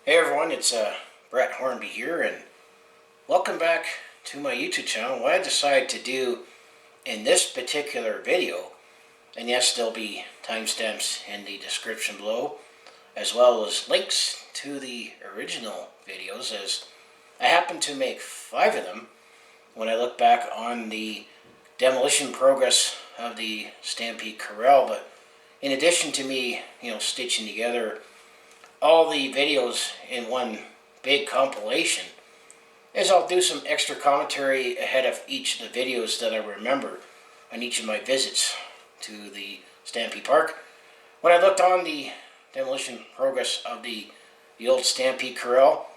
Hey everyone, it's Brett Hornby here, and welcome back to my YouTube channel. What I decided to do in this particular video, and yes, there'll be timestamps in the description below, as well as links to the original videos, as I happen to make 5 of them when I look back on the demolition progress of the Stampede Corral. But in addition to me, stitching together all the videos in one big compilation, is I'll do some extra commentary ahead of each of the videos that I remember on each of my visits to the Stampede Park. When I looked on the demolition progress of the old Stampede Corral,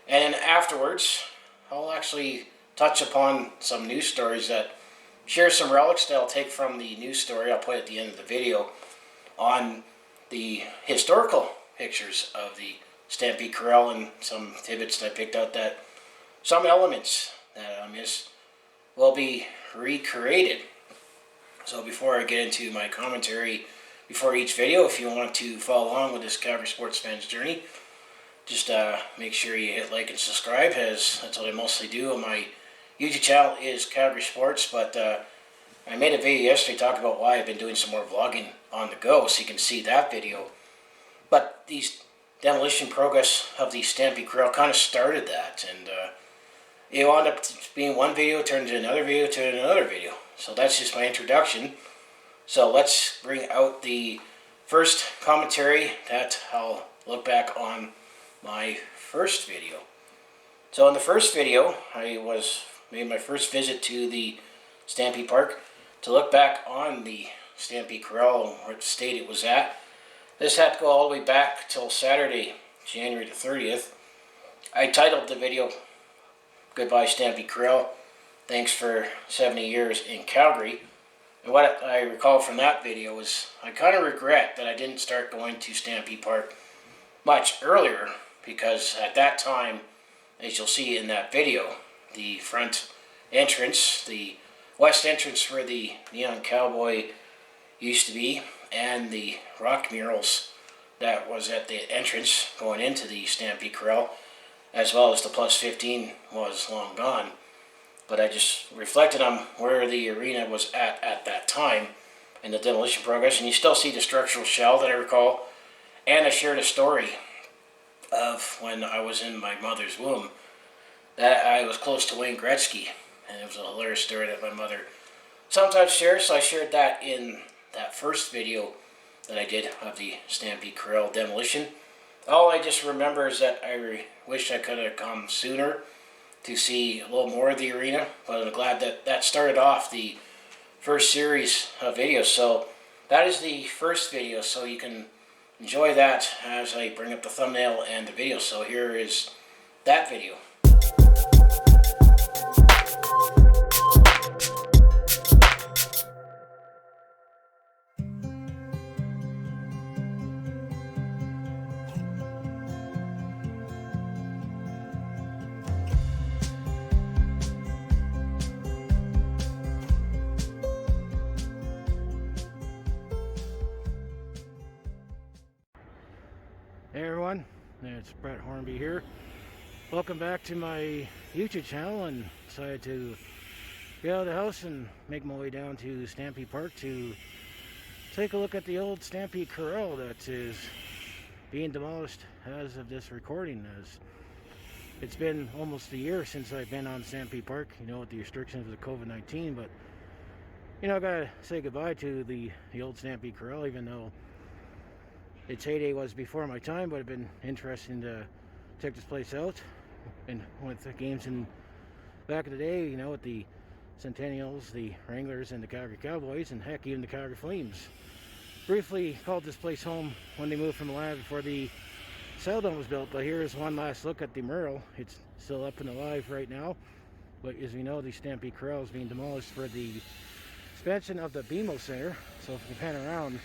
and afterwards I'll actually touch upon some news stories that share some relics that I'll take from the news story. I'll put at the end of the video on the historical pictures of the Stampede Corral and some tidbits that I picked out, that some elements that I missed will be recreated. So before I get into my commentary before each video, if you want to follow along with this Calgary sports fan's journey, just make sure you hit like and subscribe, as that's what I mostly do on my YouTube channel is Calgary Sports. But I made a video yesterday talking about why I've been doing some more vlogging on the go, so you can see that video. But the demolition progress of the Stampede Corral kind of started that, and it wound up being one video turned into another video to another video. So that's just my introduction. So let's bring out the first commentary that I'll look back on my first video. So in the first video, I made my first visit to the Stampede Park to look back on the Stampede Corral and what state it was at. This had to go all the way back till Saturday, January the 30th. I titled the video, Goodbye Stampede Corral, thanks for 70 years in Calgary. And what I recall from that video is I kind of regret that I didn't start going to Stampede Park much earlier, because at that time, as you'll see in that video, the front entrance, the west entrance where the neon cowboy used to be, and the rock murals that was at the entrance going into the Stampede Corral, as well as the plus 15, was long gone. But I just reflected on where the arena was at that time in the demolition progress, and you still see the structural shell that I recall. And I shared a story of when I was in my mother's womb that I was close to Wayne Gretzky, and it was a hilarious story that my mother sometimes shares, so I shared that in that first video that I did of the Stampede Corral demolition. All I just remember is that I wish I could have come sooner to see a little more of the arena, but I'm glad that that started off the first series of videos. So that is the first video, so you can enjoy that as I bring up the thumbnail and the video. So here is that video. Hey everyone, it's Brett Hornby here. Welcome back to my YouTube channel, and decided to get out of the house and make my way down to Stampede Park to take a look at the old Stampede Corral that is being demolished as of this recording, as it's been almost a year since I've been on Stampede Park, with the restrictions of the COVID-19, but I gotta say goodbye to the old Stampede Corral, even though its heyday was before my time. But it's been interesting to check this place out, and went to games in back in the day, with the Centennials, the Wranglers, and the Calgary Cowboys, and heck, even the Calgary Flames. Briefly called this place home when they moved from the land before the Saddle Dome was built. But here is one last look at the Mural. It's still up and alive right now, but as we know, the Stampede Corral is being demolished for the expansion of the BMO Center. So if you pan around,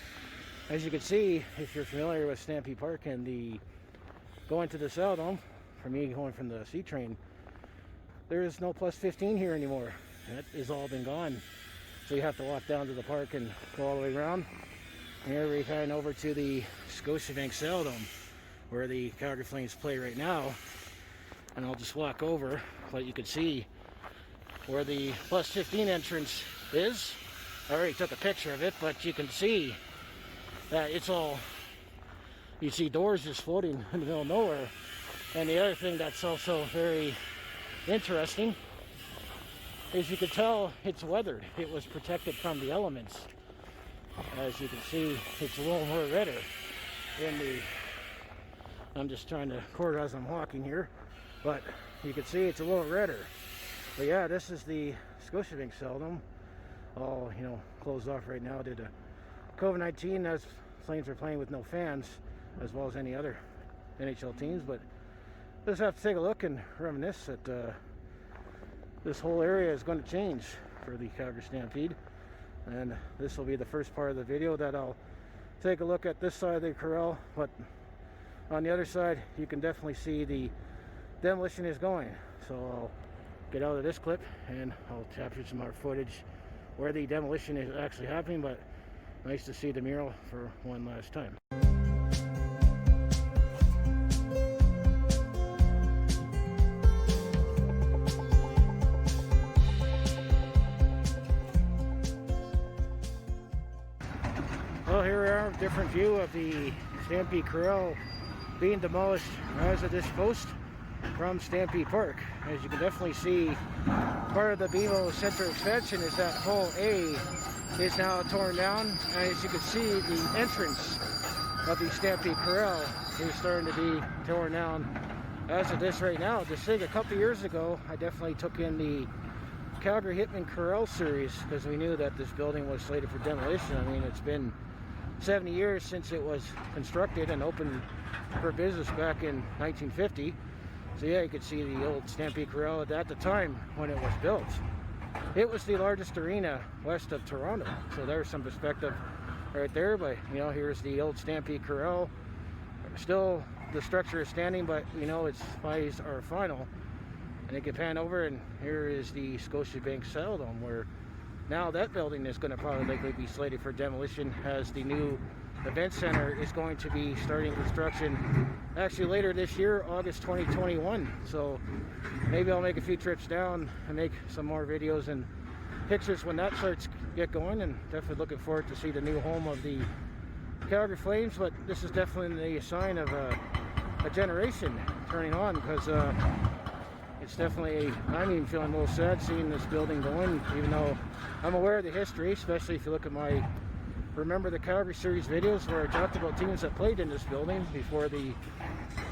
as you can see, if you're familiar with Stampede Park and going to the Saddle Dome, for me going from the C train, there is no plus 15 here anymore. That has all been gone. So you have to walk down to the park and go all the way around. And here we're heading over to the Scotiabank Saddle Dome. where the Calgary Flames play right now. And I'll just walk over, but you can see where the plus 15 entrance is. I already took a picture of it, but you can see that it's all, you see doors just floating in the middle of nowhere. And the other thing that's also very interesting is you can tell it's weathered. It was protected from the elements. As you can see, it's a little more redder in the, I'm just trying to record as I'm walking here, but you can see it's a little redder. But yeah, this is the Scotiabank Seldom, all, you know, closed off right now due to COVID-19, as Flames are playing with no fans, as well as any other NHL teams. But just have to take a look and reminisce that this whole area is going to change for the Calgary Stampede. And this will be the first part of the video that I'll take a look at this side of the corral. But on the other side, you can definitely see the demolition is going. So I'll get out of this clip and I'll capture some more footage where the demolition is actually happening. But nice to see the mural for one last time. Well, here we are, different view of the Stampede Corral being demolished as of this post from Stampede Park. As you can definitely see, part of the BMO Center expansion is that hole A is now torn down. And as you can see, the entrance of the Stampede Corral is starting to be torn down as of this right now. Just think, a couple years ago, I definitely took in the Calgary Hitman Corral series because we knew that this building was slated for demolition. I mean, it's been 70 years since it was constructed and opened for business back in 1950. So yeah, you could see the old Stampede Corral at the time when it was built. It was the largest arena west of Toronto. So there's some perspective right there. But you know, here's the old Stampede Corral. Still, the structure is standing, but you know, its spies are final. And you can pan over, and here is the Scotiabank Seldom, where now that building is going to probably likely be slated for demolition, as the new event center is going to be starting construction actually later this year, August 2021. So maybe I'll make a few trips down and make some more videos and pictures when that starts to get going, and definitely looking forward to see the new home of the Calgary Flames. But this is definitely a sign of a generation turning on, because it's definitely, I'm even feeling a little sad seeing this building going, even though I'm aware of the history, especially if you look at my Remember the Calgary series videos where I talked about teams that played in this building before the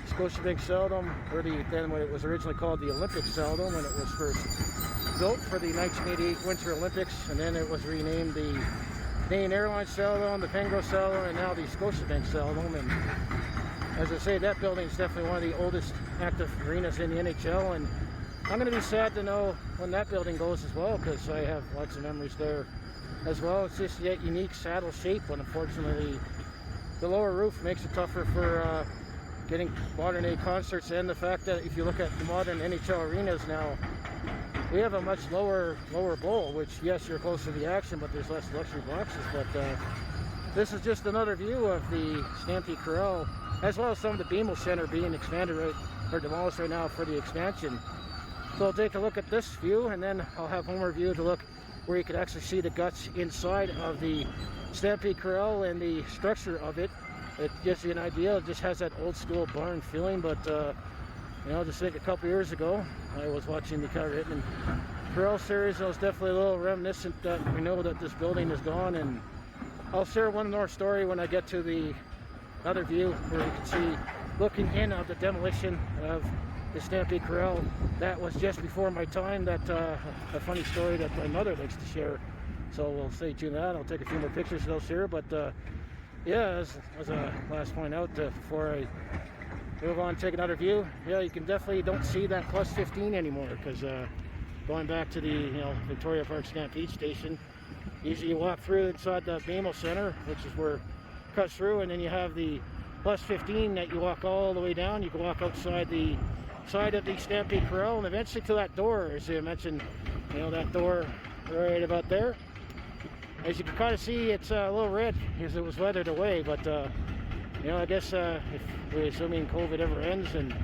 Scotiabank Seldom, or then when it was originally called the Olympic Seldom, when it was first built for the 1988 Winter Olympics, and then it was renamed the Canadian Airlines Seldom, the Penguin Seldom, and now the Scotiabank Seldom. And as I say, that building is definitely one of the oldest active arenas in the NHL, and I'm going to be sad to know when that building goes as well, because I have lots of memories there as well. It's just that unique saddle shape, but unfortunately the lower roof makes it tougher for getting modern day concerts, and the fact that if you look at the modern NHL arenas now, we have a much lower bowl, which yes, you're closer to the action, but there's less luxury boxes. But this is just another view of the Stampede Corral, as well as some of the BMO Center being expanded or demolished right now for the expansion. So I'll take a look at this view, and then I'll have one more view to look where you can actually see the guts inside of the Stampede Corral and the structure of it. It gives you an idea. It just has that old school barn feeling. But you know, just think a couple years ago, I was watching the Calgary Hitman Corral series. I was definitely a little reminiscent that we know that this building is gone. And I'll share one more story when I get to the other view, where you can see looking in of the demolition of the Stampede Corral. That was just before my time. That a funny story that my mother likes to share. So we'll stay tuned to that. I'll take a few more pictures and I'll share. But yeah, as a last point out, before I move on, take another view. Yeah, you can definitely don't see that plus 15 anymore, because going back to the Victoria Park Stampede Station, usually you walk through inside the BMO Center, which is where it cuts through, and then you have the plus 15 that you walk all the way down. You can walk outside the side of the Stampede Corral and eventually to that door, as I mentioned, that door right about there. As you can kind of see, it's a little red because it was weathered away, but I guess if assuming COVID ever ends and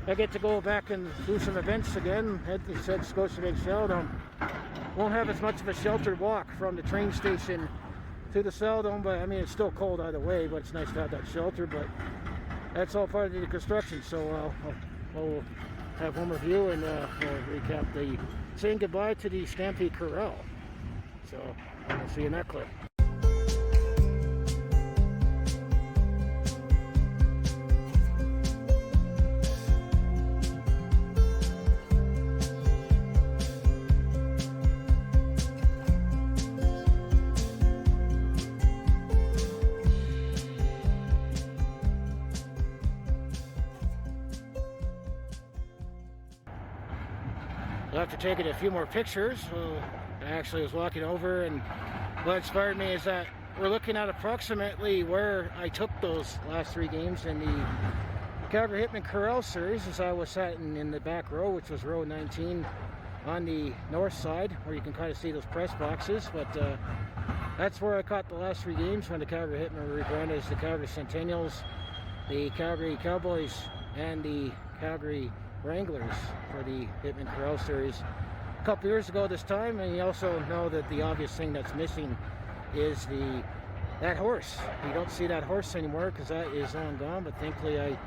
I get to go back and do some events again. Head to Scotiabank Saildome. Won't have as much of a sheltered walk from the train station to the Saildome, but I mean it's still cold either way, but it's nice to have that shelter. But that's all part of the construction, so we'll have one review and we'll recap the saying goodbye to the Stampede Corral. So we'll see you in that clip. After taking a few more pictures, I actually was walking over, and what inspired me is that we're looking at approximately where I took those last 3 games in the Calgary Hitman Corral series, as I was sitting in the back row, which was row 19 on the north side, where you can kind of see those press boxes. But that's where I caught the last 3 games when the Calgary Hitmen were rebranded as the Calgary Centennials, the Calgary Cowboys, and the Calgary Wranglers for the Hitman Corral series a couple years ago this time. And you also know that the obvious thing that's missing is that horse. You don't see that horse anymore because that is long gone, but thankfully I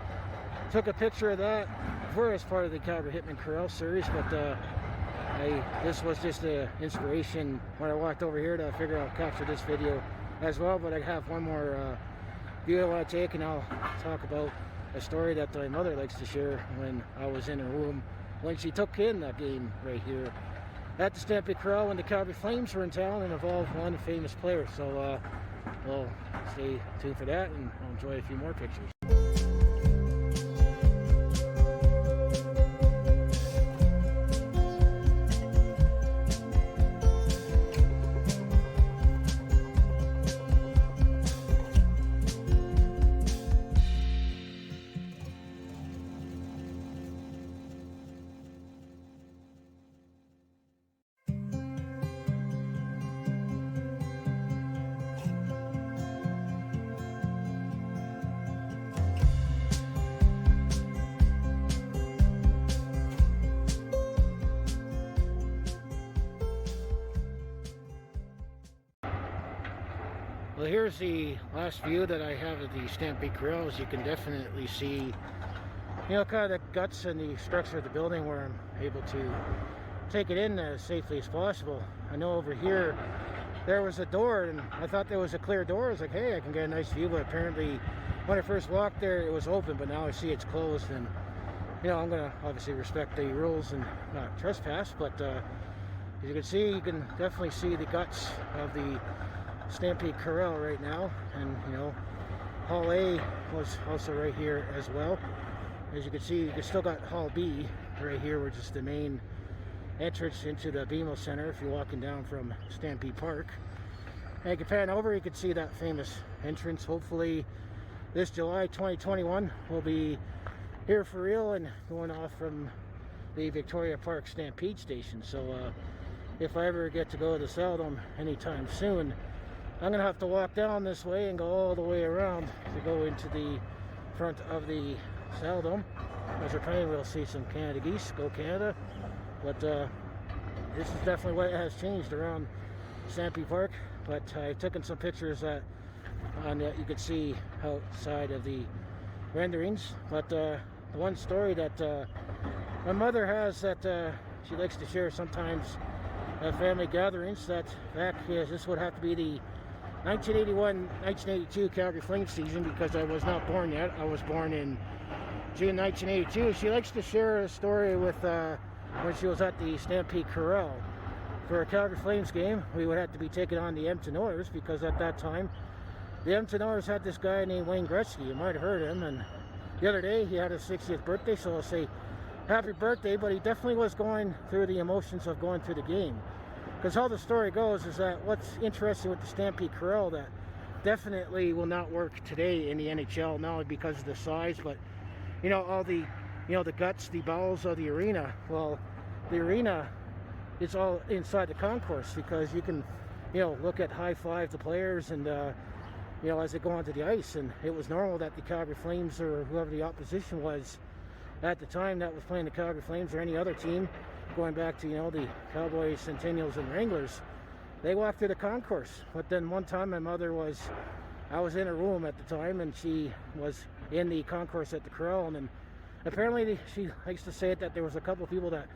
took a picture of that for as part of the Calgary Hitman Corral series. But this was just an inspiration when I walked over here to figure I'll capture this video as well. But I have one more view I want to take, and I'll talk about a story that my mother likes to share when I was in her room when she took in that game right here at the Stampede Corral when the Calgary Flames were in town and involved one famous player. So we'll stay tuned for that, and I'll enjoy a few more pictures. Well, here's the last view that I have of the Stampede Corral. As you can definitely see, you know, kind of the guts and the structure of the building where I'm able to take it in as safely as possible. I know over here there was a door, and I thought there was a clear door. I was like, hey, I can get a nice view, but apparently when I first walked there it was open, but now I see it's closed. And you know, I'm gonna obviously respect the rules and not trespass, but as you can see, you can definitely see the guts of the Stampede Corral right now. And you know, Hall A was also right here as well. As you can see, you still got Hall B right here, which is the main entrance into the BMO Center if you're walking down from Stampede Park. And you can pan over, you can see that famous entrance. Hopefully this July 2021 will be here for real and going off from the Victoria Park Stampede Station. So if I ever get to go to the Saildome anytime soon, I'm gonna have to walk down this way and go all the way around to go into the front of the Saildome. As we're playing, we'll see some Canada geese. Go Canada! But this is definitely what has changed around Stampede Park. But I've taken some pictures that you can see outside of the renderings. But the one story that my mother has that she likes to share sometimes at family gatherings, that back this would have to be the 1981-1982 Calgary Flames season, because I was not born yet. I was born in June 1982. She likes to share a story with when she was at the Stampede Corral for a Calgary Flames game. We would have to be taking on the Edmonton Oilers, because at that time the Edmonton Oilers had this guy named Wayne Gretzky. You might have heard him, and the other day he had his 60th birthday, so I'll say happy birthday. But he definitely was going through the emotions of going to the game. Because how the story goes is that what's interesting with the Stampede Corral that definitely will not work today in the NHL, not only because of the size, but you know, all the, you know, the guts, the bowels of the arena. Well, the arena is all inside the concourse, because you can, you know, look at high five the players and as they go onto the ice. And it was normal that the Calgary Flames, or whoever the opposition was at the time that was playing the Calgary Flames, or any other team, going back to, the Cowboys, Centennials, and Wranglers, they walked through the concourse. But then one time I was in a room at the time, and she was in the concourse at the Corral, and apparently she likes to say it that there was a couple of people that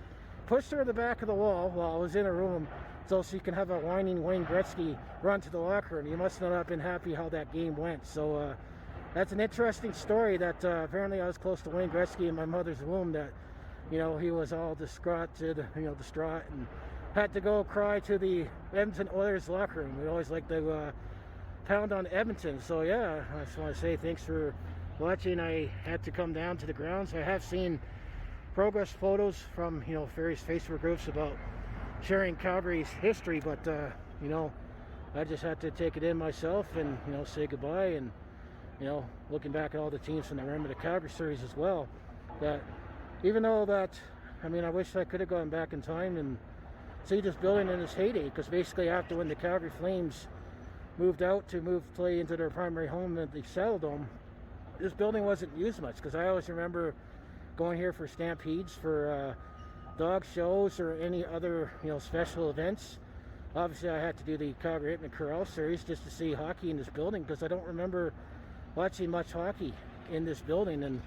pushed her to the back of the wall while I was in a room, so she can have a whining Wayne Gretzky run to the locker room. You must not have been happy how that game went. So that's an interesting story, that apparently I was close to Wayne Gretzky in my mother's womb, that he was all distraught, and had to go cry to the Edmonton Oilers locker room. We always like to pound on Edmonton. So yeah, I just want to say thanks for watching. I had to come down to the grounds. I have seen progress photos from various Facebook groups about sharing Calgary's history, but I just had to take it in myself and say goodbye, and looking back at all the teams from the Remember the Calgary series as well, that even though that, I wish I could have gone back in time and see this building in its heyday, because basically after when the Calgary Flames moved out to play into their primary home at the Saddle Dome, this building wasn't used much, because I always remember going here for stampedes, for dog shows, or any other special events. Obviously I had to do the Calgary Hitman Corral series just to see hockey in this building, because I don't remember watching much hockey in this building, and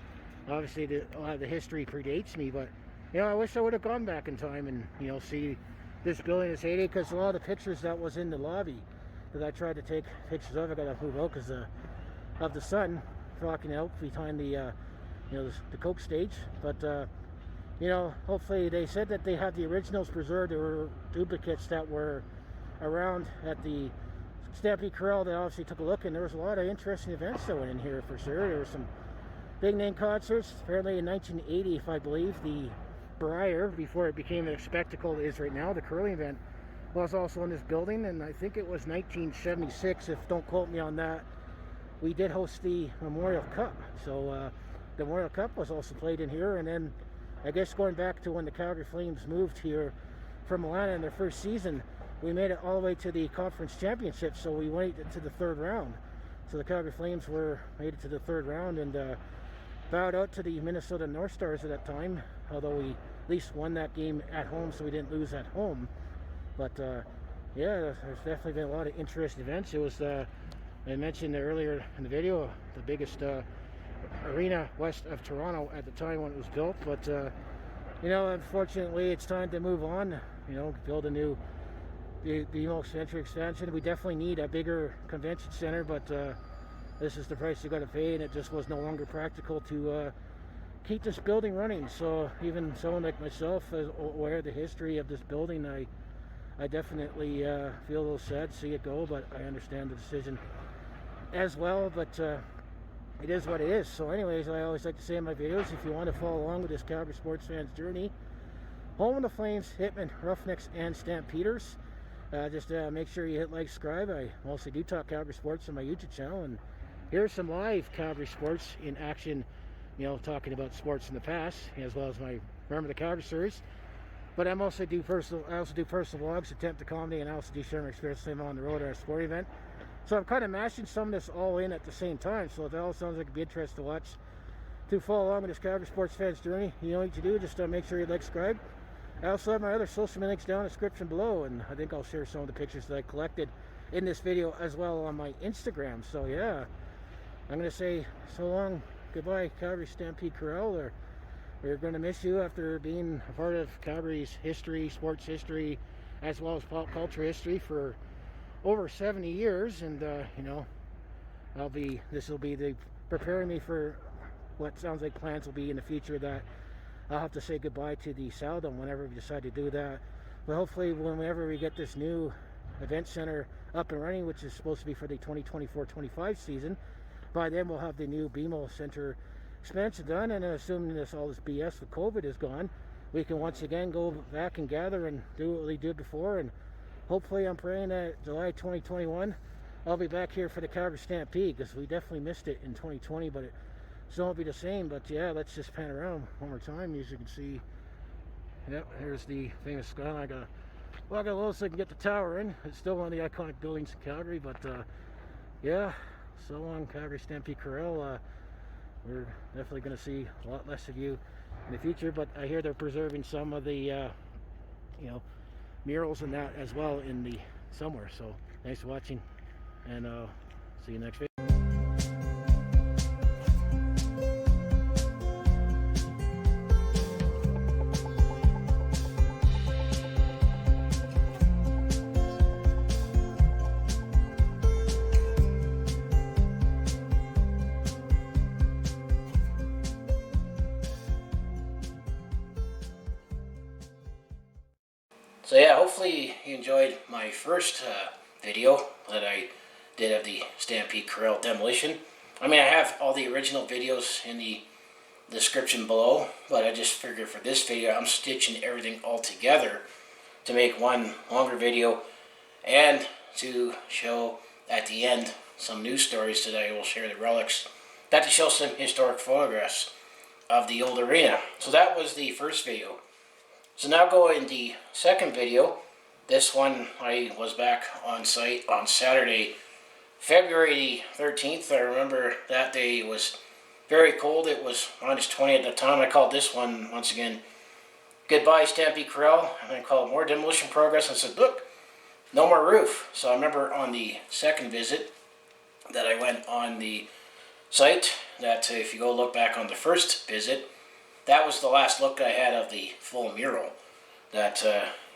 obviously a lot of the history predates me, but I wish I would have gone back in time and see this building in its heyday, because a lot of the pictures that was in the lobby that I tried to take pictures of, I got to move out because of the sun rocking out behind the the Coke stage. But hopefully, they said that they have the originals preserved. There were duplicates that were around at the Stampede Corral that obviously took a look, and there was a lot of interesting events that went in here for sure. There were some big name concerts. Apparently in 1980, if I believe, the Briar, before it became the spectacle it is right now, the curling event, was also in this building. And I think it was 1976, if don't quote me on that, we did host the Memorial Cup. So the Memorial Cup was also played in here. And then I guess going back to when the Calgary Flames moved here from Atlanta in their first season, we made it all the way to the conference championship, so we went to the third round. So the Calgary Flames made it to the third round, and bowed out to the Minnesota North Stars at that time, although we at least won that game at home, so we didn't lose at home. But yeah, there's definitely been a lot of interesting events. It was, I mentioned earlier in the video, the biggest arena west of Toronto at the time when it was built. But unfortunately, it's time to move on. Build a new BMO Century expansion. We definitely need a bigger convention center, but this is the price you got to pay, and it just was no longer practical to keep this building running. So even someone like myself is aware of the history of this building. I definitely feel a little sad to see it go, but I understand the decision as well. But it is what it is. So anyways, I always like to say in my videos, if you want to follow along with this Calgary sports fans journey, home of the Flames, Hitmen, Roughnecks, and Stampeders, just make sure you hit like, subscribe. I mostly do talk Calgary sports on my YouTube channel, and here's some live Calgary sports in action, talking about sports in the past, as well as my Remember the Calgary series. But I also do personal vlogs, attempt to comedy, and I also do share my experience on the road at a sporting event. So I'm kind of mashing some of this all in at the same time. So if that all sounds like it'd be interesting to watch, to follow along with this Calgary sports fans journey, you know what to do. Just make sure you like, subscribe. I also have my other social media links down in the description below, and I think I'll share some of the pictures that I collected in this video as well on my Instagram. So yeah, I'm going to say so long, goodbye, Calgary Stampede Corral. We're going to miss you after being a part of Calgary's history, sports history, as well as pop culture history for over 70 years. And this will be preparing me for what sounds like plans will be in the future, that I'll have to say goodbye to the Saddle Dome whenever we decide to do that. But hopefully whenever we get this new event center up and running, which is supposed to be for the 2024-25 season, by then we'll have the new BMO Center expansion done, and assuming all this BS with COVID is gone, we can once again go back and gather and do what we did before. And hopefully, I'm praying that July 2021 I'll be back here for the Calgary Stampede, because we definitely missed it in 2020, but it still won't be the same. But yeah, let's just pan around one more time. As you can see, yep, here's the famous skyline. I gotta walk a little so I can get the tower in. It's still one of the iconic buildings in Calgary. But yeah, so long, Calgary Stampede Corral. We're definitely going to see a lot less of you in the future, but I hear they're preserving some of the murals and that as well in the somewhere. So thanks for watching, and see you next video. So yeah, hopefully you enjoyed my first video that I did of the Stampede Corral demolition. I mean, I have all the original videos in the description below, but I just figured for this video I'm stitching everything all together to make one longer video and to show at the end some news stories that I will share the relics, that to show some historic photographs of the old arena. So that was the first video. So now go in the second video. This one I was back on site on Saturday, February 13th. I remember that day it was very cold. It was -20 at the time. I called this one, once again, Goodbye Stampede Corral. And I called More Demolition Progress and said, look, no more roof. So I remember on the second visit that I went on the site, that if you go look back on the first visit, that was the last look I had of the full mural. That,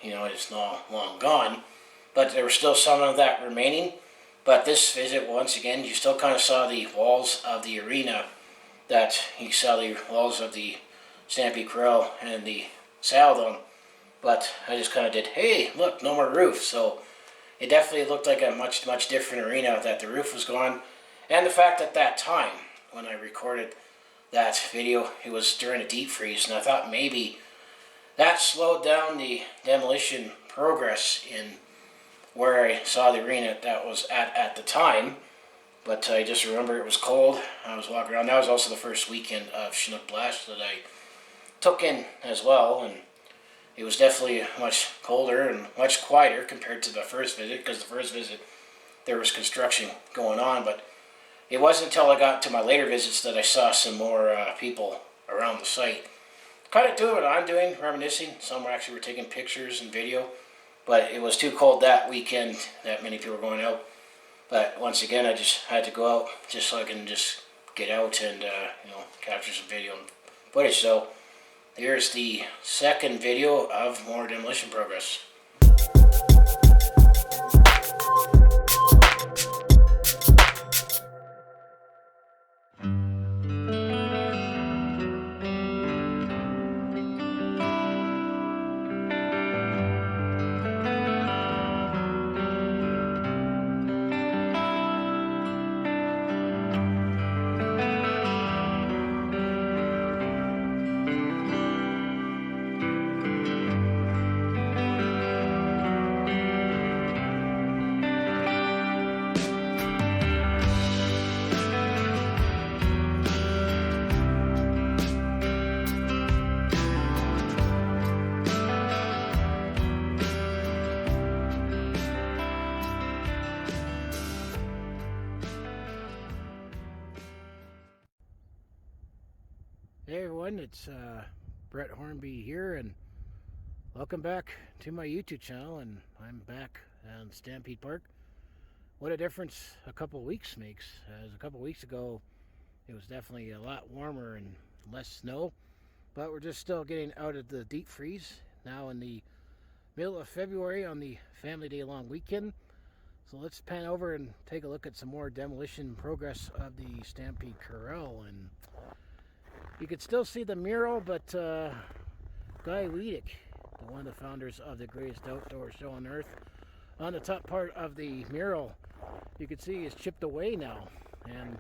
is now long gone. But there was still some of that remaining. But this visit, once again, you still kind of saw the walls of the arena. That you saw the walls of the Stampede Corral and the Saddledome. But I just kind of did, hey, look, no more roof. So it definitely looked like a much, much different arena, that the roof was gone. And the fact at that time, when I recorded that video, it was during a deep freeze, and I thought maybe that slowed down the demolition progress in where I saw the arena that was at the time. But I just remember it was cold. I was walking around. That was also the first weekend of Chinook Blast that I took in as well, and it was definitely much colder and much quieter compared to the first visit, because the first visit there was construction going on. But it wasn't until I got to my later visits that I saw some more people around the site. Kind of doing what I'm doing, reminiscing. Some actually were taking pictures and video. But it was too cold that weekend that many people were going out. But once again, I just had to go out just so I can just get out and capture some video and footage. So here's the second video of More Demolition Progress. Hey everyone, it's Brett Hornby here, and welcome back to my YouTube channel. And I'm back on Stampede Park. What a difference a couple weeks makes. As a couple weeks ago, it was definitely a lot warmer and less snow, but we're just still getting out of the deep freeze now in the middle of February on the Family Day long weekend. So let's pan over and take a look at some more demolition progress of the Stampede Corral. And you could still see the mural, but Guy Wiedek, one of the founders of the greatest outdoor show on earth, on the top part of the mural, you can see is chipped away now. And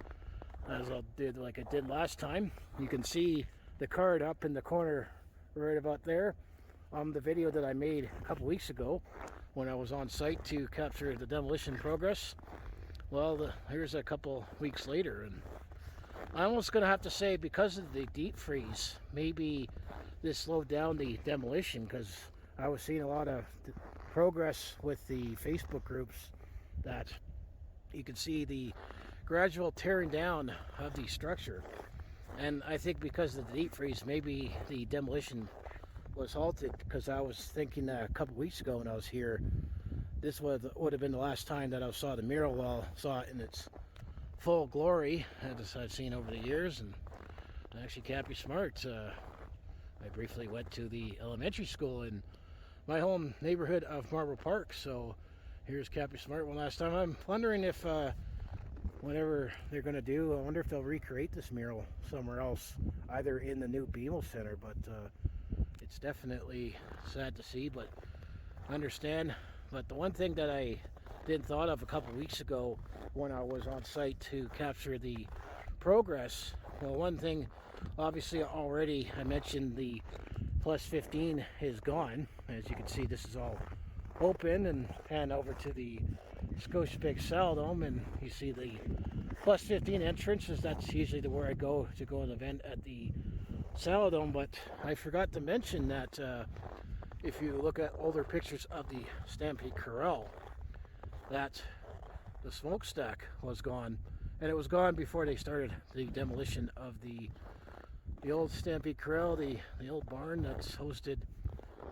as I did, like I did last time, you can see the card up in the corner right about there on the video that I made a couple weeks ago when I was on site to capture the demolition progress. Well, here's a couple weeks later, and I'm almost going to have to say, because of the deep freeze, maybe this slowed down the demolition, because I was seeing a lot of progress with the Facebook groups that you can see the gradual tearing down of the structure. And I think because of the deep freeze, maybe the demolition was halted, because I was thinking that a couple weeks ago when I was here, this would have been the last time that I saw the mural wall, saw it in its full glory, as I've seen over the years. And actually, Cappy Smart, I briefly went to the elementary school in my home neighborhood of Marble Park, so here's Cappy Smart one last time. I'm wondering if whatever they're going to do, I wonder if they'll recreate this mural somewhere else, either in the new BMO Center, but it's definitely sad to see, but I understand. But the one thing that I didn't thought of a couple weeks ago when I was on site to capture the progress, well, one thing, obviously already I mentioned the plus 15 is gone. As you can see, this is all open, and pan over to the Scotiabank Saladome, and you see the plus 15 entrances. That's usually where I go to an event at the Saladome. But I forgot to mention that if you look at older pictures of the Stampede Corral, that the smokestack was gone, and it was gone before they started the demolition of the old Stampede Corral, the old barn that's hosted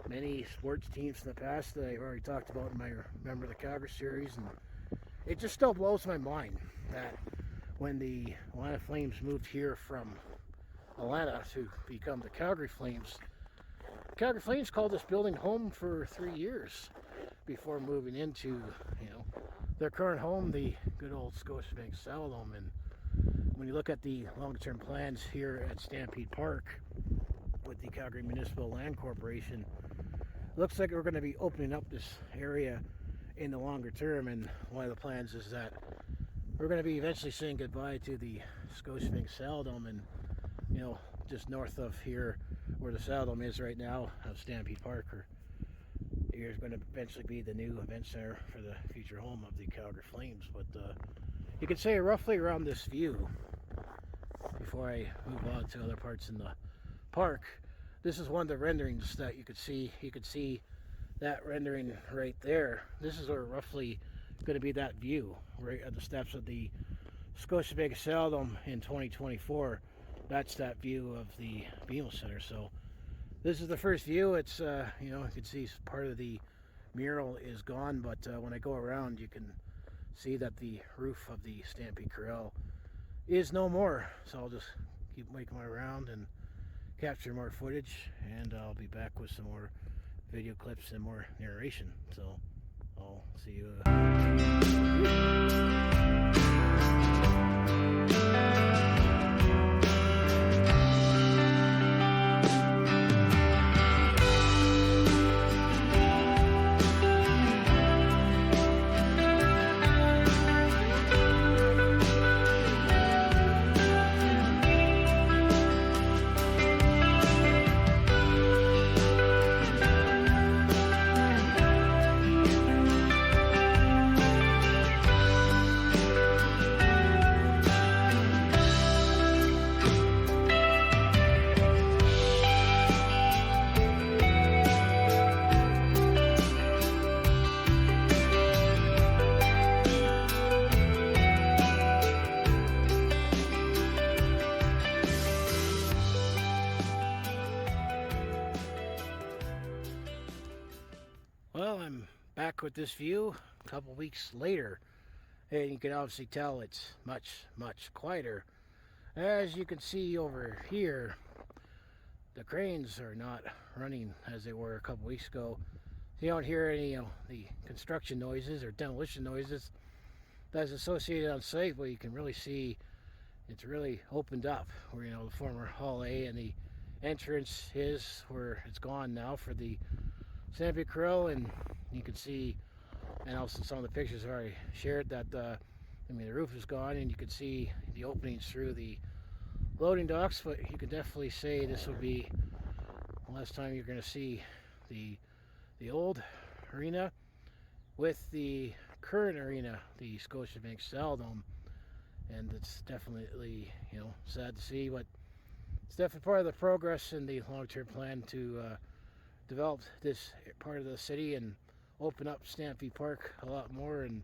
many sports teams in the past that I've already talked about in my Remember the Calgary series. And it just still blows my mind that when the Atlanta Flames moved here from Atlanta to become the Calgary Flames called this building home for 3 years before moving into, their current home, the good old Scotiabank Saladome. And when you look at the long-term plans here at Stampede Park with the Calgary Municipal Land Corporation, looks like we're going to be opening up this area in the longer term. And one of the plans is that we're going to be eventually saying goodbye to the Scotiabank Saladome, and just north of here where the Saladome is right now of Stampede Park, here's going to eventually be the new event center for the future home of the Calgary Flames. But you could say roughly around this view, before I move on to other parts in the park, this is one of the renderings that you could see. You could see that rendering right there. This is roughly going to be that view right at the steps of the Scotiabank Saladome in 2024. That's that view of the BMO Center. So this is the first view. It's you can see part of the mural is gone, but when I go around, you can see that the roof of the Stampede Corral is no more. So I'll just keep making my round and capture more footage, and I'll be back with some more video clips and more narration. So I'll see you. Well, I'm back with this view a couple weeks later, and you can obviously tell it's much quieter. As you can see over here, the cranes are not running as they were a couple weeks ago. You don't hear any the construction noises or demolition noises that's associated on site, but you can really see it's really opened up where the former Hall A and the entrance is, where it's gone now for the Stampede Corral. And you can see, and also some of the pictures I already shared, that the roof is gone, and you can see the openings through the loading docks. But you can definitely say this will be the last time you're going to see the old arena with the current arena, the Scotiabank Saladome. And it's definitely sad to see, but it's definitely part of the progress in the long-term plan to develop this part of the city and open up Stampede Park a lot more. And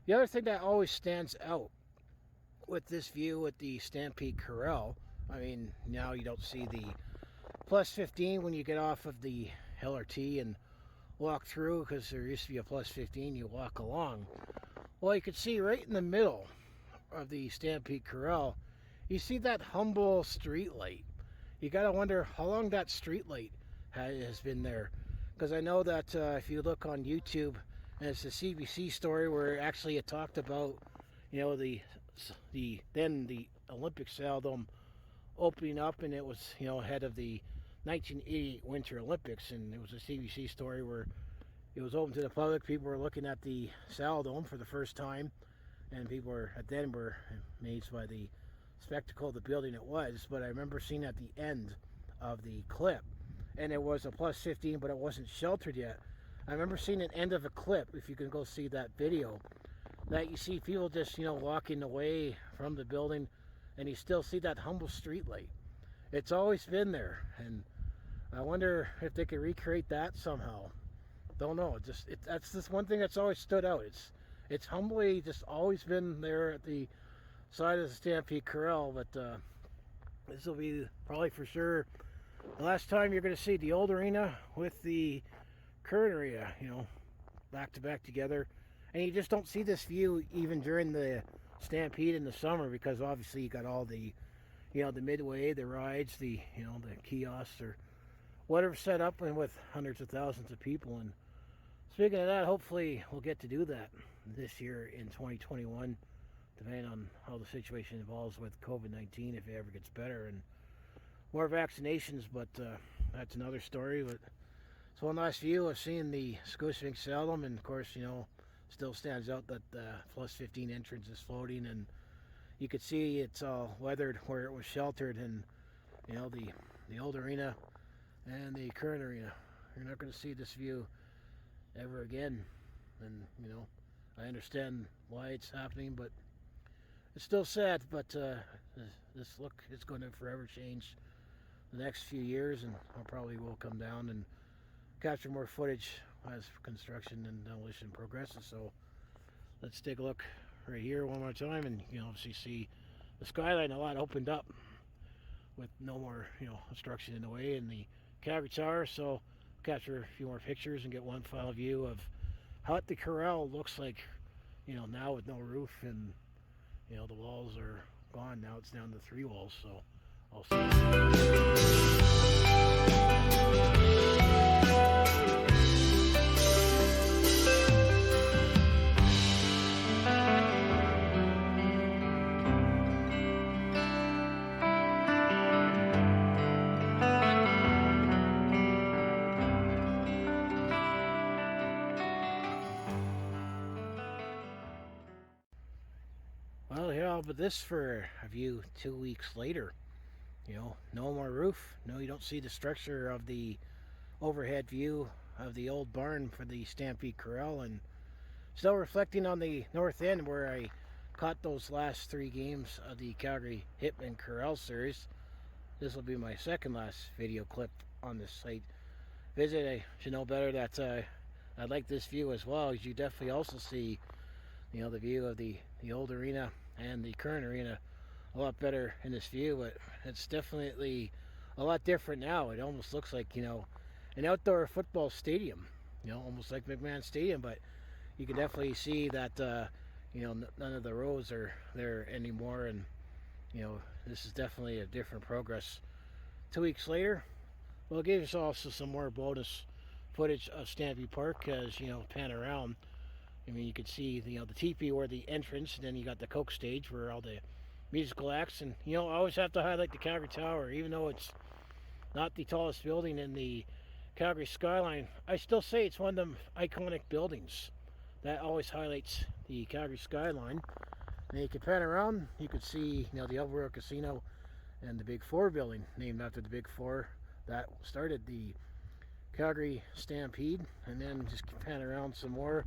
the other thing that always stands out with this view at the Stampede Corral. I mean, now you don't see the plus 15 when you get off of the LRT and walk through, because there used to be a plus 15 you walk along. Well, you could see right in the middle of the Stampede Corral, you see that humble street light. You gotta wonder how long that street light has been there, because I know that if you look on YouTube, and it's a CBC story where actually it talked about, you know, the Olympic Saildome opening up, and it was, you know, ahead of the 1988 Winter Olympics, and it was a CBC story where it was open to the public. People were looking at the Saildome for the first time, and people were amazed by the spectacle of the building it was. But I remember seeing at the end of the clip, and it was a plus 15, but it wasn't sheltered yet. I remember seeing an end of a clip, if you can go see that video, that you see people just, you know, walking away from the building, and you still see that humble street light. It's always been there, and I wonder if they could recreate that somehow. Don't know. That's just one thing that's always stood out. It's humbly just always been there at the side of the Stampede Corral, but this will be probably for sure the last time you're going to see the old arena with the current arena, you know, back to back together. And you just don't see this view even during the Stampede in the summer, because obviously you got all the, you know, the midway, the rides, the, you know, the kiosks or whatever set up, and with hundreds of thousands of people. And speaking of that, hopefully we'll get to do that this year in 2021, depending on how the situation evolves with COVID-19, if it ever gets better and more vaccinations. But that's another story. But so one last view of seeing the Scotiabank Saildome, and of course, you know, still stands out that the plus 15 entrance is floating, and you could see it's all weathered where it was sheltered, and you know, the old arena and the current arena. You're not going to see this view ever again. And you know, I understand why it's happening, but it's still sad. But this look is going to forever change the next few years, and I probably will come down and capture more footage as construction and demolition progresses. So let's take a look right here one more time, and you know, obviously see the skyline a lot opened up with no more, you know, obstruction in the way, and the Calgary Tower. So capture a few more pictures and get one final view of how the corral looks like, you know, now with no roof, and you know, the walls are gone. Now it's down to 3 walls. So I'll see. Well, yeah, but this for a view 2 weeks later. You know, no more roof. No, you don't see the structure of the overhead view of the old barn for the Stampede Corral, and still reflecting on the north end where I caught those last 3 games of the Calgary Hitman Corral series. This will be my second last video clip on this site visit. I should know better that I like this view as well, as you definitely also see, you know, the view of the old arena and the current arena a lot better in this view. But it's definitely a lot different now. It almost looks like, you know, an outdoor football stadium, you know, almost like McMahon Stadium. But you can definitely see that you know, none of the rows are there anymore, and you know, this is definitely a different progress. 2 weeks later, well, it gives us also some more bonus footage of Stampede Park as, you know, pan around. I mean, you could see, you know, the teepee where the entrance, and then you got the Coke stage where all the musical acts. And you know, I always have to highlight the Calgary Tower, even though it's not the tallest building in the Calgary skyline. I still say it's one of them iconic buildings that always highlights the Calgary skyline. And you can pan around, you could see, you know, the Alberta Casino and the Big Four building, named after the Big Four that started the Calgary Stampede. And then just pan around some more,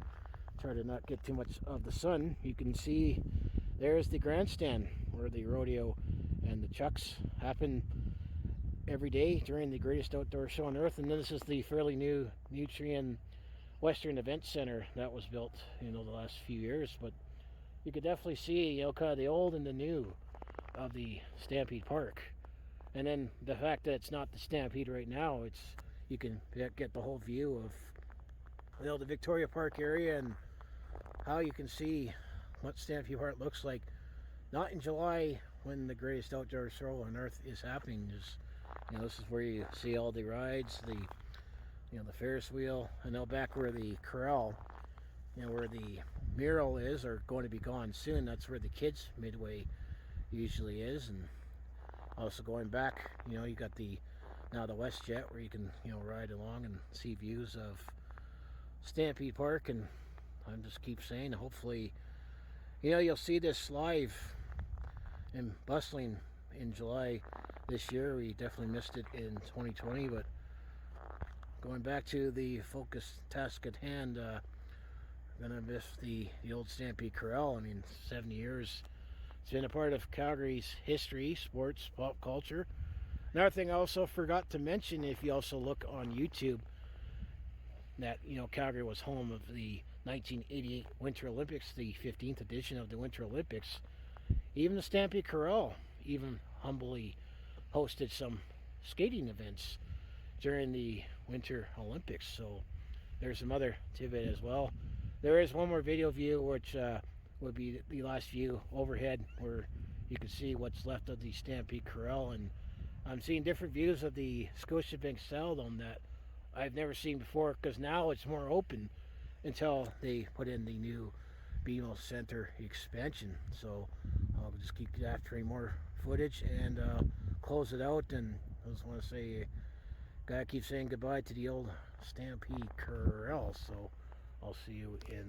try to not get too much of the sun. You can see there's the grandstand where the rodeo and the chucks happen every day during the greatest outdoor show on earth. And then this is the fairly new Nutrien Western Event Center that was built, you know, the last few years. But you could definitely see, kind of the old and the new of the Stampede Park. And then the fact that it's not the Stampede right now, you can get the whole view of the Victoria Park area, and how you can see what Stampede Park looks like. Not in July when the greatest outdoor show on earth is happening. This is where you see all the rides, the Ferris wheel, and now back where the corral, where the mural is, are going to be gone soon. That's where the kids midway usually is. And also going back, you got now the WestJet, where you can ride along and see views of Stampede Park. And I just keep saying, hopefully you'll see this live and bustling in July this year. We definitely missed it in 2020, but going back to the focus task at hand, gonna miss the old Stampede Corral. I mean, 70 years. It's been a part of Calgary's history, sports, pop culture. Another thing I also forgot to mention, if you also look on YouTube, that Calgary was home of the 1988 Winter Olympics, the 15th edition of the Winter Olympics. Even the Stampede Corral even humbly hosted some skating events during the Winter Olympics. So there's some other tidbit as well. There is one more video view, which would be the last view overhead, where you can see what's left of the Stampede Corral. And I'm seeing different views of the Scotiabank Saddledome that I've never seen before, because now it's more open until they put in the new BMO Center expansion. So I'll just keep capturing more footage and close it out. And I just want to say, gotta keep saying goodbye to the old Stampede Corral. So I'll see you in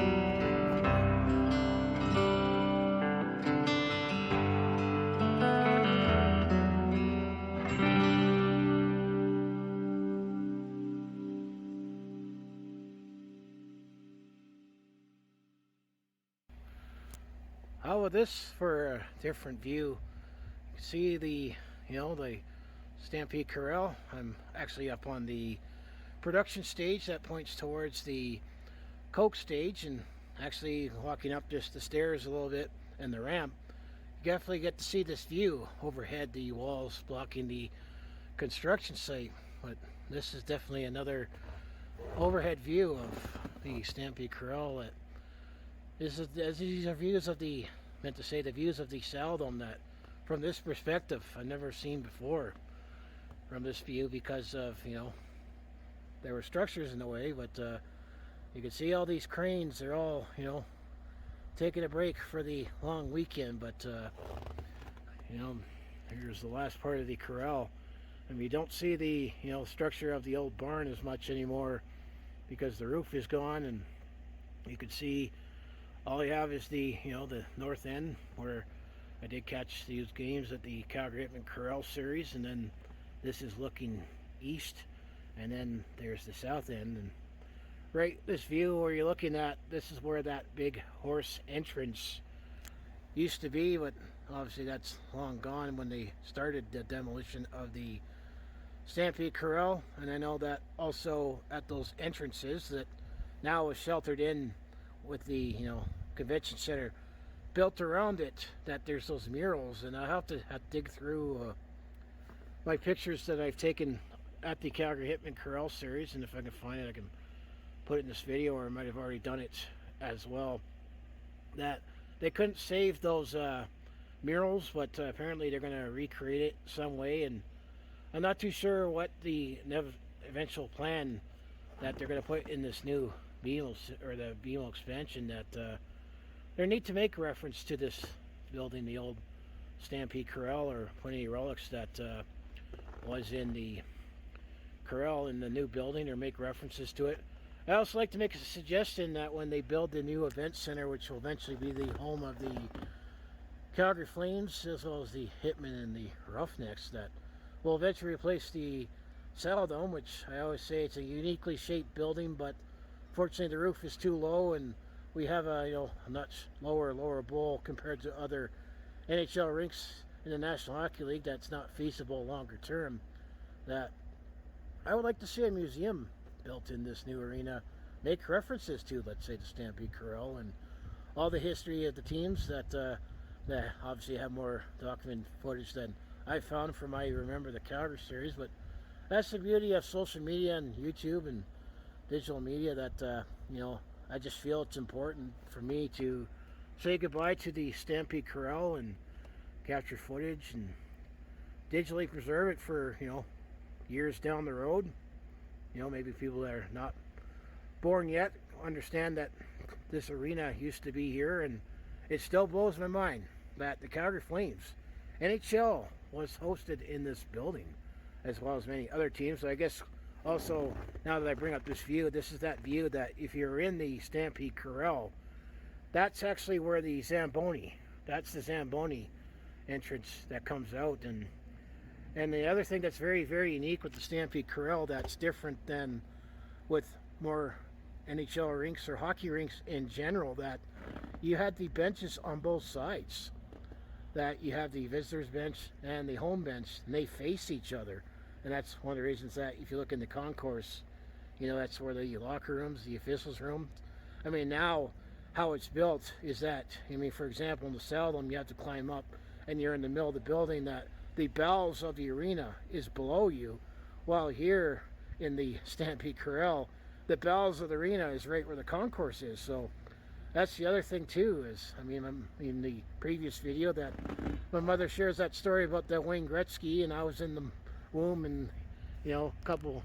how about this for a different view? You can see the Stampede Corral. I'm actually up on the production stage that points towards the Coke stage, and actually walking up just the stairs a little bit and the ramp, you definitely get to see this view overhead, the walls blocking the construction site. But this is definitely another overhead view of the Stampede Corral. These are views of the views of the Saddledome that, from this perspective, I've never seen before. From this view, because of there were structures in the way, but you can see all these cranes. They're all taking a break for the long weekend. But here's the last part of the corral, and we don't see the structure of the old barn as much anymore, because the roof is gone, and you can see all you have is the the north end, where I did catch these games at the Calgary Hitman Corral series. And then this is looking east, and then there's the south end. And right, this view where you're looking at, this is where that big horse entrance used to be, but obviously that's long gone when they started the demolition of the Stampede Corral. And I know that also at those entrances that now is sheltered in with the convention center built around it, that there's those murals. And I have to dig through my pictures that I've taken at the Calgary Hitman Corral series, and if I can find it, I can put it in this video, or I might have already done it as well. That they couldn't save those murals, but apparently they're going to recreate it some way. And I'm not too sure what the eventual plan that they're going to put in this new BMO, or the BMO expansion, that they need to make reference to this building, the old Stampede Corral, or put any relics that was in the corral in the new building, or make references to it. I also like to make a suggestion that when they build the new event center, which will eventually be the home of the Calgary Flames, as well as the Hitmen and the Roughnecks, that will eventually replace the Saddledome, which I always say it's a uniquely shaped building, but fortunately the roof is too low, and we have a much lower bowl compared to other NHL rinks in the National Hockey League. That's not feasible longer term. That I would like to see a museum built in this new arena, make references to, let's say, the Stampede Corral, and all the history of the teams that obviously have more documented footage than I found from I remember the Calgary series. But that's the beauty of social media and YouTube and digital media, that I just feel it's important for me to say goodbye to the Stampede Corral and capture footage and digitally preserve it for years down the road. Maybe people that are not born yet understand that this arena used to be here, and it still blows my mind that the Calgary Flames NHL was hosted in this building, as well as many other teams. So I guess also, now that I bring up this view, this is that view that if you're in the Stampede Corral, that's actually where the Zamboni, that's the Zamboni entrance that comes out. And the other thing that's very, very unique with the Stampede Corral that's different than with more NHL rinks or hockey rinks in general, that you had the benches on both sides. That you have the visitors bench and the home bench, and they face each other. And that's one of the reasons that if you look in the concourse, that's where the locker rooms, the officials' room. I mean, now how it's built is that, for example, in the Saddledome, you have to climb up and you're in the middle of the building, that the bowels of the arena is below you, while here in the Stampede Corral, the bowels of the arena is right where the concourse is. So that's the other thing too, is, in the previous video that my mother shares that story about the Wayne Gretzky, and I was in the womb, and a couple,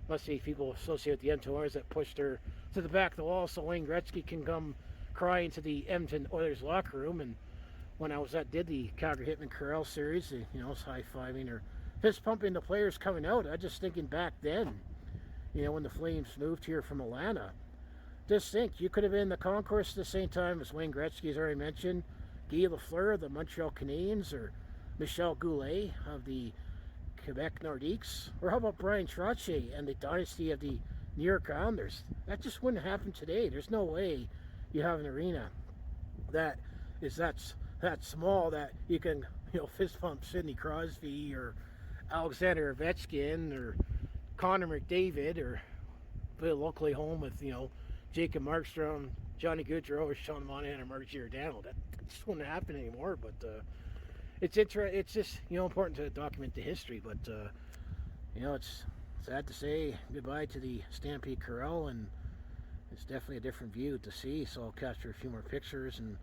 must be people associated with the Mtours that pushed her to the back of the wall so Wayne Gretzky can come crying to the Edmonton Oilers locker room. And when I was did the Calgary Hitman Corral series, high-fiving or fist-pumping the players coming out, I just thinking back then, when the Flames moved here from Atlanta, just think, you could have been in the concourse at the same time as Wayne Gretzky, as already mentioned, Guy Lafleur of the Montreal Canadiens, or Michel Goulet of the Quebec Nordiques, or how about Brian Trottier and the dynasty of the New York Islanders? That just wouldn't happen today. There's no way you have an arena that is that small that you can fist pump Sidney Crosby or Alexander Ovechkin or Connor McDavid, or play locally home with Jacob Markstrom, Johnny Gaudreau, or Sean Monahan, or Mark Giordano. That just wouldn't happen anymore. But it's just important to document the history. But it's sad to say goodbye to the Stampede Corral, and it's definitely a different view to see. So I'll capture a few more pictures. And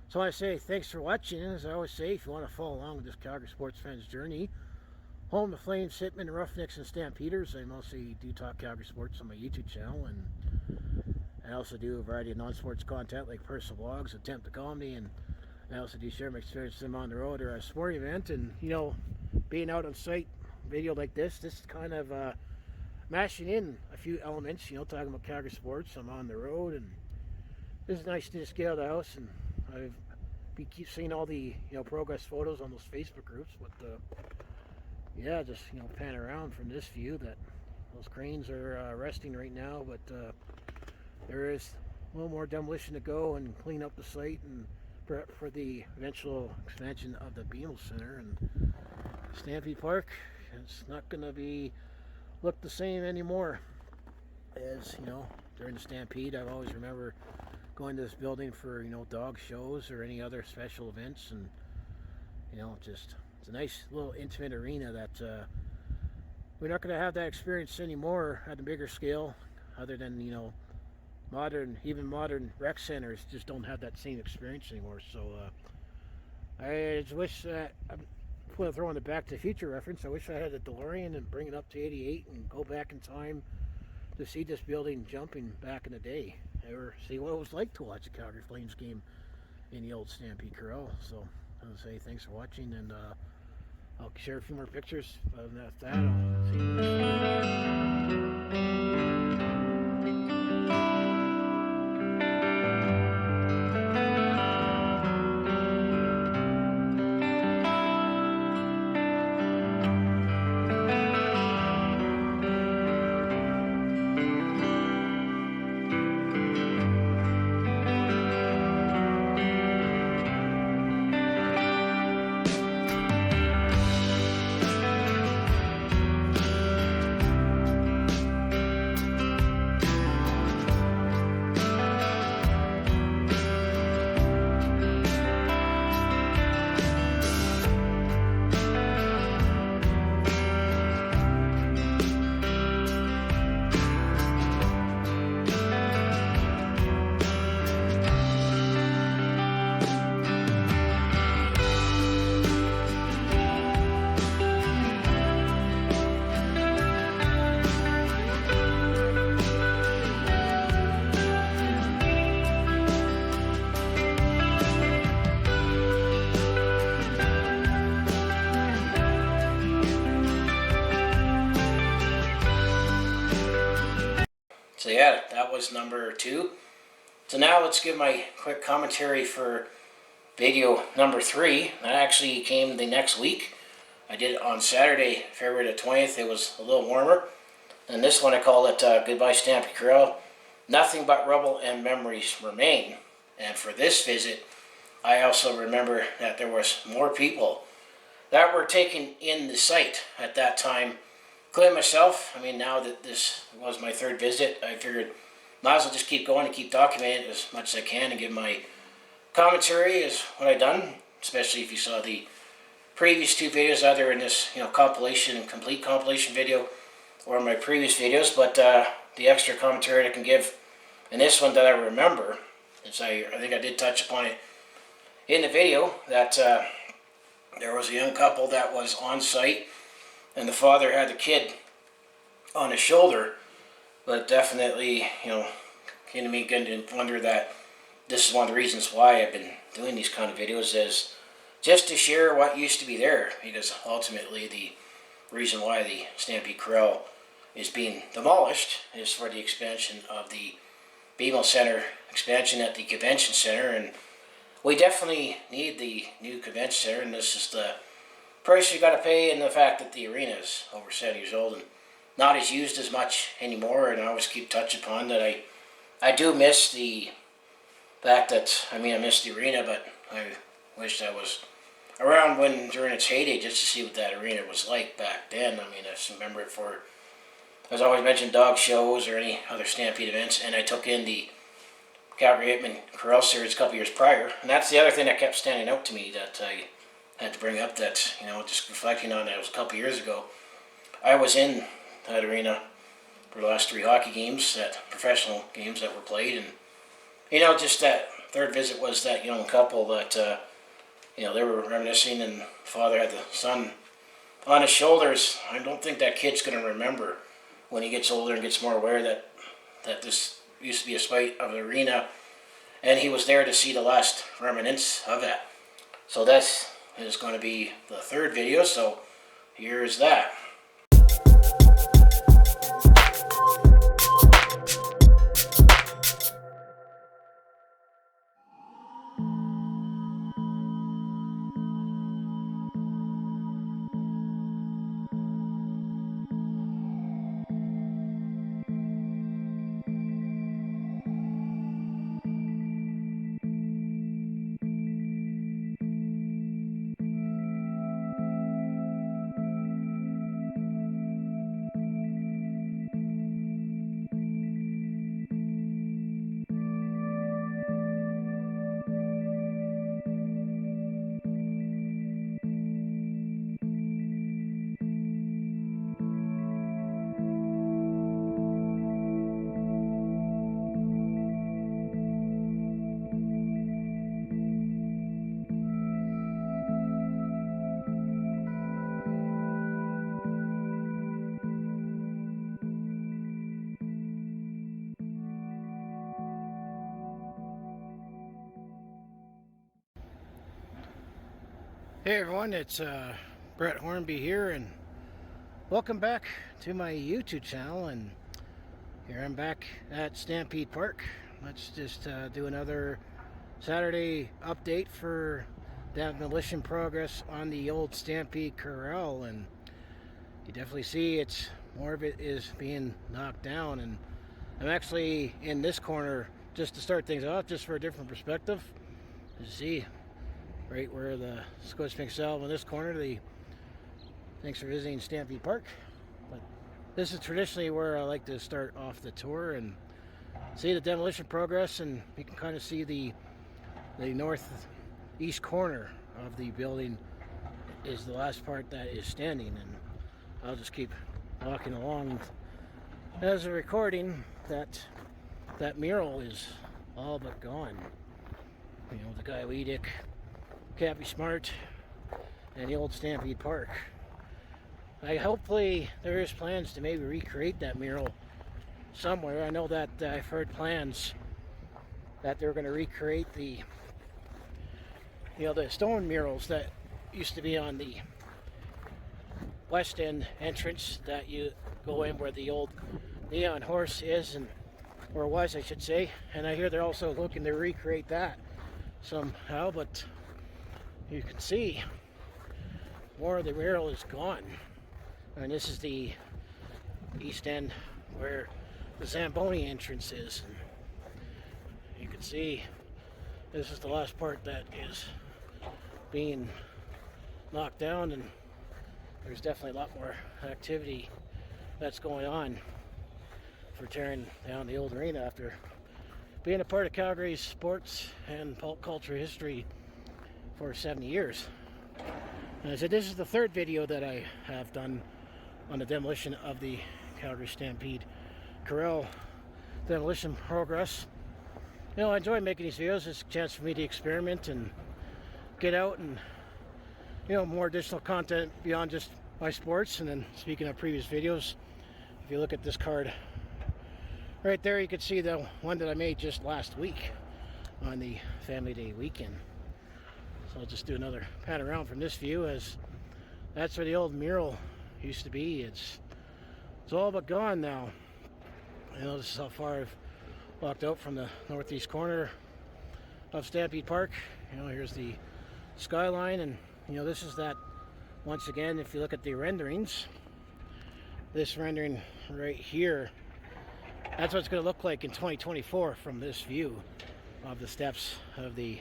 so I say thanks for watching. As I always say, if you want to follow along with this Calgary sports fans journey, home to Flames, Hitmen, Roughnecks, and Stampeders, I mostly do talk Calgary sports on my YouTube channel, and I also do a variety of non-sports content like personal blogs, attempt to comedy, and I also do share my experiences on the road or a sporting event. And being out on site video like this is kind of mashing in a few elements, talking about Calgary sports. I'm on the road, and it's nice to just get out of the house, and keep seeing all the progress photos on those Facebook groups. But yeah, just pan around from this view, that those cranes are resting right now, but there is a little more demolition to go and clean up the site and prep for the eventual expansion of the Beagle Center. And Stampede Park, it's not going to look the same anymore as during the Stampede. I always remember going to this building for dog shows or any other special events, and it's a nice little intimate arena that we're not going to have that experience anymore at a bigger scale, other than modern rec centers just don't have that same experience anymore. So I just wish that, I'm throwing the Back to the Future reference, I wish I had a DeLorean and bring it up to 88 and go back in time to see this building jumping back in the day, or see what it was like to watch a Calgary Flames game in the old Stampede Corral. So I'll say thanks for watching, and I'll share a few more pictures. Other than that, I'll see you next time. So yeah, that was number 2. So now let's give my quick commentary for video number 3. That actually came the next week. I did it on Saturday, February the 20th. It was a little warmer. And this one I call it Goodbye Stampede Corral. Nothing but rubble and memories remain. And for this visit, I also remember that there was more people that were taking in the site at that time, including myself. I mean, now that this was my 3rd visit, I figured might as well just keep going and keep documenting it as much as I can and give my commentary is what I've done, especially if you saw the previous 2 videos, either in this compilation, complete compilation video, or my previous videos. But the extra commentary I can give in this one that I remember, is I think I did touch upon it in the video, that there was a young couple that was on site, and the father had the kid on his shoulder. But definitely, came to me again to wonder that this is one of the reasons why I've been doing these kind of videos, is just to share what used to be there, because ultimately the reason why the Stampede Corral is being demolished is for the expansion of the BMO Center expansion at the Convention Center, and we definitely need the new Convention Center, and this is the price you got to pay, and the fact that the arena is over 7 years old and not as used as much anymore. And I always keep touching upon that I do miss the fact that, I miss the arena, but I wish I was around during its heyday, just to see what that arena was like back then. I just remember it for, as I always mentioned, dog shows or any other Stampede events, and I took in the Calgary Corral series a couple years prior, and that's the other thing that kept standing out to me that I had to bring up, that, just reflecting on that, it was a couple years ago. I was in that arena for the last 3 hockey games, that professional games that were played, and just that 3rd visit was that young couple that they were reminiscing, and the father had the son on his shoulders. I don't think that kid's going to remember when he gets older and gets more aware that this used to be a site of the arena, and he was there to see the last remnants of that. So this is going to be the 3rd video, so here's that. Hey everyone, it's Brett Hornby here, and welcome back to my YouTube channel. And here I'm back at Stampede Park. Let's just do another Saturday update for demolition progress on the old Stampede Corral, and you definitely see it's more of it is being knocked down. And I'm actually in this corner just to start things off, just for a different perspective. You see right where the Scotiabank Salve in this corner. Thanks for visiting Stampede Park. But this is traditionally where I like to start off the tour and see the demolition progress, and you can kind of see the northeast corner of the building is the last part that is standing, and I'll just keep walking along. As a recording, that mural is all but gone. The Guy Weedick, Cappy Smart, and the old Stampede Park. Hopefully there is plans to maybe recreate that mural somewhere. I know that I've heard plans that they're going to recreate the stone murals that used to be on the west end entrance that you go in, where the old neon horse is, and or was I should say, and I hear they're also looking to recreate that somehow, but you can see more of the mural is gone. And this is the east end where the Zamboni entrance is. And you can see this is the last part that is being knocked down, and there's definitely a lot more activity that's going on for tearing down the old arena after being a part of Calgary's sports and pulp culture history for 70 years. And I said this is the third video that I have done on the demolition of the Calgary Stampede Corral demolition progress. You know, I enjoy making these videos. It's a chance for me to experiment and get out and, you know, more additional content beyond just my sports. And then speaking of previous videos, if you look at this card right there, you can see the one that I made just last week on the Family Day weekend. So I'll just do another pan around from this view, as that's where the old mural used to be. It's all but gone now. You know, this is how far I've walked out from the northeast corner of Stampede Park. You know, here's the skyline, and you know, this is that, once again, if you look at the renderings, this rendering right here, that's what it's going to look like in 2024 from this view of the steps of the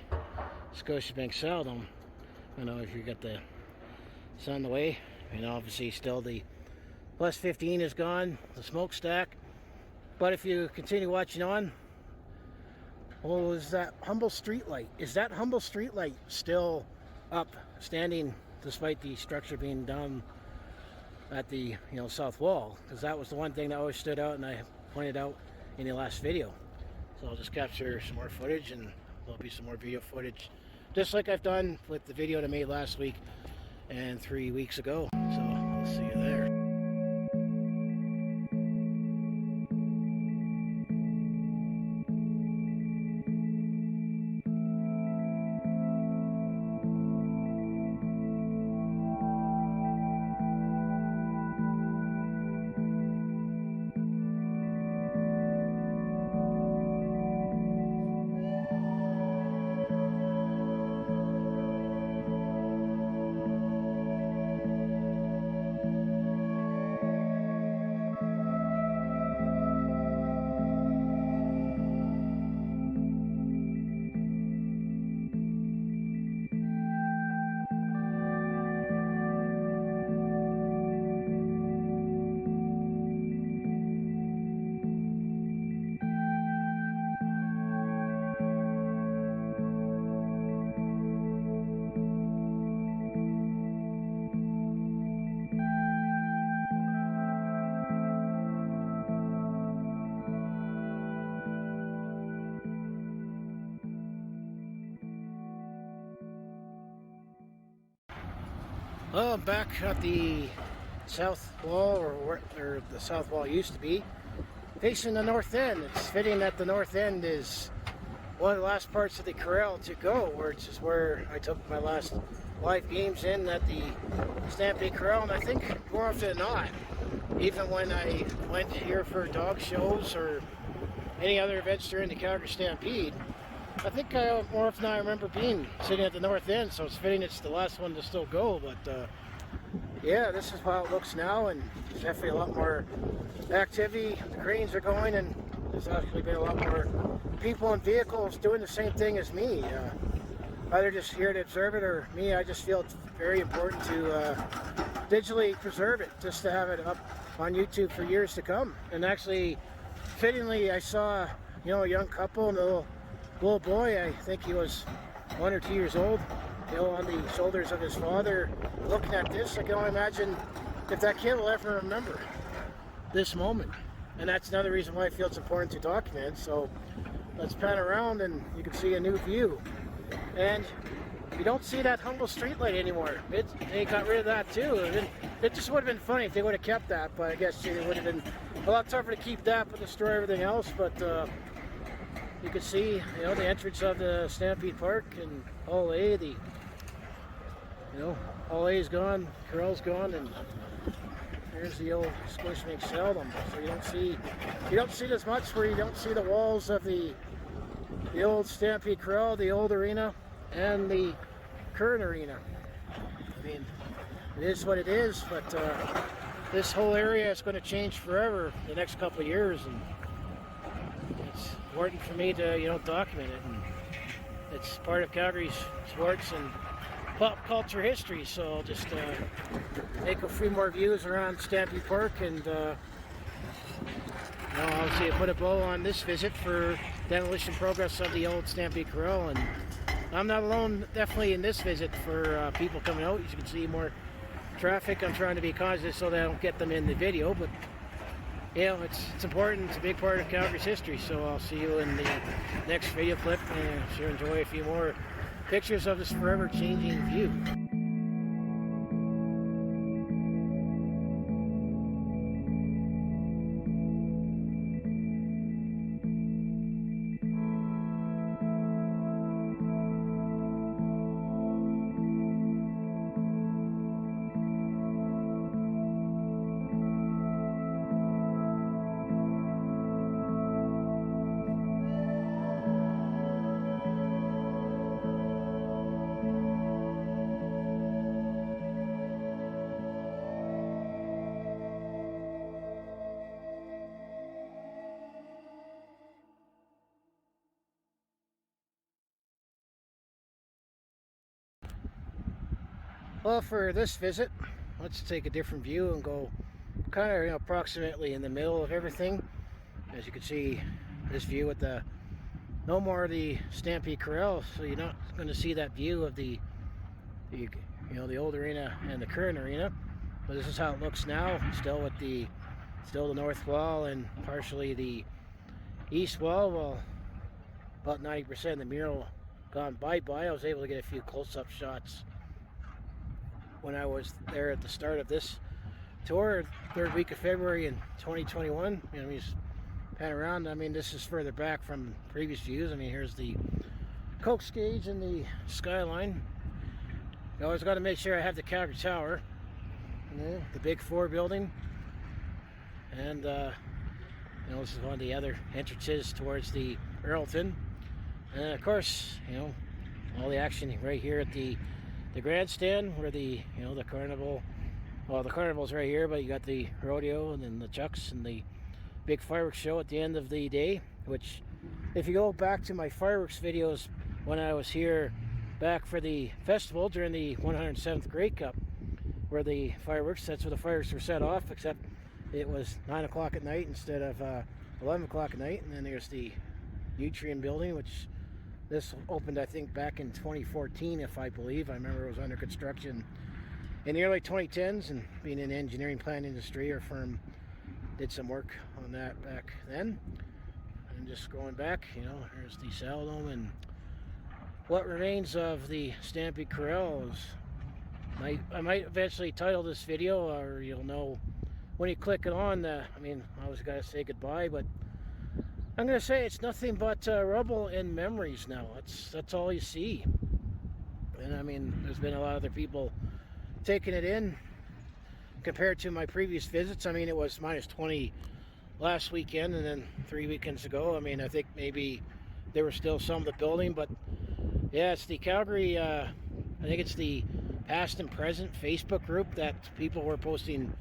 Scotiabank Saddledome. I know if you got the sun in the way, and obviously still the plus 15 is gone, the smokestack. But if you continue watching on, oh, is that Humble Streetlight? Is that Humble Streetlight still up, standing, despite the structure being down at the, you know, south wall? Because that was the one thing that always stood out, and I pointed out in the last video. So I'll just capture some more footage, and there'll be some more video footage, just like I've done with the video that I made last week and 3 weeks ago. So I'll see you there. Well, I'm back at the south wall, or where the south wall used to be, facing the north end. It's fitting that the north end is one of the last parts of the corral to go, which is where I took my last live games in at the Stampede Corral. And I think more often than not, even when I went here for dog shows or any other events during the Calgary Stampede, I think more often than I remember being sitting at the north end, so it's fitting it's the last one to still go. But yeah, this is how it looks now, and there's definitely a lot more activity. The cranes are going, and there's actually been a lot more people and vehicles doing the same thing as me. Either just here to observe it, or me, I just feel it's very important to digitally preserve it, just to have it up on YouTube for years to come. And actually, fittingly, I saw, you know, a young couple and a little boy, I think he was 1 or 2 years old, you know, on the shoulders of his father, looking at this. I can only imagine if that kid will ever remember this moment. And that's another reason why I feel it's important to document. So let's pan around and you can see a new view. And you don't see that Humble Streetlight anymore. They got rid of that too. It just would have been funny if they would have kept that, but I guess it would have been a lot tougher to keep that but destroy everything else. But you can see, you know, the entrance of the Stampede Park and Hall A. Hall A is gone, Corral's gone, and Here's the old Squish Make Seldom. So you don't see it as much, where you don't see the walls of the old Stampede Corral, the old arena, and the current arena. I mean, it is what it is, but this whole area is going to change forever the next couple of years, and it's important for me to, you know, document it. And it's part of Calgary's sports and pop culture history, so I'll just make a few more views around Stampede Park, and you know, obviously I put a bow on this visit for demolition progress of the old Stampede Corral. And I'm not alone, definitely, in this visit for people coming out. As you can see, more traffic. I'm trying to be conscious so that I don't get them in the video, but you know, it's important. It's a big part of Calgary's history. So I'll see you in the next video clip, and I'm sure enjoy a few more pictures of this forever changing view. Well, for this visit, let's take a different view and go kind of, you know, approximately in the middle of everything. As you can see, this view with the no more of the Stampede Corral, so you're not going to see that view of the you know, the old arena and the current arena. But this is how it looks now, still with the north wall and partially the east wall. Well, about 90% of the mural gone bye-bye. I was able to get a few close-up shots when I was there at the start of this tour, third week of February in 2021. You know, just pan around. I mean, this is further back from previous views. I mean, here's the Coke's gauge and the skyline. You always got to make sure I have the Calgary Tower, you know, the Big Four building, and you know, this is one of the other entrances towards the Earlton, and of course, you know, all the action right here at the grandstand, where the, you know, the carnival, well, the carnival's right here, but you got the rodeo and then the chucks and the big fireworks show at the end of the day. Which, if you go back to my fireworks videos when I was here back for the festival during the 107th Grey Cup, where the fireworks, that's where the fireworks were set off, except it was 9 o'clock at night instead of 11 o'clock at night. And then there's the Nutrient building, which this opened, I think, back in 2014, if I believe. I remember it was under construction in the early 2010s, and being in the engineering plant industry, our firm did some work on that back then. And just going back, you know, here's the Saddledome and what remains of the Stampede Corral. I might eventually title this video, or you'll know when you click it on. I mean, I always got to say goodbye, but I'm going to say it's nothing but rubble and memories now. That's all you see. And I mean, there's been a lot of other people taking it in compared to my previous visits. I mean, it was minus 20 last weekend, and then 3 weekends ago, I mean, I think maybe there was still some of the building, but yeah, it's the Calgary, I think it's the past and present Facebook group that people were posting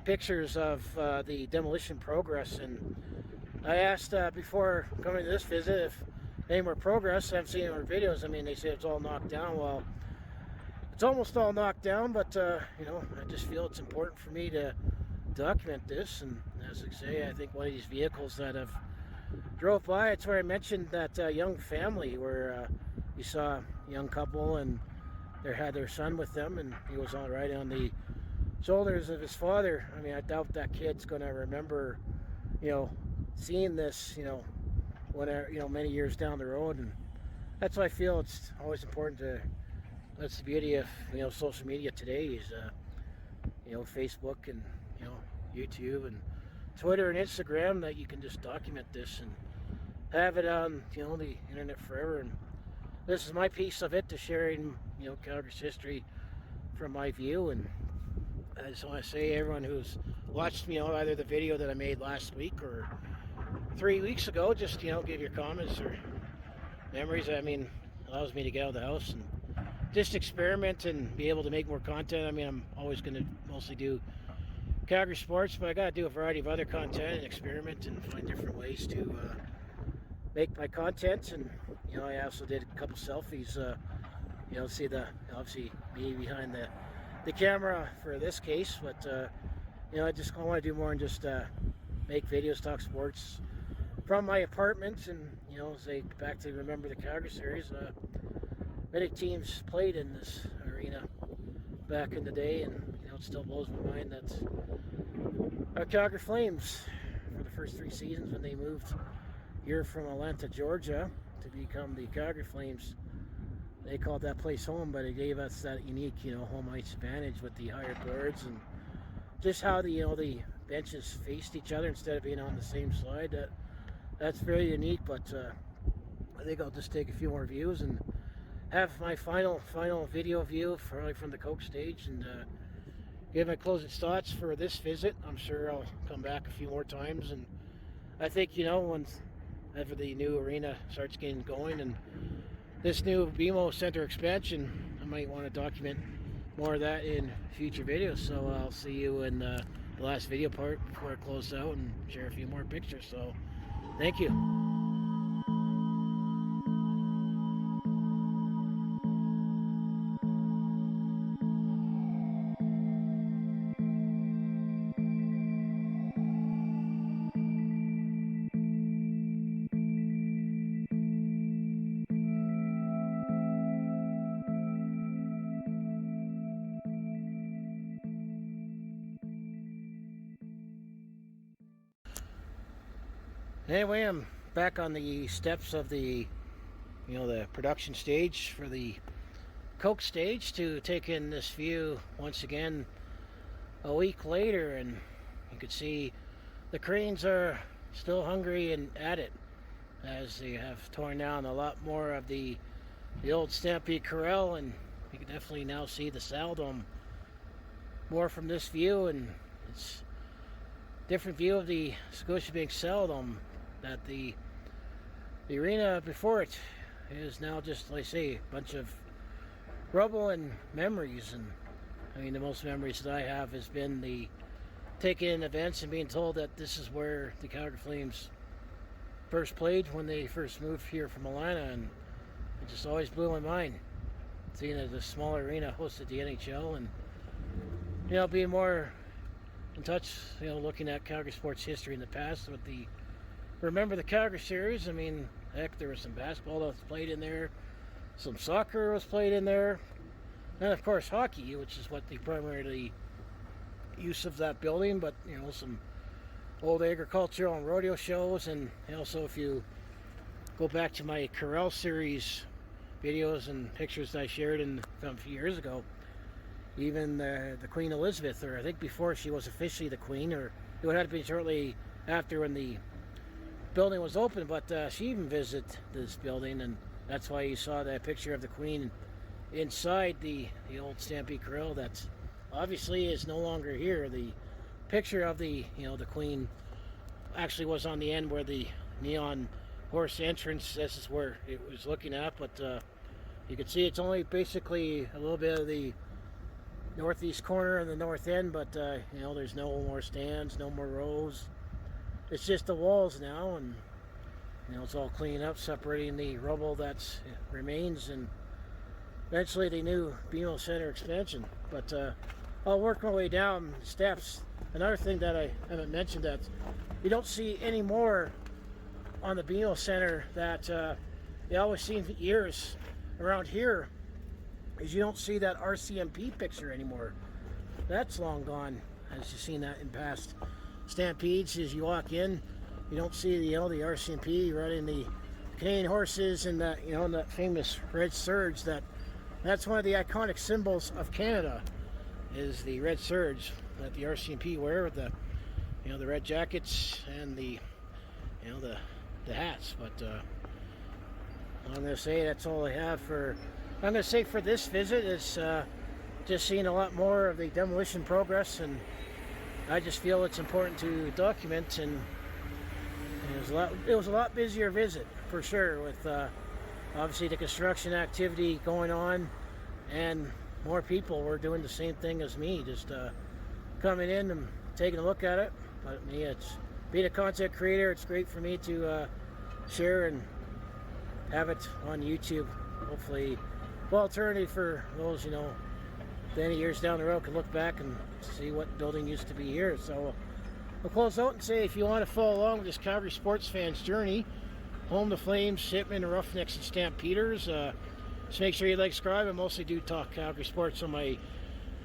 pictures of the demolition progress. And I asked before coming to this visit if any more progress. I've seen our videos. I mean, they say it's all knocked down. Well, it's almost all knocked down, but you know, I just feel it's important for me to document this. And as I say, I think one of these vehicles that have drove by, it's where I mentioned that young family where you saw a young couple and they had their son with them, and he was all right on the shoulders of his father. I mean, I doubt that kid's going to remember, you know, seeing this, you know, whenever, you know, many years down the road. And that's why I feel it's always important to, that's the beauty of, you know, social media today is, you know, Facebook and, you know, YouTube and Twitter and Instagram, that you can just document this and have it on, you know, the internet forever. And this is my piece of it, to sharing, you know, Calgary's history from my view. And I just want to say, everyone who's watched, either the video that I made last week or 3 weeks ago, just, give your comments or memories. I mean, allows me to get out of the house and just experiment and be able to make more content. I mean, I'm always going to mostly do Calgary sports, but I got to do a variety of other content and experiment and find different ways to make my content. And I also did a couple selfies. See obviously me behind the camera for this case, but I just want to do more and just make videos, talk sports from my apartment, and say back to Remember the Calgary series. Many teams played in this arena back in the day, and it still blows my mind that our Calgary Flames, for the first 3 seasons when they moved here from Atlanta, Georgia, to become the Calgary Flames, they called that place home, but it gave us that unique, home ice advantage with the higher boards and just how the benches faced each other instead of being on the same side. That's very unique. But I think I'll just take a few more views and have my final video view from the Coke stage, and give my closing thoughts for this visit. I'm sure I'll come back a few more times, and I think once after the new arena starts getting going and this new BMO Center expansion, I might want to document more of that in future videos. So I'll see you in the last video part before I close out and share a few more pictures. So thank you. Anyway, I'm back on the steps of the production stage for the Coke stage to take in this view once again a week later, and you can see the cranes are still hungry and at it, as they have torn down a lot more of the old Stampede Corral, and you can definitely now see the Saddle Dome more from this view, and it's a different view of the Scotiabank Saddle Dome. That the arena before it is now just, like I say, a bunch of rubble and memories. And I mean, the most memories that I have has been the taking in events and being told that this is where the Calgary Flames first played when they first moved here from Atlanta, and it just always blew my mind seeing that the smaller arena hosted the NHL, and being more in touch, looking at Calgary sports history in the past with the Remember the Calgary series. I mean, heck, there was some basketball that was played in there, some soccer was played in there, and of course hockey, which is what the primary use of that building. But some old agricultural and rodeo shows, and also if you go back to my Corral series videos and pictures that I shared from a few years ago, even the Queen Elizabeth, or I think before she was officially the Queen, or it would have been shortly after when the building was open, but she even visited this building, and that's why you saw that picture of the Queen inside the old Stampede Corral that obviously is no longer here. The picture of the Queen actually was on the end where the neon horse entrance, this is where it was looking at, but you can see it's only basically a little bit of the northeast corner and the north end, but there's no more stands, no more rows. It's just the walls now, and it's all cleaned up, separating the rubble that remains, and eventually the new BMO Center expansion. But I'll work my way down the steps. Another thing that I haven't mentioned that you don't see anymore on the BMO Center that you always seen for years around here is you don't see that RCMP picture anymore. That's long gone, as you've seen that in past Stampedes. As you walk in, you don't see the RCMP riding the Canadian horses and that that famous red surge. That's one of the iconic symbols of Canada, is the red surge that the RCMP wear with the the red jackets and the the hats. But I'm gonna say that's all I have for. I'm gonna say for this visit is just seeing a lot more of the demolition progress, and I just feel it's important to document. And it was a lot busier visit for sure, with obviously the construction activity going on, and more people were doing the same thing as me, just coming in and taking a look at it. But me, it's being a content creator, it's great for me to share and have it on YouTube. Hopefully, alternative for those, many years down the road can look back and see what building used to be here. So we'll close out and say, if you want to follow along with this Calgary sports fans journey, home to Flames, Shipmen, Roughnecks, and Stampeders, just make sure you like, subscribe. I mostly do talk Calgary sports on my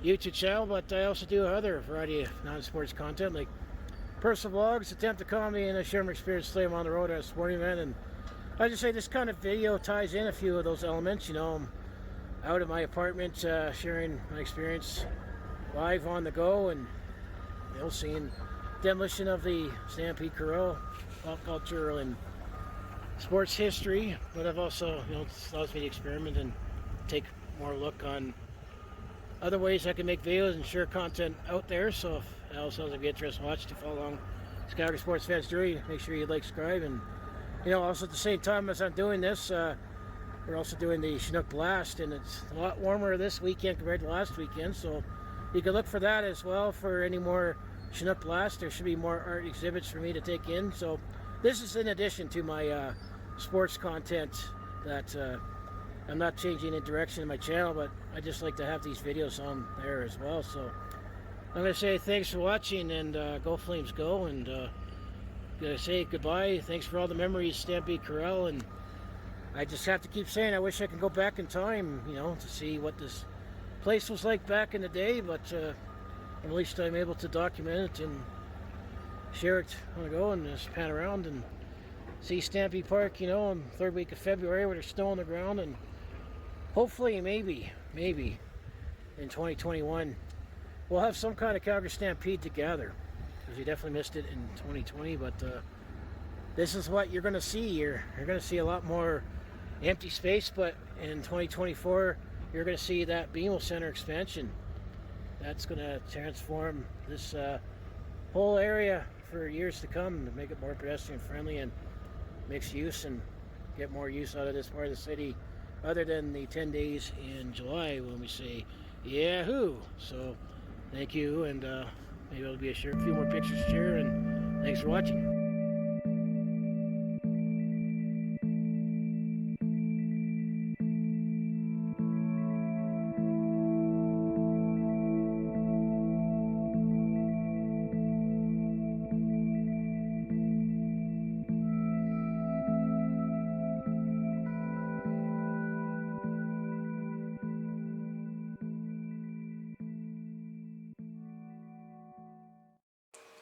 YouTube channel, but I also do other variety of non-sports content like personal vlogs, attempt to comedy, and I share my experience playing on the road as a sporting event. And I just say this kind of video ties in a few of those elements. I'm out at my apartment sharing my experience live on the go, and seeing demolition of the Stampede Corral, pop culture and sports history. But I've also, it allows me to experiment and take more look on other ways I can make videos and share content out there. So if that also sounds like you're interested in watching, to follow along Calgary Sports Fans Journey, make sure you like, subscribe. And also at the same time as I'm doing this, we're also doing the Chinook Blast, and it's a lot warmer this weekend compared to last weekend, so you can look for that as well. For any more Chinook Blast, there should be more art exhibits for me to take in. So this is in addition to my sports content that I'm not changing in direction in my channel, but I just like to have these videos on there as well. So I'm going to say thanks for watching, and go Flames go, and going to say goodbye. Thanks for all the memories, Stampede Corral, and I just have to keep saying I wish I could go back in time, to see what this place was like back in the day, but at least I'm able to document it and share it on the go, and just pan around and see Stampede Park, in the third week of February where there's snow on the ground, and hopefully maybe in 2021 we'll have some kind of Calgary Stampede together, because we definitely missed it in 2020. But this is what you're going to see. You're going to see a lot more empty space, but in 2024 you're going to see that BMO Center expansion. That's going to transform this whole area for years to come, to make it more pedestrian friendly and mixed use, and get more use out of this part of the city, other than the 10 days in July when we say yahoo. So thank you, and maybe it'll be a few more pictures to share, and thanks for watching.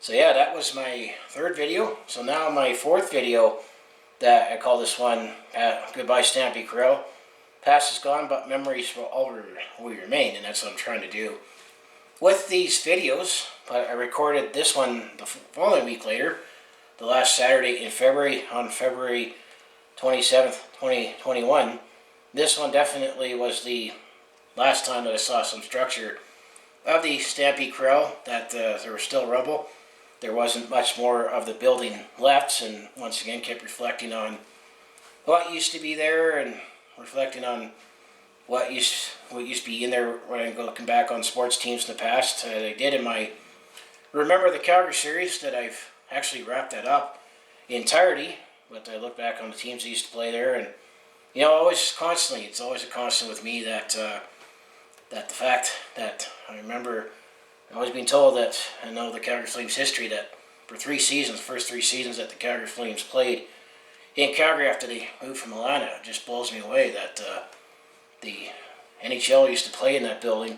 So yeah, that was my third video. So now my fourth video, that I call this one Goodbye Stampede Corral. Past is gone, but memories will remain, and that's what I'm trying to do with these videos. But I recorded this one the following week later, the last Saturday in February, on February 27th, 2021. This one definitely was the last time that I saw some structure of the Stampede Corral, that there was still rubble. There wasn't much more of the building left, and once again kept reflecting on what used to be there, and reflecting on what used to be in there when I go looking back on sports teams in the past. I did in my Remember the Calgary series, that I've actually wrapped that up in entirety, but I look back on the teams that used to play there, and it's always a constant with me that that the fact that I remember always being told that I know the Calgary Flames history, that for first 3 seasons that the Calgary Flames played in Calgary after they moved from Atlanta, it just blows me away that the NHL used to play in that building.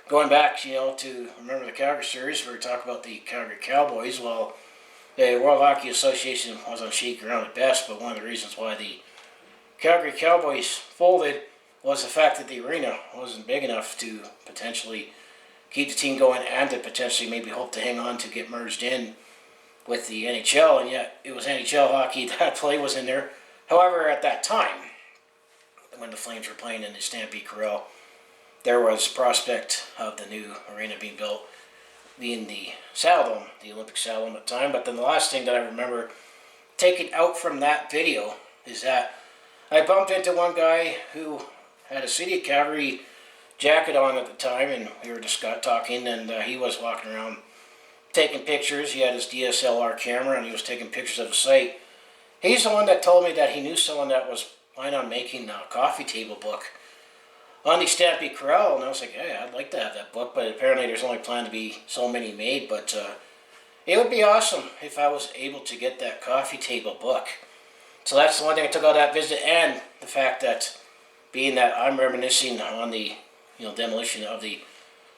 Going back, to Remember the Calgary series, where we talk about the Calgary Cowboys. Well, the World Hockey Association was on shaky ground at best, but one of the reasons why the Calgary Cowboys folded was the fact that the arena wasn't big enough to potentially keep the team going, and to potentially maybe hope to hang on to get merged in with the NHL, and yet it was NHL hockey. That play was in there. However, at that time, when the Flames were playing in the Stampede Corral, there was prospect of the new arena being built, being the Saddledome, the Olympic Saddledome at the time. But then the last thing that I remember taking out from that video is that I bumped into one guy who had a City of Calgary jacket on at the time, and we were just got talking, and he was walking around taking pictures. He had his DSLR camera, and he was taking pictures of the site. He's the one that told me that he knew someone that was planning on making a coffee table book on the Stampede Corral, and I was like, hey, I'd like to have that book, but apparently there's only planned to be so many made, but it would be awesome if I was able to get that coffee table book. So that's the one thing I took out of that visit, and the fact that being that I'm reminiscing on the demolition of the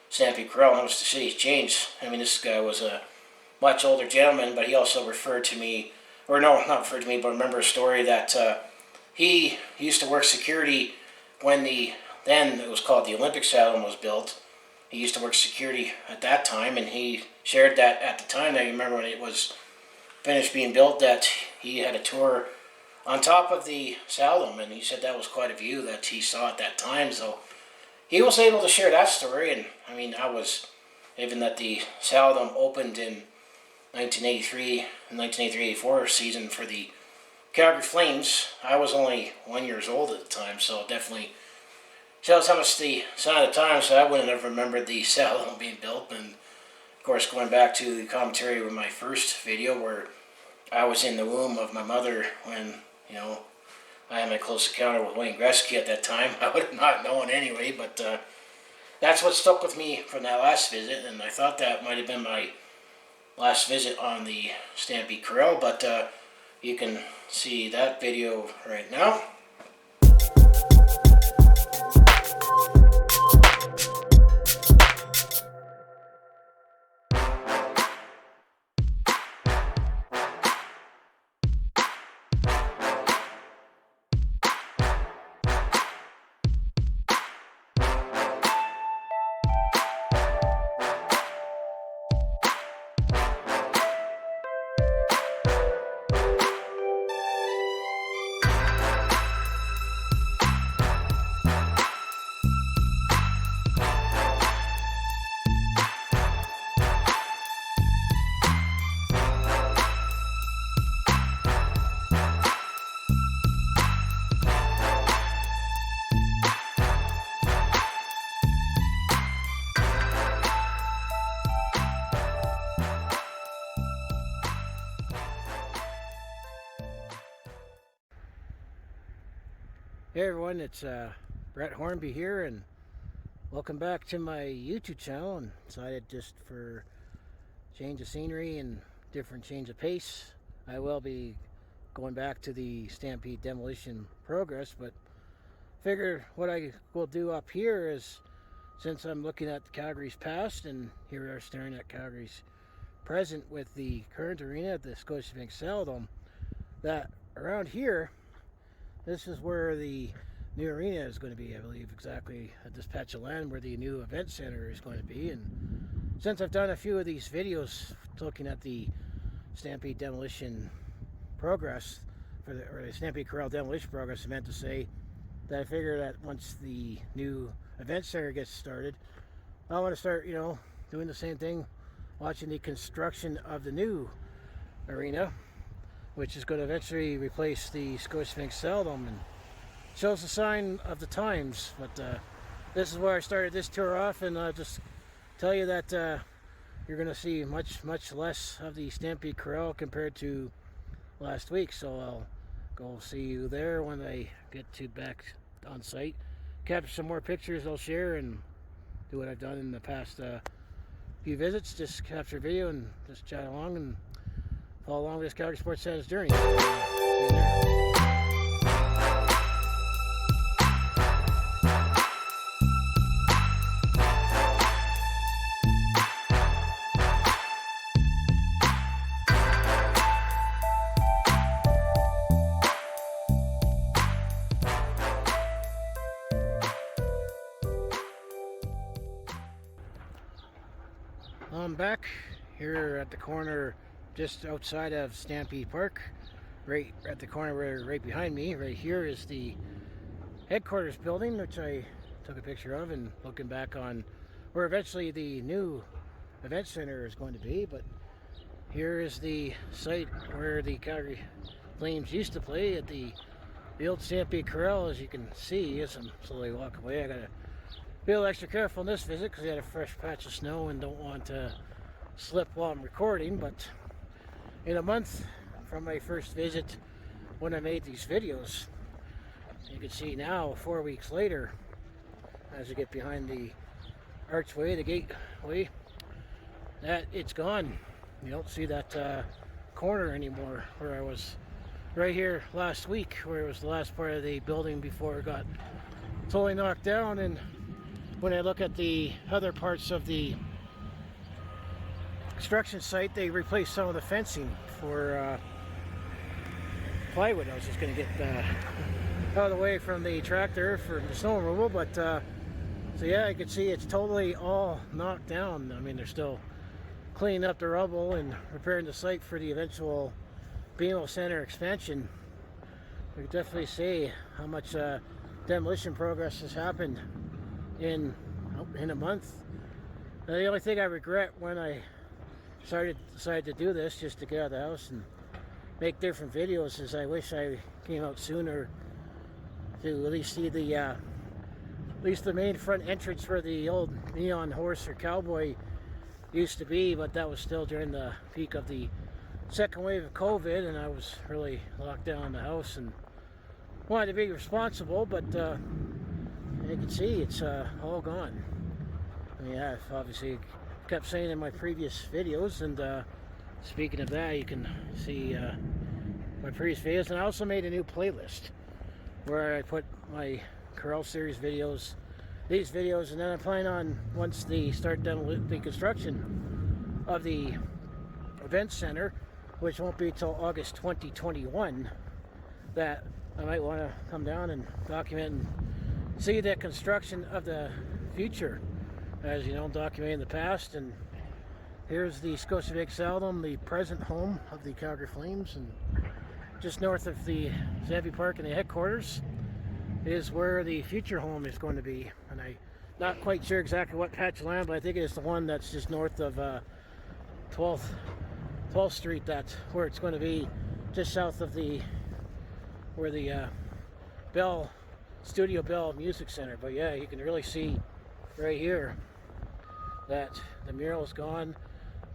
Stampede Corral, how much the city's changed. I mean, this guy was a much older gentleman, but he also referred to me, or no, not referred to me, but remember a story that he used to work security when then it was called the Olympic Saddledome was built. He used to work security at that time, and he shared that at the time, I remember when it was finished being built, that he had a tour on top of the Saddledome, and he said that was quite a view that he saw at that time. So he was able to share that story, and I mean, I was, even that the Saddledome opened in 1983 and 1983-84 season for the Calgary Flames, I was only 1 year old at the time, so definitely shows how much the sign of the time, so I wouldn't have remembered the Saddledome being built. And of course, going back to the commentary with my first video where I was in the womb of my mother when, I had my close encounter with Wayne Gretzky at that time. I would have not known anyway, but that's what stuck with me from that last visit, and I thought that might have been my last visit on the Stampede Corral, but you can see that video right now. Hey everyone, it's Brett Hornby here, and welcome back to my YouTube channel. And decided just for change of scenery and different change of pace, I will be going back to the Stampede Demolition progress, but figure what I will do up here is, since I'm looking at Calgary's past, and here we are staring at Calgary's present with the current arena at the Scotiabank Saddledome, that around here, this is where the new arena is going to be, I believe, exactly at this patch of land where the new event center is going to be. And since I've done a few of these videos looking at the Stampede Demolition progress, or the Stampede Corral Demolition progress, I meant to say that I figure that once the new event center gets started, I want to start, doing the same thing, watching the construction of the new arena, which is going to eventually replace the Scotiabank Saddledome, and shows the sign of the times. But this is where I started this tour off, and I'll just tell you that you're going to see much less of the Stampede Corral compared to last week. So I'll go see you there when I get back on site, capture some more pictures I'll share, and do what I've done in the past few visits, just capture video and just chat along and follow along with this Calgary Sports Center's journey. See you there. I'm back here at the corner just outside of Stampede Park, right at the corner where right behind me, right here is the headquarters building, which I took a picture of, and looking back on where eventually the new event center is going to be. But here is the site where the Calgary Flames used to play at the old Stampede Corral. As you can see, as I'm slowly walking away, I gotta be a little extra careful in this visit because I had a fresh patch of snow and don't want to slip while I'm recording. But in a month from my first visit when I made these videos, you can see now 4 weeks later, as you get behind the archway, the gateway, that it's gone. You don't see that corner anymore where I was right here last week, where it was the last part of the building before it got totally knocked down. And when I look at the other parts of the construction site, they replaced some of the fencing for plywood. I was just going to get out of the way from the tractor for the snow removal, but so yeah, you can see it's totally all knocked down. I mean, they're still cleaning up the rubble and preparing the site for the eventual BMO Center expansion. We can definitely see how much demolition progress has happened in a month. The only thing I regret when I decided to do this, just to get out of the house and make different videos, is I wish I came out sooner to at least see the at least the main front entrance where the old neon horse or cowboy used to be. But that was still during the peak of the second wave of COVID, and I was really locked down in the house and wanted to be responsible. But you can see it's all gone. I mean, I've obviously kept saying in my previous videos, and speaking of that, you can see my previous videos, and I also made a new playlist where I put my Corral series videos, these videos, and then I'm planning on, once they start the construction of the event center, which won't be till August 2021, that I might want to come down and document and see the construction of the future, as you know, documenting the past. And here's the Scotiabank Saddledome, the present home of the Calgary Flames, and just north of the Stampede Park and the headquarters is where the future home is going to be. And I'm not quite sure exactly what patch of land, but I think it's the one that's just north of 12th Street. That's where it's going to be, just south of where the Studio Bell Music Center. But yeah, you can really see right here that the mural is gone.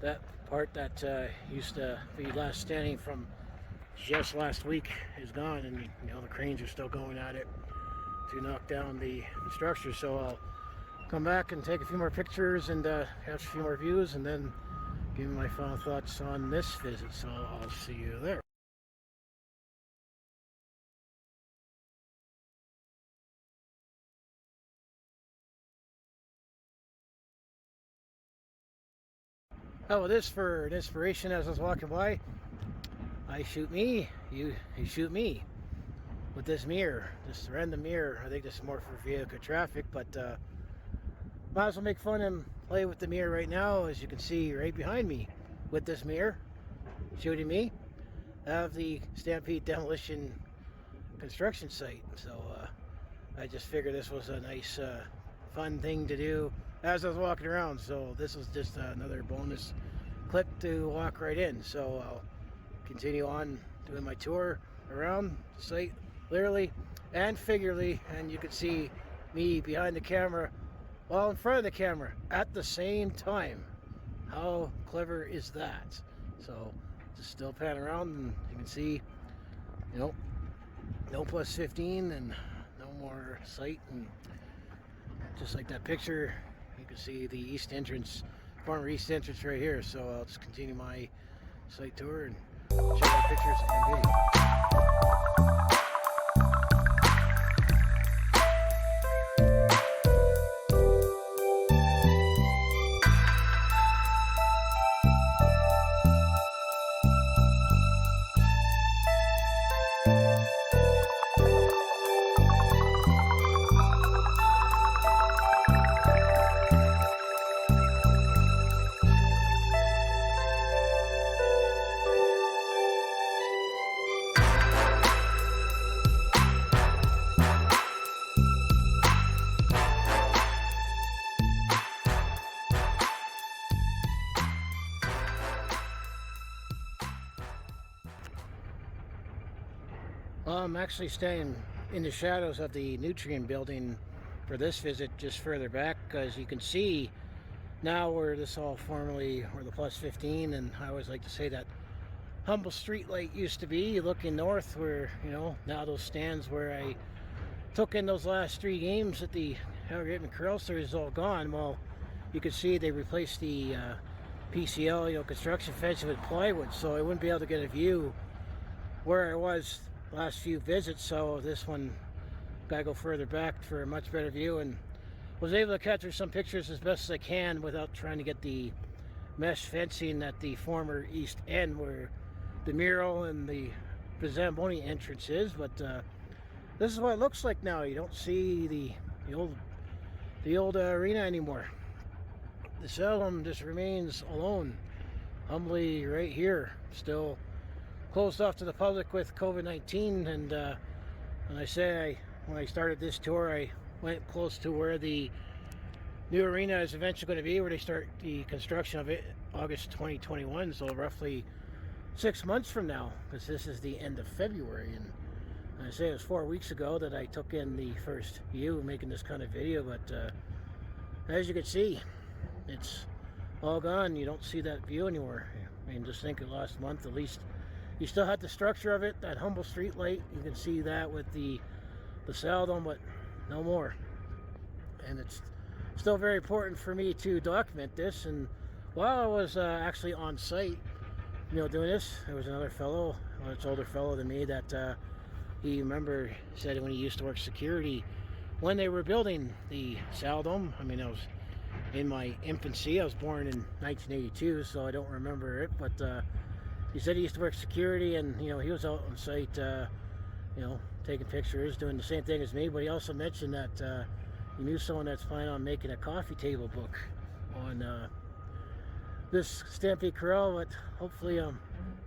That part that used to be last standing from just last week is gone, and you know, the cranes are still going at it to knock down the structure. So I'll come back and take a few more pictures and catch a few more views, and then give my final thoughts on this visit. So I'll see you there. How about this for an inspiration? As I was walking by, I shoot me, you shoot me with this mirror, this random mirror. I think this is more for vehicle traffic, but might as well make fun and play with the mirror right now. As you can see right behind me with this mirror shooting me, I have the Stampede Demolition construction site. So I just figured this was a nice fun thing to do as I was walking around. So this was just another bonus clip to walk right in. So I'll continue on doing my tour around the site, literally and figuratively, and you can see me behind the camera while in front of the camera at the same time. How clever is that? So just still pan around, and you can see, you know, no plus 15 and no more sight. And just like that picture, you can see the east entrance, former east entrance right here. So I'll just continue my site tour and check out pictures and video. Well, I'm actually staying in the shadows of the Nutrient building for this visit, just further back, because you can see now where this all formerly, where the plus 15, and I always like to say that humble street light used to be, looking north where, now those stands where I took in those last 3 games at the Calgary Corral series is all gone. Well, you can see they replaced the PCL, construction fencing with plywood, so I wouldn't be able to get a view where I was last few visits, so this one gotta go further back for a much better view, and was able to capture some pictures as best as I can without trying to get the mesh fencing at the former east end where the Mural and the Zamboni entrance is. But this is what it looks like now. You don't see the old arena anymore. The Salem just remains alone, humbly right here, still closed off to the public with COVID-19. And when I started this tour, I went close to where the new arena is eventually going to be, where they start the construction of it August 2021, so roughly 6 months from now, because this is the end of February. And I say it was 4 weeks ago that I took in the first view making this kind of video, but as you can see, it's all gone. You don't see that view anymore. I mean, just think of last month, at least you still had the structure of it, that humble street light. You can see that with the Saladome, but no more. And it's still very important for me to document this. And while I was actually on site, doing this, there was another fellow, a much older fellow than me, that he said when he used to work security when they were building the Saladome. I mean, I was in my infancy. I was born in 1982, so I don't remember it, but he said he used to work security, and he was out on site, taking pictures, doing the same thing as me. But he also mentioned that he knew someone that's planning on making a coffee table book on this Stampede Corral, but hopefully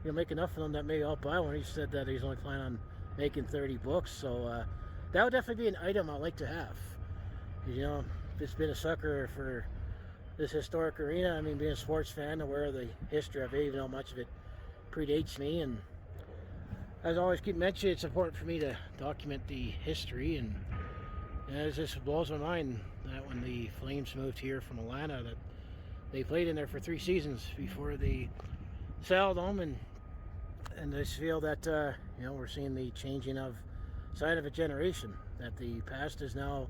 make enough of them that maybe I'll buy one. He said that he's only planning on making 30 books, so that would definitely be an item I'd like to have. Just been a sucker for this historic arena. I mean, being a sports fan, aware of the history of it, even though much of it predates me. And as I always keep mentioning, it's important for me to document the history. And it just blows my mind that when the Flames moved here from Atlanta, that they played in there for 3 seasons before the Saladome, and I just feel that we're seeing the changing of sign of a generation, that the past is now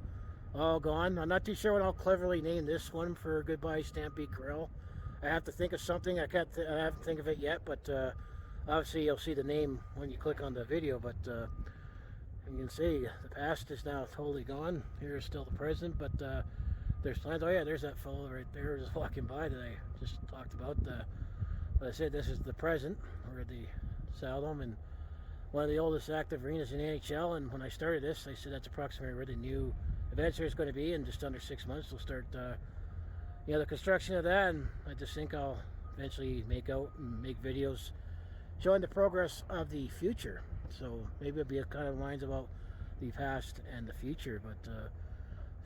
all gone. I'm not too sure what I'll cleverly name this one for Goodbye Stampede Corral. I have to think of something. I haven't think of it yet, but obviously you'll see the name when you click on the video. But you can see the past is now totally gone. Here is still the present, but there's plans. Oh yeah, there's that fellow right there just walking by that I just talked about. But I said this is the present, or the Saladome, and one of the oldest active arenas in NHL. And when I started this, I said that's approximately where the new event center is going to be. In just under 6 months, we'll start the construction of that. And I just think I'll eventually make videos showing the progress of the future. So maybe it'll be a kind of lines about the past and the future. But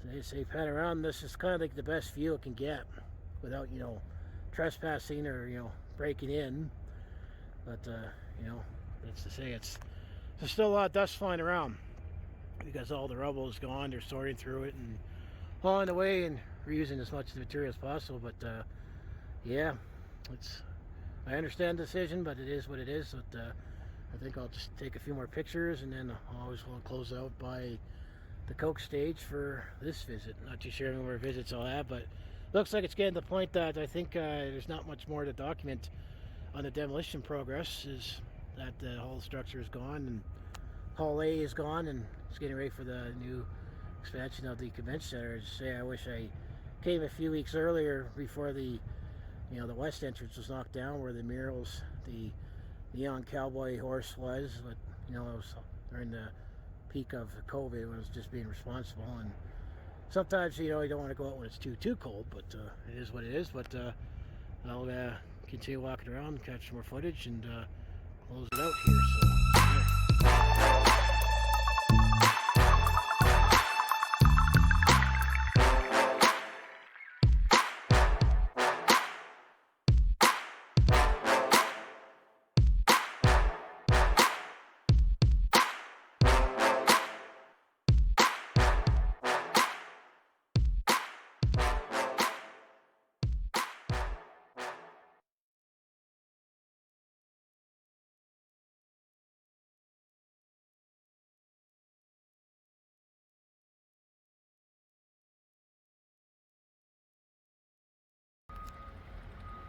they say pan around, this is kind of like the best view it can get without trespassing or breaking in. But that's to say, there's still a lot of dust flying around because all the rubble is gone. They're sorting through it and hauling away and reusing as much of the material as possible. But yeah, I understand the decision, but it is what it is. But I think I'll just take a few more pictures, and then I'll always want to close out by the Coke stage for this visit. Not too sure how many more visits I'll have, but it looks like it's getting to the point that I think there's not much more to document on the demolition progress. Is that the whole structure is gone, and Hall A is gone, and it's getting ready for the new expansion of the convention center. Just say I wish I came a few weeks earlier before the the west entrance was knocked down, where the murals, the neon cowboy horse was. But it was during the peak of COVID when it was just being responsible. And sometimes you don't want to go out when it's too cold, but it is what it is. But I'll continue walking around, catch some more footage, and close it out here. So yeah.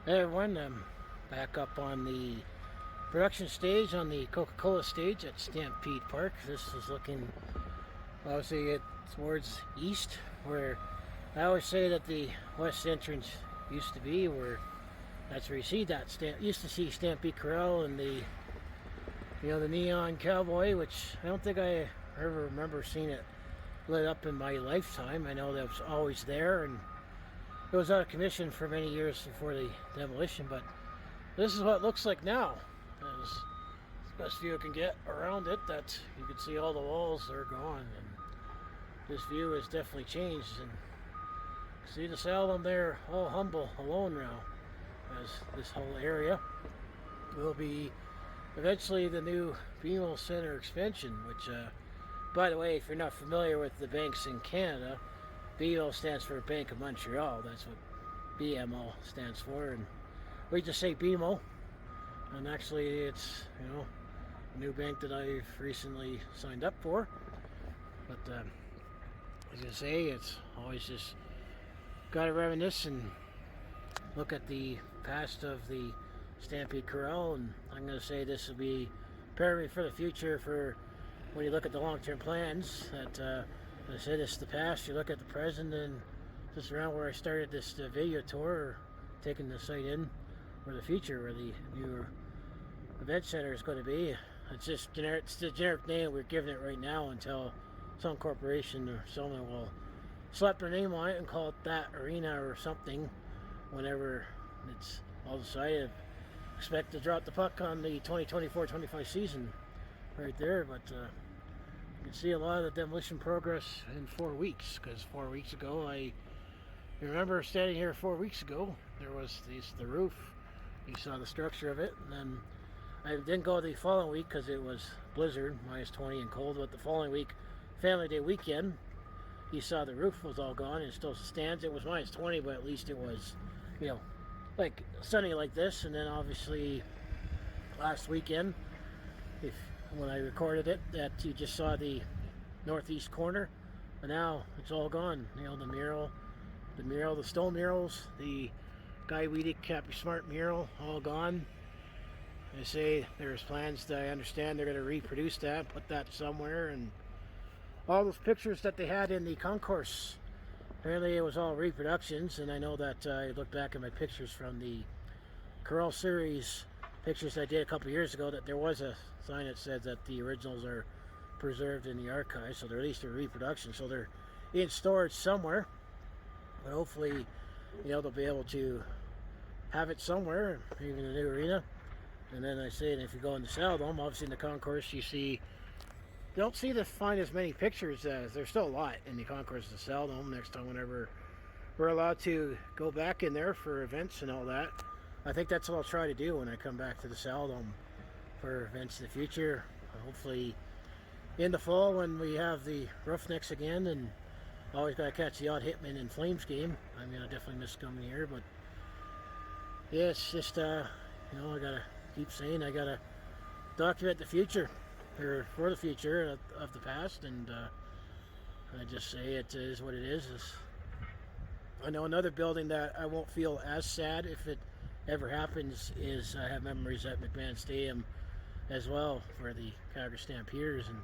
Hey everyone, I'm back up on the production stage, on the Coca-Cola stage at Stampede Park. This is looking, obviously, towards east, where I always say that the west entrance used to be, where that's where you see that used to see Stampede Corral and the, the neon cowboy, which I don't think I ever remember seeing it lit up in my lifetime. I know that was always there, and it was out of commission for many years before the demolition, but this is what it looks like now. It's the best view I can get around it, that you can see all the walls are gone, and this view has definitely changed. And see the Salem there, all humble alone now, as this whole area will be eventually the new BMO Center expansion, which, by the way, if you're not familiar with the banks in Canada, BMO stands for Bank of Montreal. That's what BMO stands for, and we just say BMO. And actually, it's a new bank that I've recently signed up for. But as I say, it's always just got to reminisce and look at the past of the Stampede Corral, and I'm going to say this will be preparing for the future. For when you look at the long-term plans, that I said it's the past, you look at the present, and just around where I started this video tour, taking the site in, where the future, where the new event center is going to be. It's just generic, it's the generic name we're giving it right now until some corporation or someone will slap their name on it and call it that arena or something whenever it's all decided. Expect to drop the puck on the 2024-25 season right there, but you can see a lot of the demolition progress in 4 weeks, because 4 weeks ago, I remember standing here 4 weeks ago, there was the roof, you saw the structure of it, and then I didn't go the following week because it was blizzard, -20 and cold, but the following week, Family Day weekend, you saw the roof was all gone and it still stands. It was -20, but at least it was, like sunny like this. And then obviously last weekend, when I recorded it, that you just saw the northeast corner, and now it's all gone. The mural, the stone murals, the Guy Weedick Happy Smart mural, all gone. They say there's plans that I understand they're going to reproduce that, put that somewhere, and all those pictures that they had in the concourse, apparently it was all reproductions. And I know that I looked back at my pictures from the Corral series, pictures I did a couple years ago, that there was a sign that said that the originals are preserved in the archives, so they're at least a reproduction, so they're in storage somewhere. But hopefully, they'll be able to have it somewhere, even in the new arena. And then I say, and if you go in the Saddledome, obviously in the concourse, you don't find as many pictures. There's still a lot in the concourse of the Saddledome. Next time, whenever we're allowed to go back in there for events and all that, I think that's what I'll try to do when I come back to the Saddledome for events in the future. Hopefully in the fall, when we have the Roughnecks again, and always got to catch the odd Hitman and Flames game. I mean, I definitely miss coming here, but yeah, it's just I gotta keep saying I gotta document the future, or for the future of the past, and I just say it is what it is. I know another building that I won't feel as sad if it ever happens is I have memories at McMahon Stadium as well for the Calgary Stampeders, and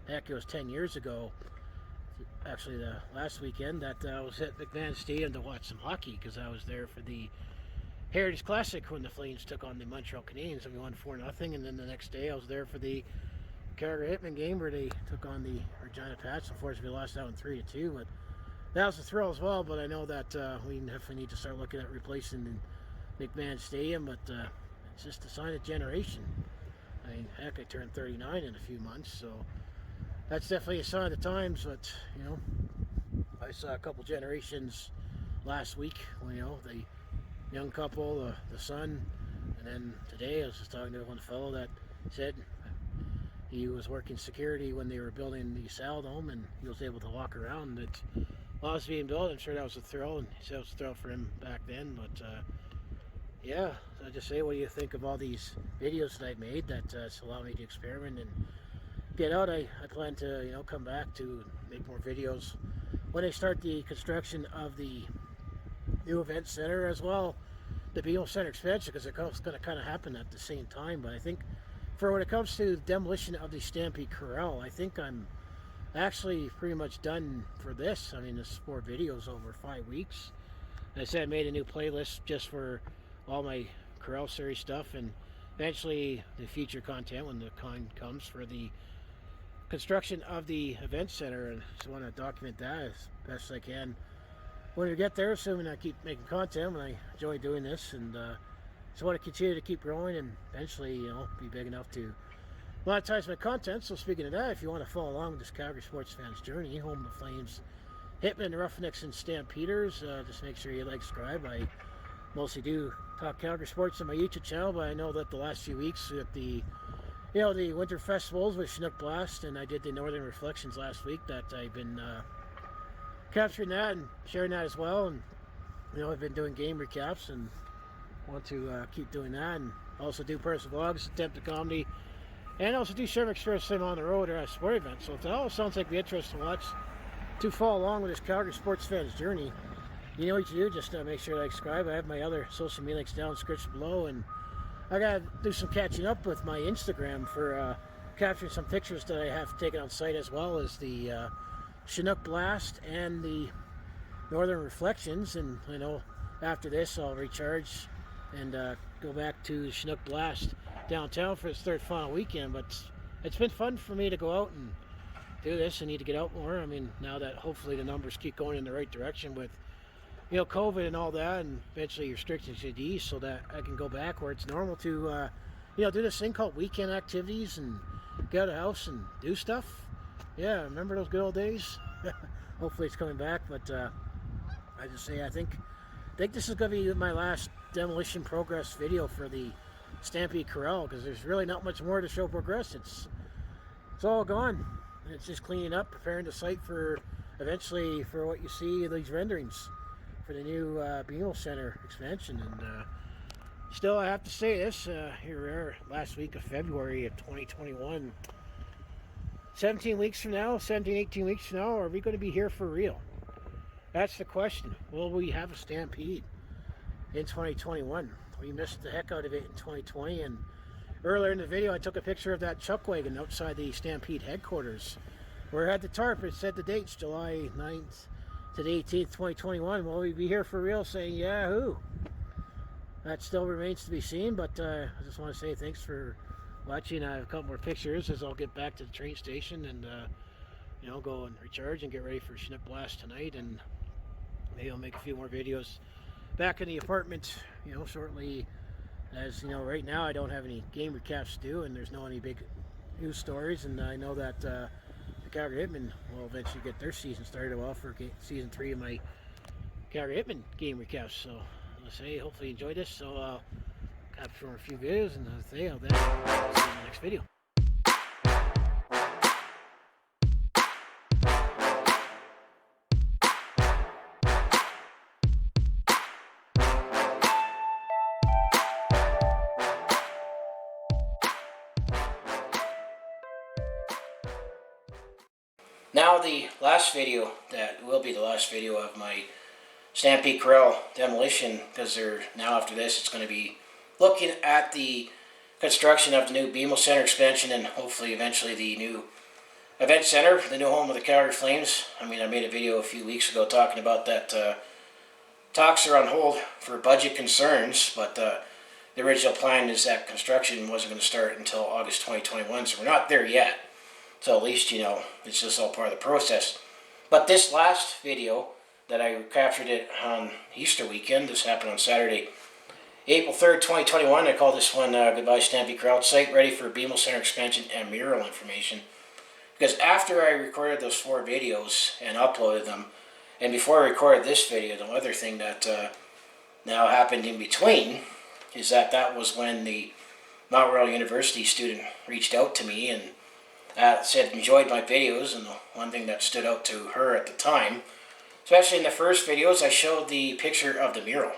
heck, it was 10 years ago, actually the last weekend, that I was at McMahon Stadium to watch some hockey, because I was there for the Heritage Classic when the Flames took on the Montreal Canadiens and we won 4-0, and then the next day I was there for the Calgary Hitman game where they took on the Regina Pats. Unfortunately, we lost that one 3-2, but that was a thrill as well. But I know that we definitely need to start looking at replacing the McMahon Stadium, but it's just a sign of generation. I mean, heck, I turned 39 in a few months, so that's definitely a sign of the times. But I saw a couple generations last week, the young couple, the son, and then today I was just talking to one fellow that said he was working security when they were building the Saddledome, and he was able to walk around. It was being built. I'm sure that was a thrill, and he said it was a thrill for him back then. But yeah, so I just say, what do you think of all these videos that I've made that's allowed me to experiment and get out? I plan to come back to make more videos when they start the construction of the new event center as well. the BMO Center expansion, because it's going to kind of happen at the same time. But I think for when it comes to demolition of the Stampede Corral, I think I'm actually pretty much done for this. I mean, this is 4 videos over 5 weeks. I said I made a new playlist just for all my Corral series stuff, and eventually the feature content when the time comes for the construction of the event center, and just want to document that as best I can when we get there, assuming I keep making content when I enjoy doing this, and just want to continue to keep growing and eventually, be big enough to monetize my content. So speaking of that, if you want to follow along with this Calgary sports fan's journey, home of the Flames, Hitmen, Roughnecks, and Stampeders, just make sure you subscribe. I mostly do talk Calgary sports on my YouTube channel, but I know that the last few weeks with the the winter festivals with Chinook Blast, and I did the Northern Reflections last week, that I've been capturing that and sharing that as well. And I've been doing game recaps and want to keep doing that, and also do personal vlogs, attempt to comedy, and also do share my experience time on the road or at a sport event. So if that all sounds like the interesting watch to follow along with this Calgary sports fan's journey, you know what you do, just make sure to subscribe. I have my other social media links down in the description below, and I gotta do some catching up with my Instagram for capturing some pictures that I have taken on site, as well as the Chinook Blast and the Northern Reflections. And after this I'll recharge and go back to Chinook Blast downtown for its 3rd final weekend. But it's been fun for me to go out and do this. I need to get out more. I mean, now that hopefully the numbers keep going in the right direction with COVID and all that, and eventually restrictions should ease so that I can go back where it's normal to do this thing called weekend activities and get out of the house and do stuff. Yeah, remember those good old days? Hopefully it's coming back. But I just say I think this is going to be my last demolition progress video for the Stampede Corral, because there's really not much more to show progress. It's all gone. It's just cleaning up, preparing the site for eventually for what you see these renderings for the new BMO Center expansion. And still, I have to say this, here we are, last week of February of 2021. 17 weeks from now, 17, 18 weeks from now, are we going to be here for real? That's the question. Will we have a Stampede in 2021? We missed the heck out of it in 2020, and earlier in the video I took a picture of that chuck wagon outside the Stampede headquarters, where it had the tarp. It said the dates, July 9th to the 18th, 2021. Will we be here for real, saying Yahoo? That still remains to be seen, but I just want to say thanks for watching. I have a couple more pictures as I'll get back to the train station and go and recharge and get ready for Chinook Blast tonight, and maybe I'll make a few more videos back in the apartment shortly, as right now I don't have any game recaps to do, and there's no any big news stories, and I know that the Calgary Hitmen will eventually get their season started for season 3 of my Calgary Hitmen game recaps. So let's say hopefully you enjoyed this. So I'll capture a few videos, and I'll see you in the next video. Now the last video, that will be the last video of my Stampede Corral demolition, because now after this it's going to be looking at the construction of the new BMO Center expansion, and hopefully eventually the new event center, the new home of the Calgary Flames. I mean, I made a video a few weeks ago talking about that talks are on hold for budget concerns, but the original plan is that construction wasn't going to start until August 2021, so we're not there yet. So at least, it's just all part of the process. But this last video that I captured it on Easter weekend, this happened on Saturday, April 3rd, 2021. I call this one Goodbye Stampede Corral, site ready for BMO Center expansion and mural information. Because after I recorded those 4 videos and uploaded them, and before I recorded this video, the other thing that now happened in between is that was when the Mural University student reached out to me and said enjoyed my videos, and the one thing that stood out to her at the time, especially in the first videos, I showed the picture of the mural.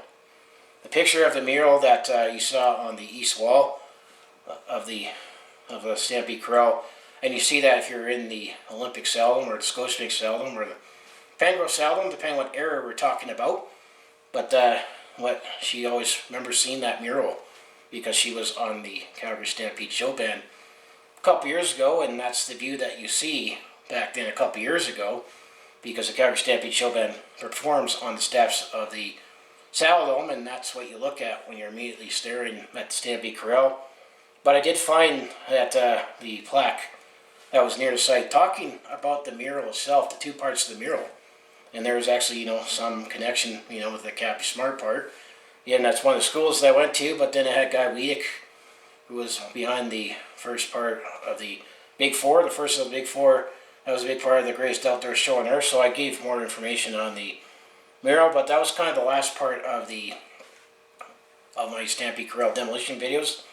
The picture of the mural that you saw on the east wall of the Stampede Corral, and you see that if you're in the Olympic Saddledom or the Scotiabank Saddledom or the Pembroke Saddledom, depending on what era we're talking about. But what she always remembers seeing that mural because she was on the Calgary Stampede show band a couple years ago, and that's the view that you see back then a couple years ago, because the Calgary Stampede show band performs on the steps of the Saddledome, and that's what you look at when you're immediately staring at the Stampede Corral. But I did find that the plaque that was near the site talking about the mural itself, the two parts of the mural, and there was actually, some connection, with the Cappy Smart part. Yeah, and that's one of the schools that I went to, but then it had Guy Wiedek, who was behind the first part of the Big Four, the first of the Big Four. That was a big part of the Greatest Outdoor Show on Earth, so I gave more information on the mural, but that was kind of the last part of my Stampede Corral demolition videos.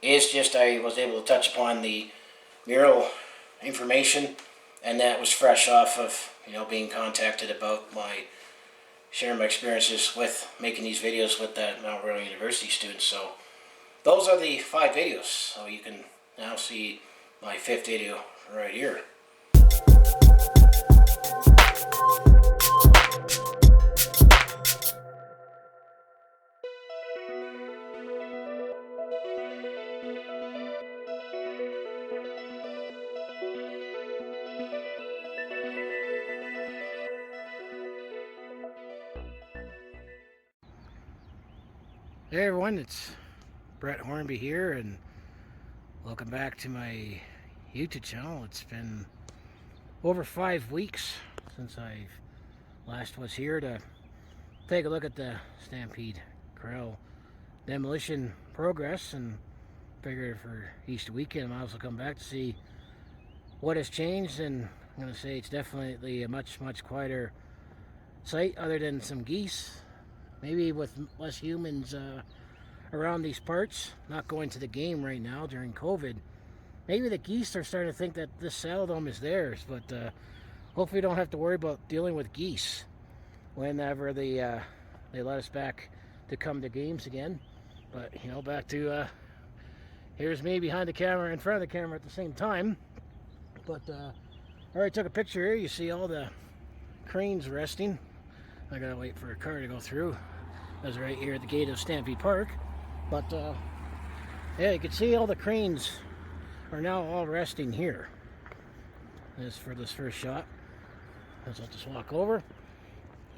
It's just I was able to touch upon the mural information, and that was fresh off of being contacted about sharing my experiences with making these videos with that Mount Royal University students. So those are the 5 videos. So you can now see my 5th video right here. Hey everyone, it's Brett Hornby here, and welcome back to my YouTube channel. It's been over 5 weeks since I last was here to take a look at the Stampede Corral demolition progress, and figured for Easter weekend I might also come back to see what has changed. And I'm going to say it's definitely a much quieter site, other than some geese. Maybe with less humans around these parts, not going to the game right now during COVID. Maybe the geese are starting to think that this Saddledome is theirs, but hopefully we don't have to worry about dealing with geese whenever they let us back to come to games again. But back to here's me behind the camera, in front of the camera at the same time. But I already took a picture here. You see all the cranes resting. I gotta wait for a car to go through. That's right here at the gate of Stampede Park. But yeah, you can see all the cranes are now all resting here. This for this first shot. I'll just walk over.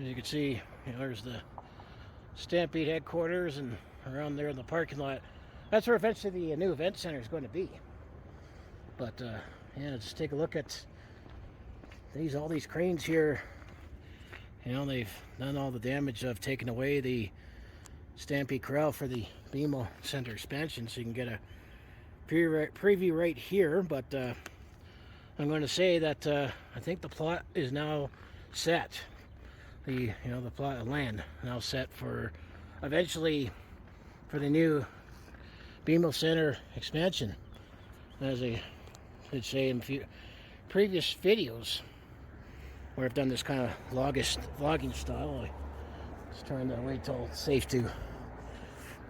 As you can see, there's the Stampede headquarters, and around there in the parking lot, that's where eventually the new event center is going to be. But yeah, just take a look at all these cranes here. They've done all the damage of taking away the Stampede Corral for the BMO Center expansion, so you can get a preview right here. But I'm going to say that I think the plot is now set. The plot of land now set for eventually for the new BMO Center expansion. As I did say in previous videos, where I've done this kind of vlogging style. I was trying to wait till it's safe to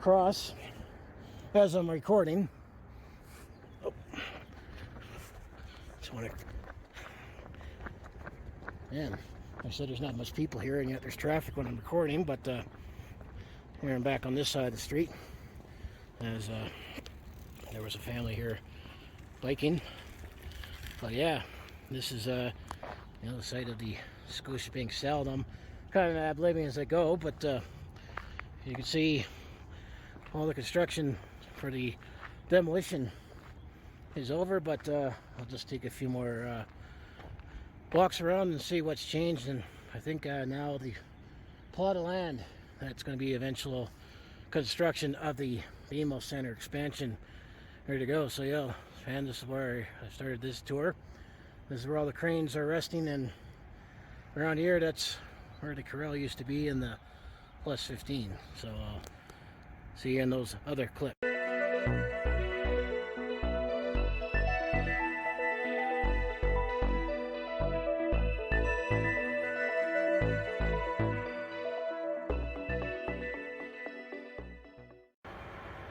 cross as I'm recording. Oh. Just want to... Man, I said there's not much people here, and yet there's traffic when I'm recording. But here I'm back on this side of the street, as there was a family here biking. But yeah, this is the site of the Scotiabank Saddledome. Kind of ad-libbing as I go, but you can see all the construction for the demolition is over. But I'll just take a few more walks around and see what's changed. And I think now the plot of land that's going to be eventual construction of the BMO Center expansion ready to go. So yeah, and this is where I started this tour. This is where all the cranes are resting, and around here, that's where the corral used to be in the plus 15. So I'll see you in those other clips.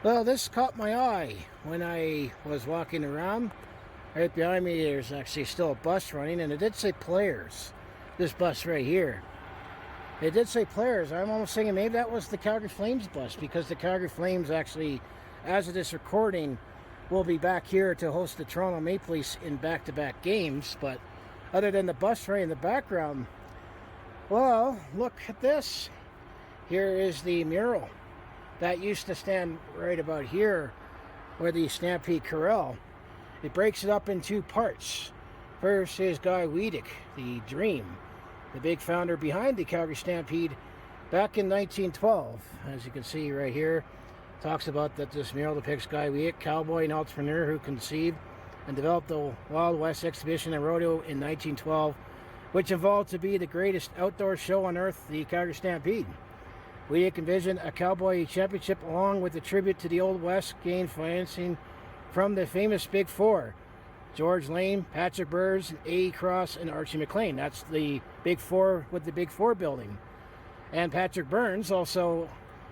Well, this caught my eye when I was walking around. Right behind me, there's actually still a bus running, and it did say players. This bus right here. It did say players. I'm almost thinking maybe that was the Calgary Flames bus, because the Calgary Flames actually, as of this recording, will be back here to host the Toronto Maple Leafs in back-to-back games. But other than the bus right in the background, well, look at this. Here is the mural that used to stand right about here where the Stampede Corral. It breaks it up in two parts. First is Guy Wiedek, the Dream, the big founder behind the Calgary Stampede back in 1912. As you can see right here, talks about that this mural depicts Guy Wiedek, cowboy and entrepreneur who conceived and developed the Wild West exhibition and rodeo in 1912, which evolved to be the greatest outdoor show on earth, the Calgary Stampede. Wiedek envisioned a cowboy championship along with a tribute to the Old West, gained financing from the famous Big Four: George Lane, Patrick Burns, A. Cross, and Archie McLean. That's the Big Four with the Big Four building. And Patrick Burns also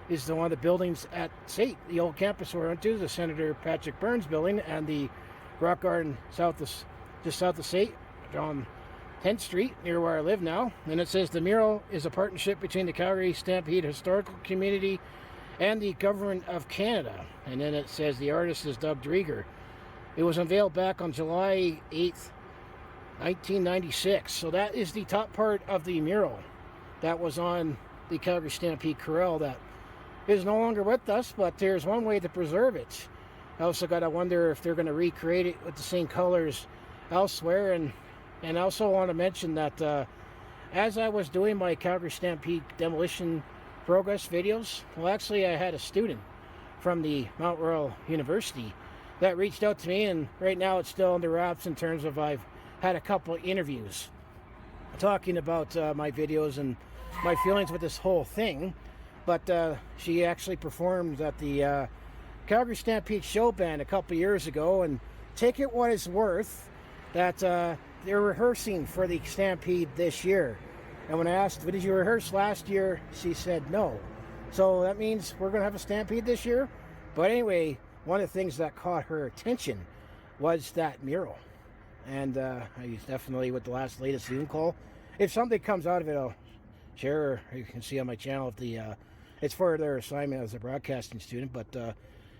is the one of the buildings at SAIT, the old campus where I went to, the Senator Patrick Burns building, and the Rock Garden just south of SAIT, on 10th Street, near where I live now. And it says the mural is a partnership between the Calgary Stampede Historical Community and the Government of Canada. And then it says the artist is Doug Drieger. It was unveiled back on July 8th, 1996. So that is the top part of the mural that was on the Calgary Stampede Corral that is no longer with us, but there's one way to preserve it. I also got to wonder if they're going to recreate it with the same colors elsewhere. And I also want to mention that as I was doing my Calgary Stampede demolition progress videos, well, actually I had a student from the Mural University that reached out to me, and right now it's still under wraps in terms of I've had a couple of interviews talking about my videos and my feelings with this whole thing. But she actually performed at the Calgary Stampede Show Band a couple years ago, and take it what it's worth that they're rehearsing for the Stampede this year. And when I asked, did you rehearse last year? She said no. So that means we're going to have a Stampede this year. But anyway, one of the things that caught her attention was that mural. And I definitely, with the latest Zoom call, if something comes out of it, I'll share. You can see on my channel if the it's for their assignment as a broadcasting student. But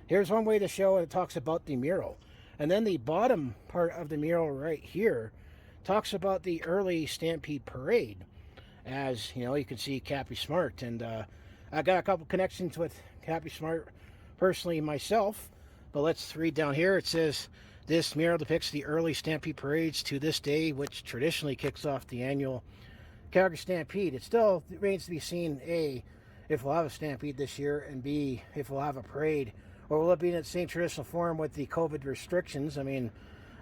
here's one way to show it. It talks about the mural. And then the bottom part of the mural right here talks about the early Stampede Parade. As you know, you can see Cappy Smart. And I got a couple connections with Cappy Smart personally myself. But let's read down here. It says, this mural depicts the early Stampede parades to this day, which traditionally kicks off the annual Calgary Stampede. It still remains to be seen, A, if we'll have a Stampede this year, and B, if we'll have a parade. Or will it be in its same traditional form with the COVID restrictions? I mean,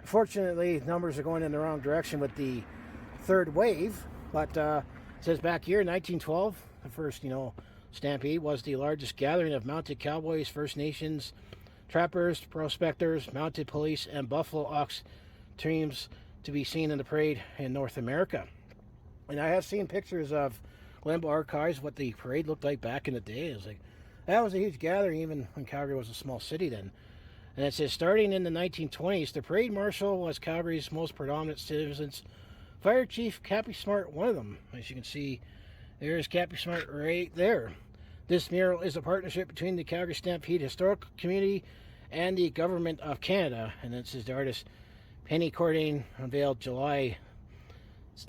unfortunately, numbers are going in the wrong direction with the third wave. But it says back here, 1912, the first, Stampede was the largest gathering of mounted cowboys, First Nations, trappers, prospectors, mounted police, and buffalo ox teams to be seen in the parade in North America. And I have seen pictures of Limbo Archives, what the parade looked like back in the day. It was like, that was a huge gathering, even when Calgary was a small city then. And it says, starting in the 1920s, the parade marshal was Calgary's most predominant citizens. Fire Chief Cappy Smart, one of them. As you can see, there's Cappy Smart right there. This mural is a partnership between the Calgary Stampede Historical Community and the Government of Canada. And then it says the artist Penny Cordain unveiled July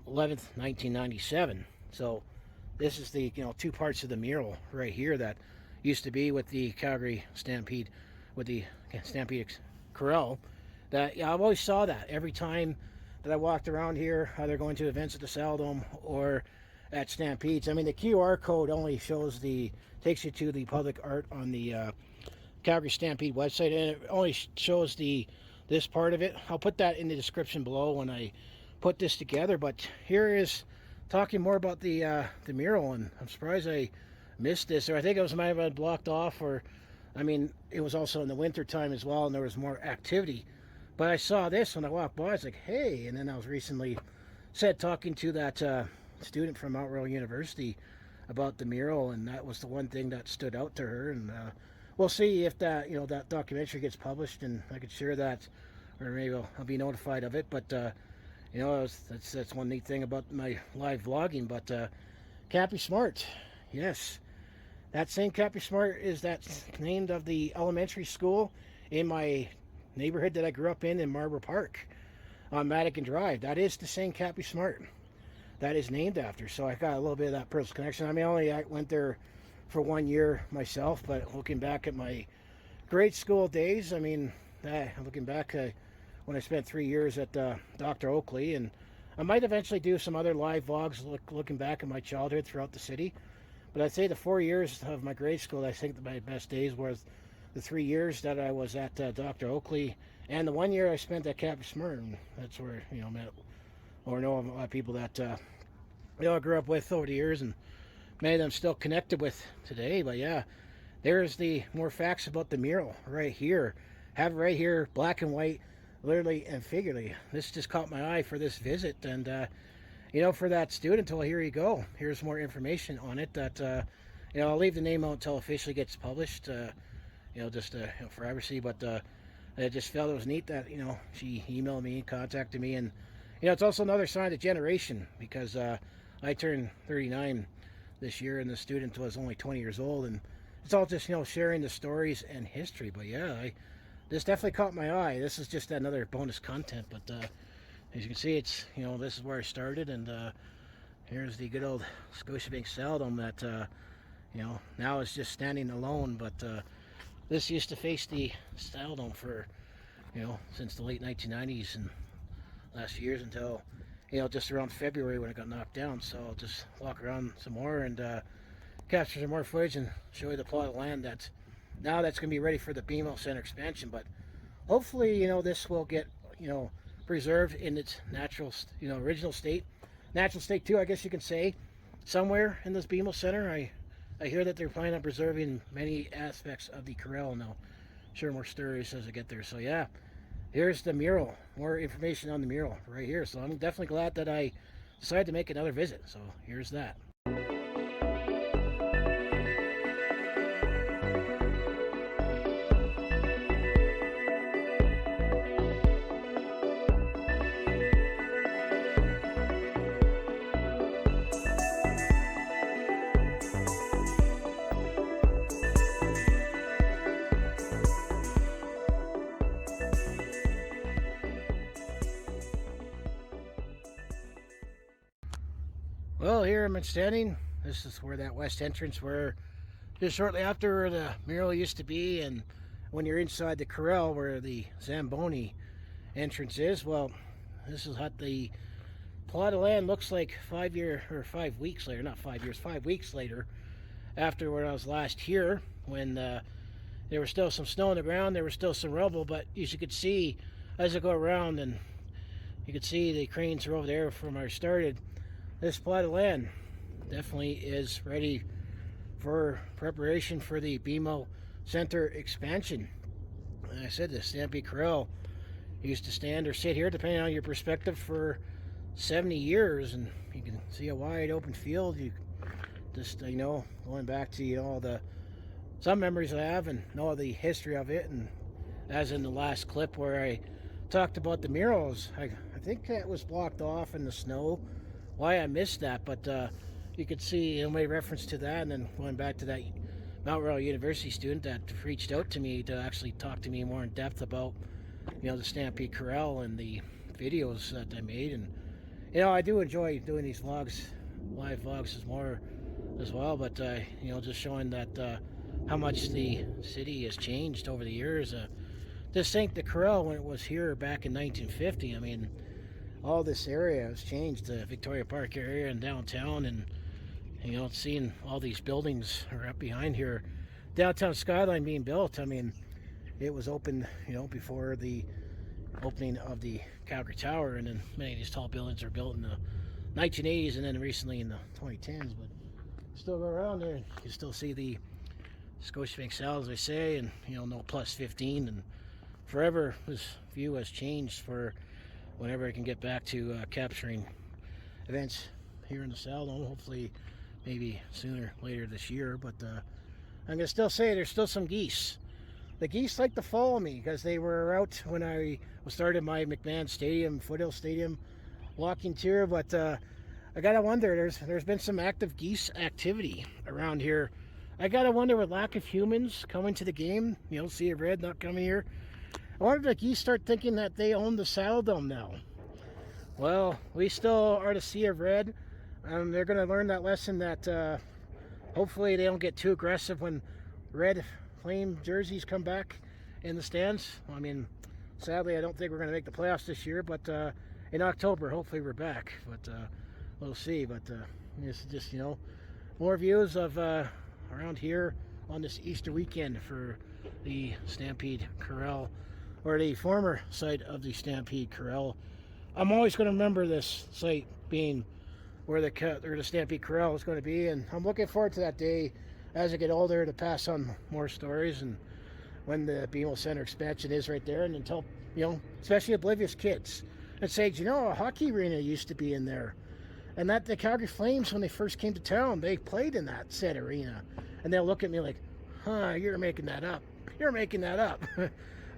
11th, 1997. So this is the two parts of the mural right here that used to be with the Calgary Stampede, with the Stampede Corral. That I've always saw that every time that I walked around here, either going to events at the Saddledome or at Stampedes. I mean, the QR code only takes you to the public art on the Calgary Stampede website, and it only shows this part of it. I'll put that in the description below when I put this together. But here is talking more about the mural, and I'm surprised I missed this, or I think it might have been blocked off, or I mean, it was also in the winter time as well, and there was more activity. But I saw this when I walked by. I was like, hey. And then I was recently talking to that student from Mural University about the mural, and that was the one thing that stood out to her. And we'll see if that that documentary gets published, and I could share that, or maybe I'll be notified of it. But that's one neat thing about my live vlogging. But Cappy Smart. Yes, that same Cappy Smart is that's named of the elementary school in my neighborhood that I grew up in Marlborough Park on Madigan Drive. That is the same Cappy Smart that is named after. So I got a little bit of that personal connection. I mean, I went there for 1 year myself, but looking back at my grade school days, I mean, looking back when I spent 3 years at Dr. Oakley, and I might eventually do some other live vlogs looking back at my childhood throughout the city. But I'd say the 4 years of my grade school, I think my best days was the 3 years that I was at Dr. Oakley, and the 1 year I spent at Cappy Smart. And that's where, you know, met or know a lot of people that you know, I grew up with over the years, and many of them still connected with today. But yeah, there's the more facts about the mural right here. Have it right here, black and white, literally and figuratively. This just caught my eye for this visit, and you know, for that student, well, here you go. Here's more information on it. That you know, I'll leave the name out until it officially gets published. You know, just you know, for privacy. But I just felt it was neat that, you know, she emailed me, contacted me, and you know, it's also another sign of generation, because I turned 39 this year, and the student was only 20 years old, and it's all just, you know, sharing the stories and history. But yeah, this definitely caught my eye. This is just another bonus content, but as you can see, it's, you know, this is where I started, and here's the good old Scotiabank Saddledome that you know, now it's just standing alone. But this used to face the Saddledome for, you know, since the late 1990s and last few years until, you know, just around February when it got knocked down. So I'll just walk around some more and capture some more footage and show you the plot of land that's going to be ready for the BMO Center expansion. But hopefully, you know, this will get, you know, preserved in its natural, you know, original state, natural state too, I guess you can say, somewhere in this BMO Center. I hear that they're planning on preserving many aspects of the corral, and I'll share more stories as I get there. So yeah, here's the mural. More information on the mural right here. So I'm definitely glad that I decided to make another visit. So here's that. Well, here I'm standing. This is where that west entrance, where just shortly after where the mural used to be, and when you're inside the corral where the Zamboni entrance is. Well, this is what the plot of land looks like 5 weeks later, not 5 years, 5 weeks later, after when I was last here, when there was still some snow on the ground, there was still some rubble, but as you could see as I go around, and you could see the cranes are over there from where I started. This plot of land definitely is ready for preparation for the BMO Center expansion. And I said the Stampede Corral used to stand or sit here, depending on your perspective, for 70 years, and you can see a wide open field. You just, you know, going back to, you know, some memories I have and know the history of it. And as in the last clip where I talked about the murals, I think that was blocked off in the snow. Why I missed that, but you could see, you know, made reference to that, and then going back to that Mount Royal University student that reached out to me to actually talk to me more in depth about, you know, the Stampede Corral and the videos that I made. And you know, I do enjoy doing these vlogs, live vlogs as more as well, but you know, just showing that how much the city has changed over the years. Just think the corral when it was here back in 1950, I mean, all this area has changed, the Victoria Park area and downtown, and you know, seeing all these buildings are up behind here, downtown skyline being built. I mean, it was open, you know, before the opening of the Calgary Tower, and then many of these tall buildings are built in the 1980s and then recently in the 2010s. But still go around there, you can still see the Scotiabank Saddle, as I say, and you know, no plus 15, and forever this view has changed for whenever I can get back to capturing events here in the Saddledome, hopefully maybe sooner later this year. But I'm gonna still say there's still some geese. The geese like to follow me because they were out when I started my McMahon Stadium, Foothill Stadium walking tour. But I gotta wonder. There's been some active geese activity around here. I gotta wonder, with lack of humans coming to the game, Sea of Red not coming here. I wonder if the geese start thinking that they own the Saddle Dome now. Well, we still are the Sea of Red. They're going to learn that lesson that hopefully they don't get too aggressive when red flame jerseys come back in the stands. I mean, sadly, I don't think we're going to make the playoffs this year, but in October, hopefully we're back. But we'll see. But this is just, more views of around here on this Easter weekend for the Stampede Corral, or the former site of the Stampede Corral. I'm always going to remember this site being where the Stampede Corral is going to be, and I'm looking forward to that day as I get older to pass on more stories, and when the BMO Center expansion is right there, and until, especially oblivious kids, and say, a hockey arena used to be in there, and that the Calgary Flames, when they first came to town, they played in that said arena, and they'll look at me like, you're making that up. You're making that up.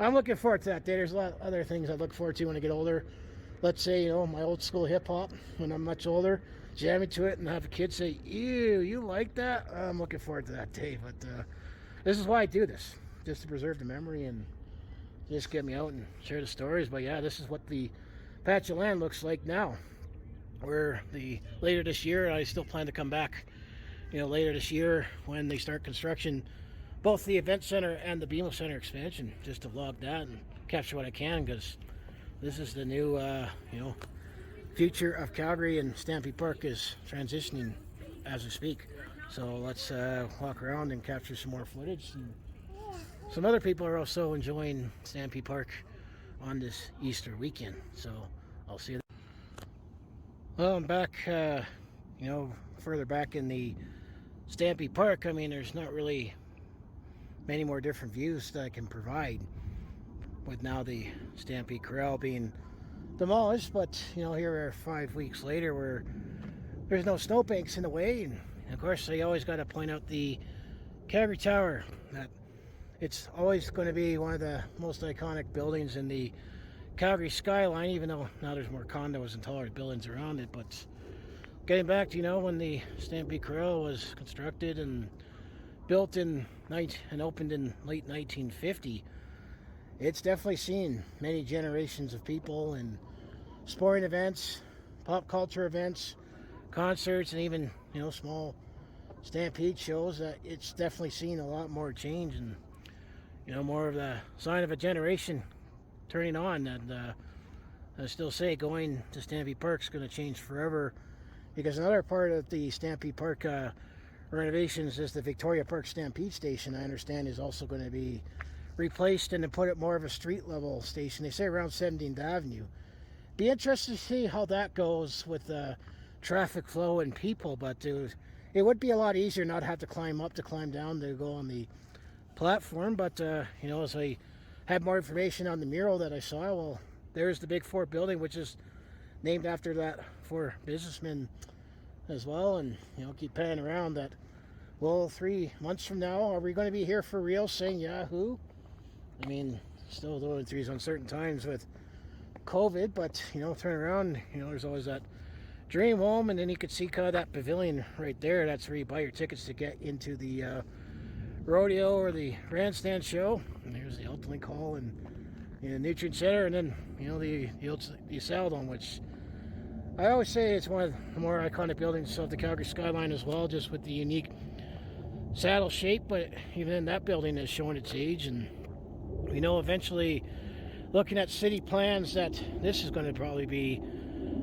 I'm looking forward to that day. There's a lot of other things I look forward to when I get older. Let's say, my old school hip hop when I'm much older, jamming to it and have a kid say, ew, you like that? I'm looking forward to that day. But this is why I do this, just to preserve the memory and just get me out and share the stories. But yeah, this is what the patch of land looks like now. Where later this year, I still plan to come back, later this year when they start construction, both the event center and the BMO Center expansion, just to vlog that and capture what I can, because this is the new, future of Calgary, and Stampede Park is transitioning as we speak. So let's walk around and capture some more footage. And some other people are also enjoying Stampede Park on this Easter weekend. So I'll see you. Well, I'm back, further back in the Stampede Park. I mean, there's not really many more different views that I can provide, with now the Stampede Corral being demolished. But here we're 5 weeks later, where there's no snowbanks in the way, and of course I always got to point out the Calgary Tower, that it's always going to be one of the most iconic buildings in the Calgary skyline, even though now there's more condos and taller buildings around it. But getting back to when the Stampede Corral was constructed and built and opened in late 1950, it's definitely seen many generations of people, and sporting events, pop culture events, concerts, and even small stampede shows. That it's definitely seen a lot more change, and more of the sign of a generation turning on. And I still say going to Stampede Park is going to change forever, because another part of the Stampede Park renovations is the Victoria Park Stampede Station. I understand is also going to be replaced and to put it more of a street level station. They say around 17th Avenue. Be interested to see how that goes with traffic flow and people, but it would be a lot easier not have to climb up to climb down to go on the platform. But as I had more information on the mural that I saw, well, there's the Big Four building, which is named after that four businessmen as well. And keep panning around that, well, 3 months from now, are we going to be here for real saying Yahoo? I mean, still doing these uncertain times with COVID, but turn around, there's always that dream home, and then you could see kind of that pavilion right there. That's where you buy your tickets to get into the rodeo or the grandstand show. And there's the Ultimate Hall and the Nutrient Center, and then the Saddle Dome, which I always say it's one of the more iconic buildings of the Calgary skyline as well, just with the unique saddle shape. But even in that building is showing its age, and we know eventually, looking at city plans, that this is going to probably be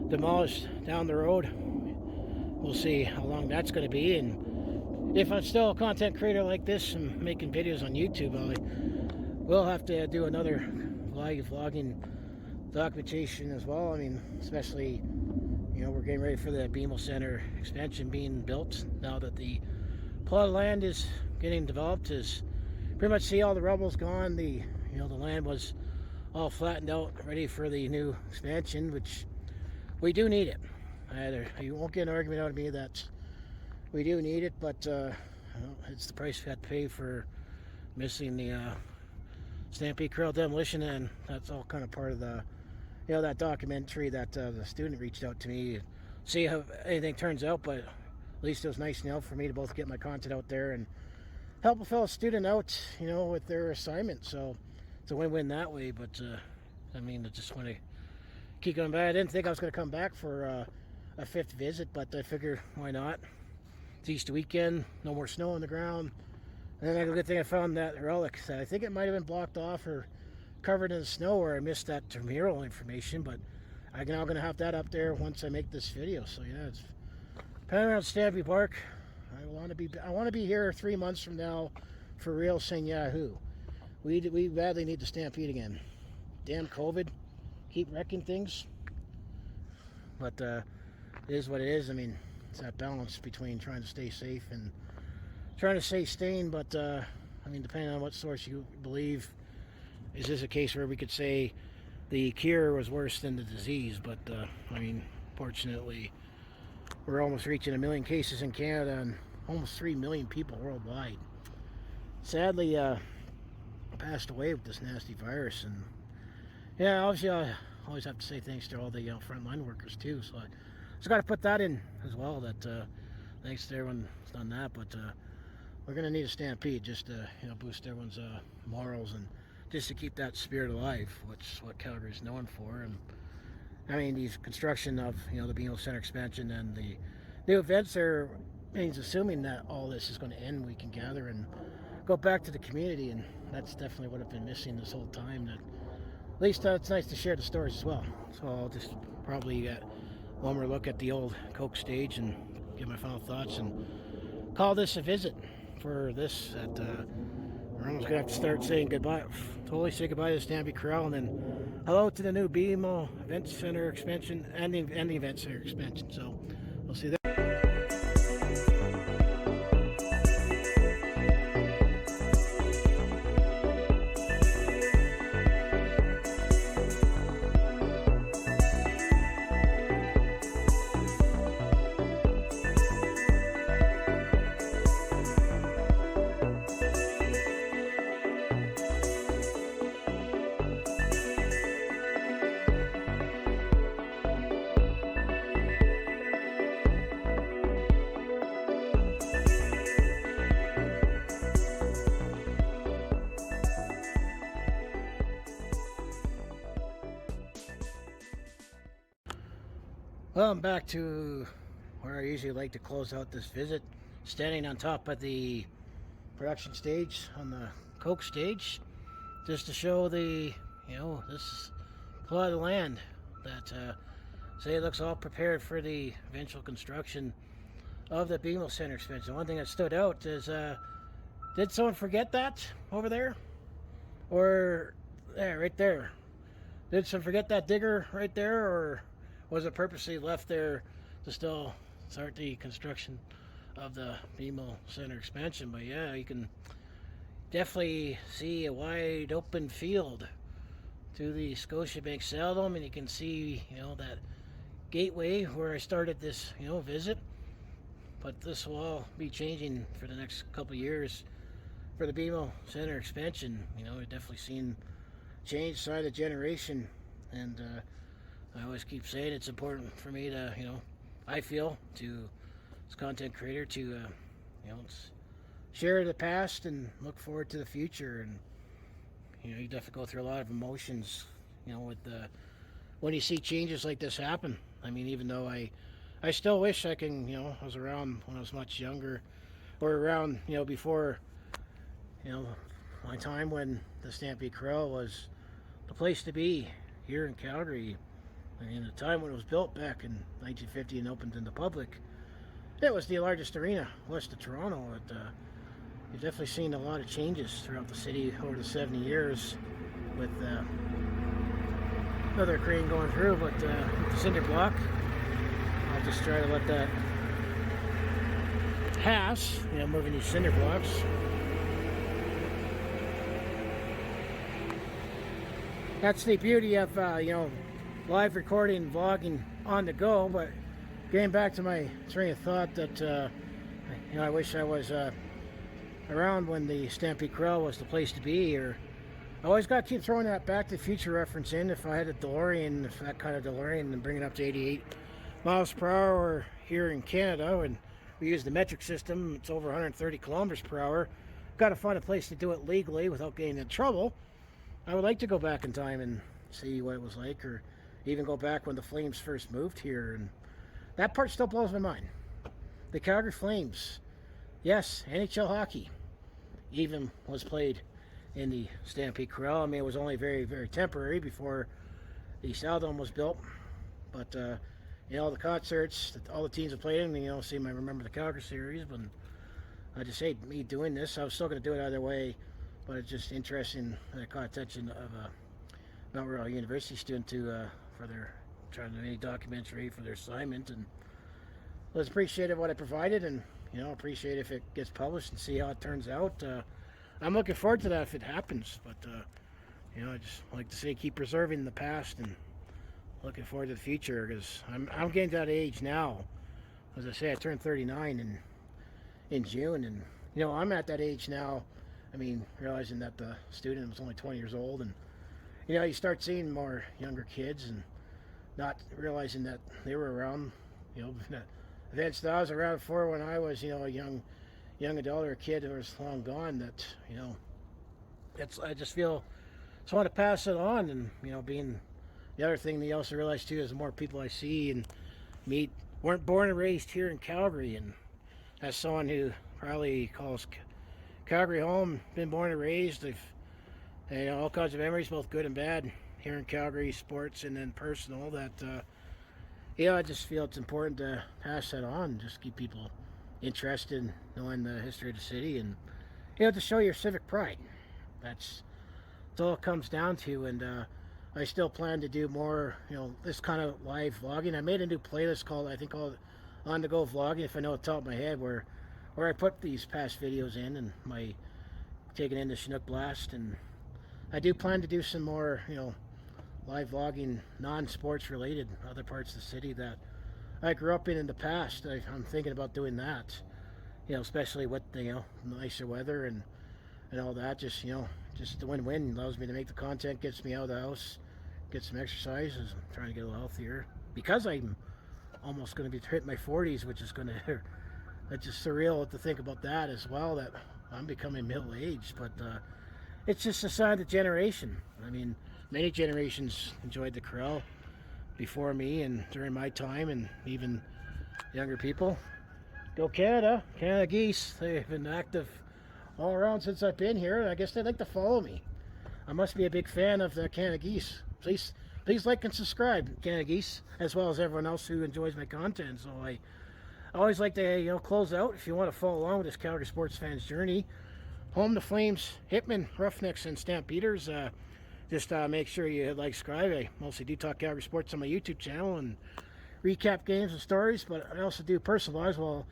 demolished down the road. We'll see how long that's going to be, and if I'm still a content creator like this and making videos on YouTube, I will have to do another vlogging documentation as well. I mean, especially, we're getting ready for the BMO Center expansion being built. Now that the plot of land is getting developed, is pretty much see all the rubble's gone. The land was all flattened out, ready for the new expansion, which we do need it. You won't get an argument out of me that we do need it, but it's the price we have to pay for missing the Stampede Corral demolition, and that's all kind of part of the that documentary that the student reached out to me see how anything turns out, but at least it was nice for me to both get my content out there and help a fellow student out, with their assignment. So it's a win-win that way. But I mean, I just want to keep going back. I didn't think I was going to come back for a fifth visit, but I figured why not? It's Easter weekend, no more snow on the ground. And then a good thing I found that relic. I think it might have been blocked off or covered in snow, or I missed that mural information, but I'm now going to have that up there once I make this video. So yeah, it's around Stampede Park. I want to be here 3 months from now for real, saying yahoo. We badly need to stampede again. Damn COVID, keep wrecking things. But it is what it is. I mean, it's that balance between trying to stay safe and trying to stay sane. But I mean, depending on what source you believe, is this a case where we could say the cure was worse than the disease? But I mean, fortunately, we're almost reaching 1 million cases in Canada and almost 3 million people worldwide. Sadly, passed away with this nasty virus. And yeah, obviously, I always have to say thanks to all the frontline workers too. So I just got to put that in as well. That thanks to everyone who's done that. But we're gonna need a stampede just to boost everyone's morals and just to keep that spirit alive, which is what Calgary is known for. And I mean, these construction of the BMO Center expansion and the new events are means assuming that all this is going to end, we can gather and go back to the community, and that's definitely what I've been missing this whole time. That at least it's nice to share the stories as well. So I'll just probably get one more look at the old Coke stage and give my final thoughts and call this a visit for this. We're almost gonna have to start saying goodbye. Totally say goodbye to the Stampede Corral, and then hello to the new BMO Event Center expansion and the Event Center expansion. So we'll see that. Well, I'm back to where I usually like to close out this visit, standing on top of the production stage on the Coke stage, just to show the, this plot of the land that say it looks all prepared for the eventual construction of the BMO Center expansion. One thing that stood out is, did someone forget that over there? Or there, right there? Did someone forget that digger right there, or was it purposely left there to still start the construction of the BMO Center expansion? But yeah, you can definitely see a wide open field to the Scotiabank Saddledome, and you can see, that gateway where I started this, visit. But this will all be changing for the next couple of years for the BMO Center expansion. We've definitely seen change side of generation, and I always keep saying it's important for me to, I feel, to as content creator to, share the past and look forward to the future. And you definitely go through a lot of emotions, with when you see changes like this happen. I mean, even though I still wish I can, I was around when I was much younger, or around, before, my time when the Stampede Corral was the place to be here in Calgary. I mean, the time when it was built back in 1950 and opened in the public, it was the largest arena west of Toronto. You've definitely seen a lot of changes throughout the city over the 70 years with another crane going through, but with the cinder block, I'll just try to let that pass, moving these cinder blocks. That's the beauty of, live recording and vlogging on the go. But getting back to my train of thought that, I wish I was around when the Stampede Corral was the place to be. Or I always got to keep throwing that Back to the Future reference in. If I had a DeLorean, if that kind of DeLorean, and bring it up to 88 miles per hour here in Canada, and we use the metric system. It's over 130 kilometers per hour. Got to find a place to do it legally without getting in trouble. I would like to go back in time and see what it was like, or even go back when the Flames first moved here, and that part still blows my mind. The Calgary Flames, yes, NHL hockey even was played in the Stampede Corral. I mean, it was only very, very temporary before the Saddledome was built. But, the concerts that all the teams have played in, I remember the Calgary series, but I just hate me doing this. I was still going to do it either way, but it's just interesting that I caught attention of a Mural University student for their trying to make a documentary for their assignment, and was appreciated what I provided, and appreciate if it gets published and see how it turns out. I'm looking forward to that if it happens, but I just like to say keep preserving the past and looking forward to the future, because I'm getting to that age now. As I say, I turned 39 in June, and I'm at that age now. I mean, realizing that the student was only 20 years old, and you start seeing more younger kids and not realizing that they were around, events that I was around for when I was, a young adult or a kid who was long gone. That I just feel just want to pass it on, and being the other thing they also realize too is the more people I see and meet weren't born and raised here in Calgary, and as someone who probably calls Calgary home, been born and raised, they've all kinds of memories, both good and bad, here in Calgary, sports and then personal, that I just feel it's important to pass that on, just keep people interested in knowing the history of the city, and to show your civic pride. That's all it comes down to. And I still plan to do more, this kind of live vlogging. I made a new playlist called On The Go Vlogging, if I know it top of my head, where I put these past videos in and my taking in the Chinook Blast. And I do plan to do some more, live vlogging, non-sports related, other parts of the city that I grew up in the past. I'm thinking about doing that, especially with the nicer weather and all that. Just just the win-win. Allows me to make the content, gets me out of the house, get some exercise, and I'm trying to get a little healthier, because I'm almost going to be hitting my 40s, which is going to it's just surreal to think about that as well, that I'm becoming middle-aged. But it's just a sign of the generation. I mean, many generations enjoyed the Corral before me and during my time, and even younger people. Go Canada! Canada Geese. They've been active all around since I've been here. I guess they'd like to follow me. I must be a big fan of the Canada Geese. Please like and subscribe, Canada Geese, as well as everyone else who enjoys my content. So I always like to close out. If you want to follow along with this Calgary sports fan's journey, home to Flames, Hitmen, Roughnecks, and Stampeders. Just make sure you hit like, subscribe. I mostly do talk Calgary sports on my YouTube channel and recap games and stories, but I also do personal vlogs. Well,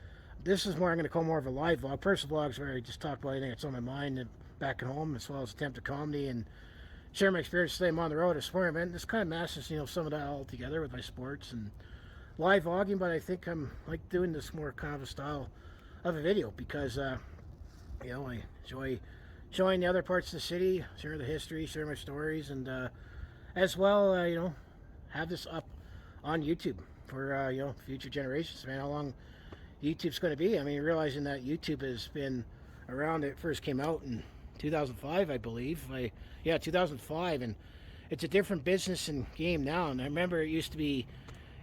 this is more, I'm going to call more of a live vlog. Personal vlogs where I just talk about anything that's on my mind and back at home, as well as attempt at comedy and share my experience today. I'm on the road, a sporting event. This kind of mashes, some of that all together with my sports and live vlogging, but I think I'm like doing this more kind of a style of a video, because I enjoy showing the other parts of the city, share the history, share my stories, and as well, have this up on YouTube for future generations. Man, how long YouTube's going to be? I mean, realizing that YouTube has been around, it first came out in 2005, I believe. 2005, and it's a different business and game now. And I remember it used to be,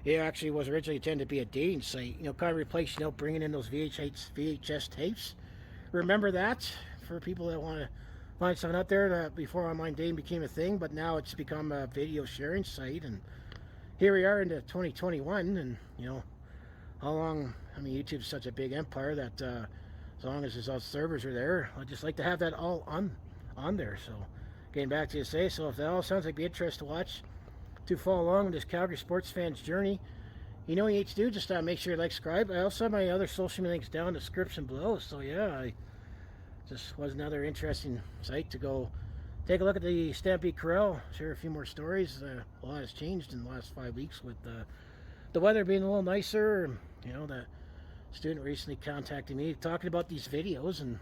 it actually was originally intended to be a dating site. Kind of replaced, bringing in those VHS tapes. Remember that? For people that want to find something out there, that before online dating became a thing, but now it's become a video sharing site. And here we are into 2021, and how long? I mean, YouTube's such a big empire that as long as all servers are there, I'd just like to have that all on there. So getting back to say, so if that all sounds like be interesting to watch, to follow along with this Calgary sports fan's journey, what you need to do, just make sure you like, subscribe. I also have my other social media links down in the description below. So yeah, just was another interesting site to go take a look at the Stampede Corral, share a few more stories. A lot has changed in the last 5 weeks with the weather being a little nicer. The student recently contacted me talking about these videos and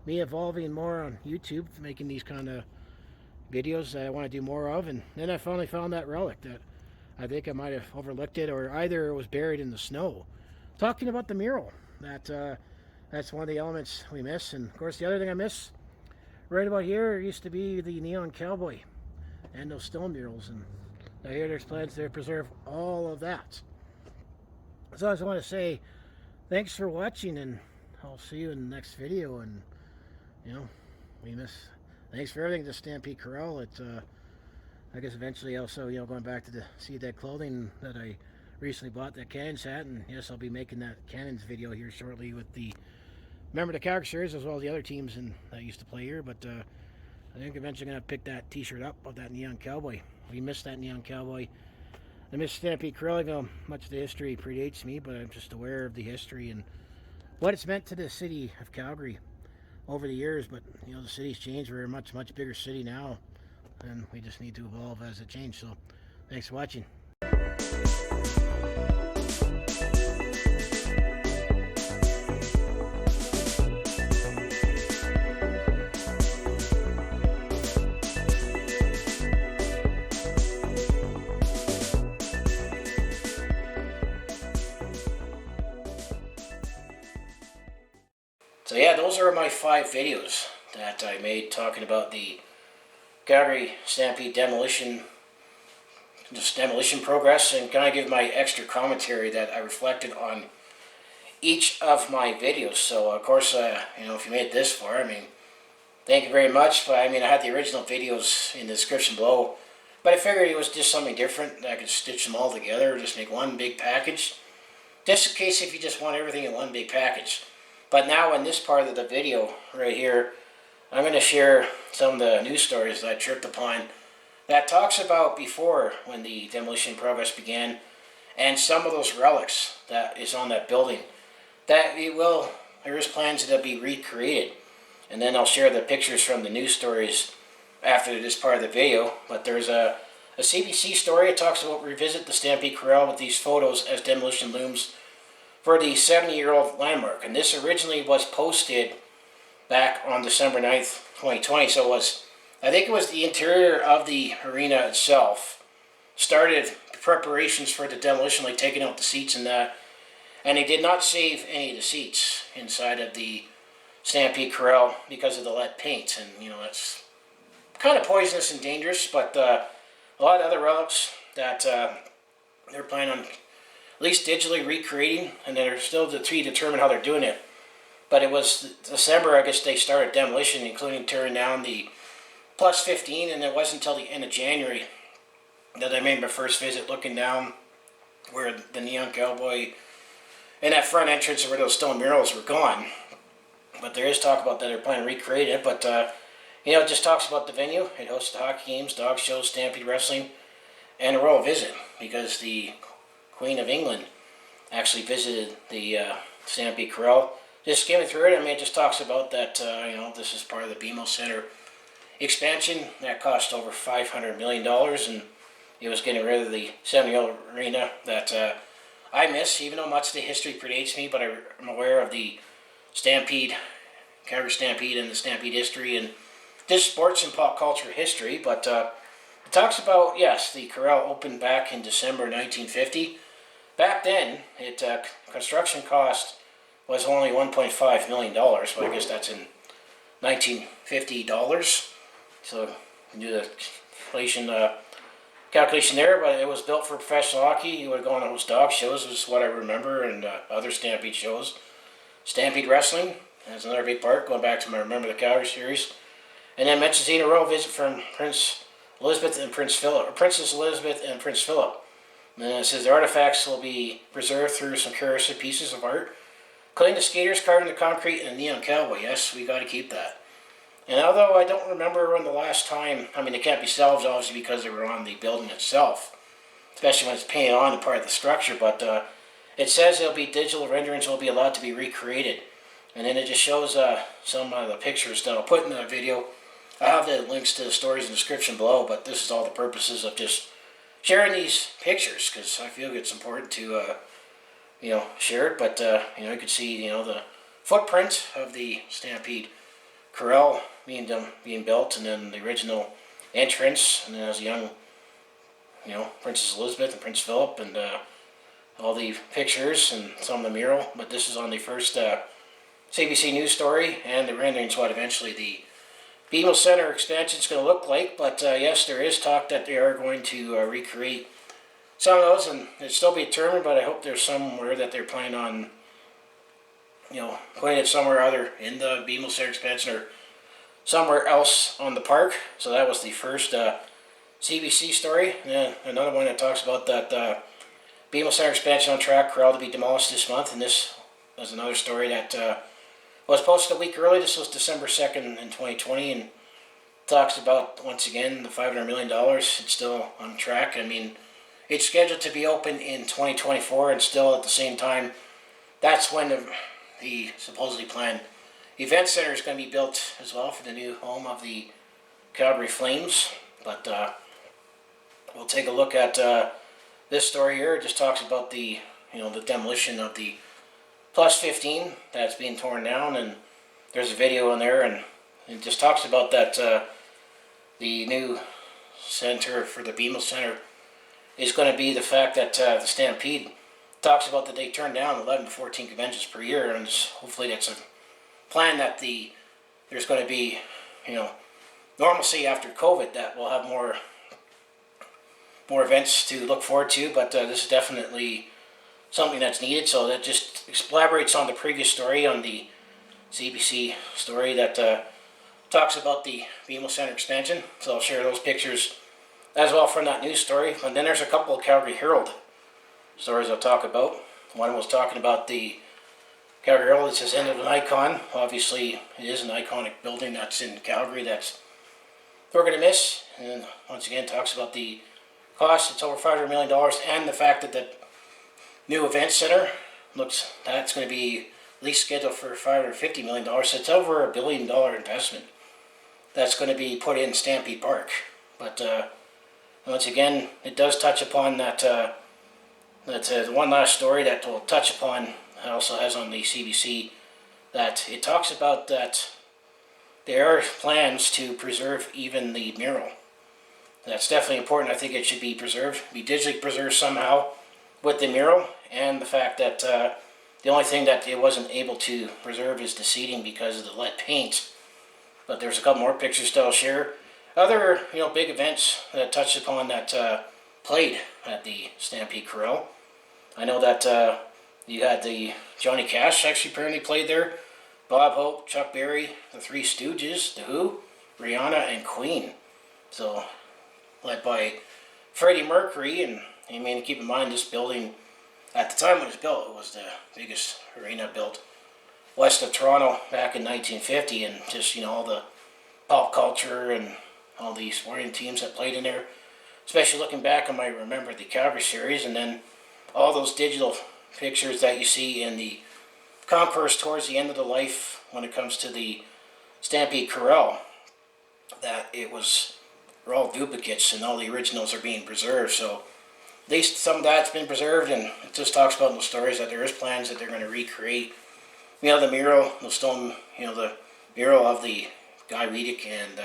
me evolving more on YouTube, making these kind of videos that I want to do more of. And then I finally found that relic that I think I might have overlooked it, or either it was buried in the snow. Talking about the mural, that's one of the elements we miss. And of course, the other thing I miss right about here used to be the neon cowboy and those stone murals. And I hear there's plans to preserve all of that. So I just want to say thanks for watching, and I'll see you in the next video. And you know, thanks for everything to Stampede Corral. I guess eventually also, going back to the See That clothing that I recently bought, that Cannons hat, and yes, I'll be making that Cannons video here shortly with the member of the Calgary series as well as the other teams that used to play here. But I think eventually I'm gonna pick that T-shirt up of that neon cowboy. We missed that neon cowboy. I miss Stampede Corral. I know much of the history predates me, but I'm just aware of the history and what it's meant to the city of Calgary over the years. But the city's changed. We're a much bigger city now, and we just need to evolve as it changes. So thanks for watching. So yeah, those are my 5 videos that I made talking about the Calgary Stampede demolition progress, and kind of give my extra commentary that I reflected on each of my videos. So of course, if you made it this far, thank you very much. But I had the original videos in the description below, but I figured it was just something different that I could stitch them all together, just make one big package, just in case if you just want everything in one big package. But now in this part of the video right here, I'm going to share some of the news stories that I tripped upon that talks about before when the demolition progress began, and some of those relics that is on that building that there is plans to be recreated. And then I'll share the pictures from the news stories after this part of the video. But there's a CBC story. It talks about revisit the Stampede Corral with these photos as demolition looms for the 70-year-old landmark. And this originally was posted back on December 9th, 2020. So I think it was the interior of the arena itself started preparations for the demolition, like taking out the seats and that. And they did not save any of the seats inside of the Stampede Corral because of the lead paint. And, that's kind of poisonous and dangerous. But a lot of other relics that they're planning on at least digitally recreating, and they're still to determine how they're doing it. But it was December, I guess, they started demolition, including tearing down the plus 15, and it wasn't until the end of January that I made my first visit, looking down where the neon cowboy and that front entrance where those stone murals were gone. But there is talk about that they're planning to recreate it. But it just talks about the venue. It hosts hockey games, dog shows, Stampede wrestling, and a royal visit, because the Queen of England actually visited the Stampede Corral. Just skimming through it, it just talks about that, this is part of the BMO Center expansion that cost over $500 million, and it was getting rid of the 70-year-old arena that I miss, even though much of the history predates me. But I'm aware of the Stampede, Calgary Stampede, and the Stampede history, and just sports and pop culture history. But it talks about, yes, the corral opened back in December 1950. Back then, construction cost was only $1.5 million, but I guess that's in 1950 dollars. So you do the calculation there. But it was built for professional hockey. You would go on those dog shows, is what I remember, and other Stampede shows. Stampede wrestling, that's another big part, going back to my Remember the Calgary series. And then mentions a royal visit from Princess Elizabeth and Prince Philip. And then it says the artifacts will be preserved through some curious pieces of art, including the skaters carved in the concrete and the neon cowboy. Yes, we got to keep that. And although I don't remember when the last time, they can't be salvaged obviously because they were on the building itself, especially when it's painted on and part of the structure. But it says there'll be digital renderings will be allowed to be recreated. And then it just shows some of the pictures that I'll put in the video. I have the links to the stories in the description below, but this is all the purposes of just sharing these pictures, because I feel it's important to, share it. But, you can see, the footprint of the Stampede Corral being built, and then the original entrance, and then as a young Princess Elizabeth and Prince Philip, and all the pictures and some of the mural. But this is on the first CBC News story, and the renderings what eventually the BMO Center expansion is going to look like. But yes, there is talk that they are going to recreate some of those, and it's still be determined. But I hope there's somewhere that they're planning on, putting it somewhere other in the BMO Center expansion or somewhere else on the park. So that was the first CBC story. And then another one that talks about that BMO Center expansion on track, Corral to be demolished this month. And this was another story that was posted a week early. This was December 2nd in 2020, and talks about, once again, the $500 million. It's still on track. I mean, it's scheduled to be open in 2024, and still at the same time, that's when the supposedly planned event center is going to be built as well for the new home of the Calgary Flames. But we'll take a look at this story here. It just talks about the demolition of the Plus 15 that's being torn down, and there's a video in there, and it just talks about that the new center for the BMO Center is going to be the fact that the Stampede talks about that they turn down 11 to 14 conventions per year, and hopefully that's a plan that there's going to be normalcy after COVID, that we'll have more events to look forward to. But this is definitely something that's needed. So that just elaborates on the previous story, on the CBC story that talks about the BMO Center expansion. So I'll share those pictures as well from that news story. And then there's a couple of Calgary Herald stories I'll talk about. One was talking about the Calgary Herald. It says end of an icon. Obviously, it is an iconic building that's in Calgary that's we're going to miss. And once again, talks about the cost. It's over $500 million, and the fact that the new event center that's going to be at least scheduled for $550 million. So it's over $1 billion investment that's going to be put in Stampede Park. But once again, it does touch upon that. That's one last story that will touch upon. It also has on the CBC that it talks about that there are plans to preserve even the mural. That's definitely important. I think it should be preserved, be digitally preserved somehow with the mural, and the fact that the only thing that it wasn't able to preserve is the seating because of the lead paint. But there's a couple more pictures that I'll share. Other big events that touched upon that played at the Stampede Corral. I know that you had the Johnny Cash actually apparently played there. Bob Hope, Chuck Berry, the Three Stooges, The Who, Rihanna, and Queen. So led by Freddie Mercury. And you may keep in mind this building at the time when it was built, it was the biggest arena built west of Toronto back in 1950, and just all the pop culture and all the sporting teams that played in there. Especially looking back, I might remember the Calgary series, and then all those digital pictures that you see in the concourse towards the end of the life when it comes to the Stampede Corral, that they're all duplicates and all the originals are being preserved. So at least some of that's been preserved, and it just talks about in the stories that there is plans that they're going to recreate the mural, the stone, the mural of the Guy Weedick and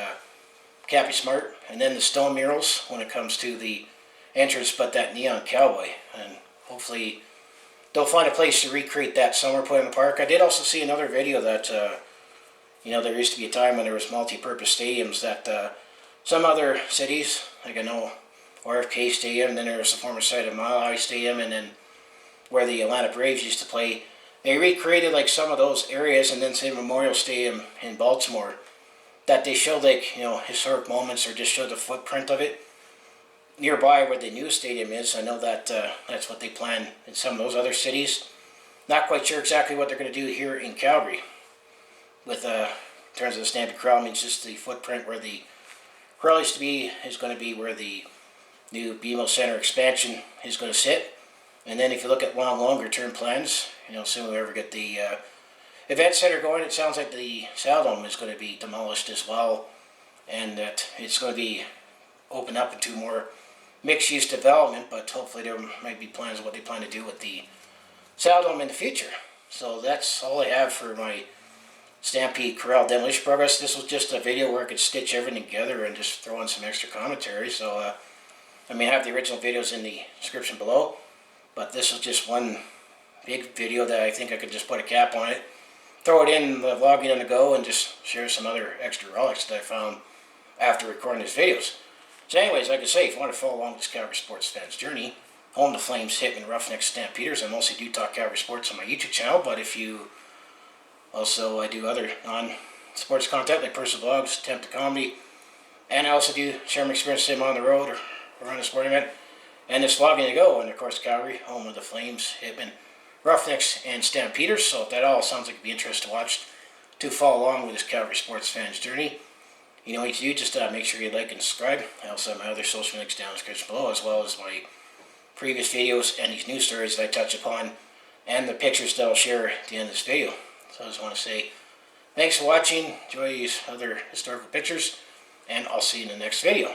Cappy Smart, and then the stone murals when it comes to the entrance, but that neon cowboy. And hopefully they'll find a place to recreate that somewhere, put in the park. I did also see another video that there used to be a time when there was multi-purpose stadiums that some other cities, like I know RFK Stadium, and then there was the former site of Mile High Stadium, and then where the Atlanta Braves used to play, they recreated like some of those areas, and then say Memorial Stadium in Baltimore, that they showed like historic moments or just showed the footprint of it nearby where the new stadium is. I know that that's what they plan in some of those other cities. Not quite sure exactly what they're going to do here in Calgary with in terms of the Stampede Corral. I mean, it's just the footprint where the Corral used to be is going to be where the new BMO Center expansion is going to sit. And then if you look at longer term plans, assuming we ever get the event center going, it sounds like the Saddledome is going to be demolished as well, and that it's going to be opened up into more mixed-use development. But hopefully there might be plans of what they plan to do with the Saddledome in the future. So that's all I have for my Stampede Corral demolition progress. This was just a video where I could stitch everything together and just throw in some extra commentary. So I mean, I have the original videos in the description below, but this is just one big video that I think I could just put a cap on it, throw it in the vlogging on the go, and just share some other extra relics that I found after recording these videos. So anyways, like I say, if you want to follow along with this Calgary sports fans journey, home to Flames, Hitmen, Roughnecks, Stampeders, I mostly do talk Calgary sports on my YouTube channel, but if you also, I do other non-sports content like personal vlogs, attempt to comedy, and I also do share my experiences on the road or on a sporting event. And this vlogging to go, and of course Calgary, home of the Flames, Hitmen, Roughnecks, and Stampeders. So if that all sounds like it'd be interesting to watch, to follow along with this Calgary sports fans journey, you know what to do. Just make sure you like and subscribe. I also have my other social links down in the description below, as well as my previous videos and these news stories that I touch upon, and the pictures that I'll share at the end of this video. So I just want to say thanks for watching. Enjoy these other historical pictures, and I'll see you in the next video.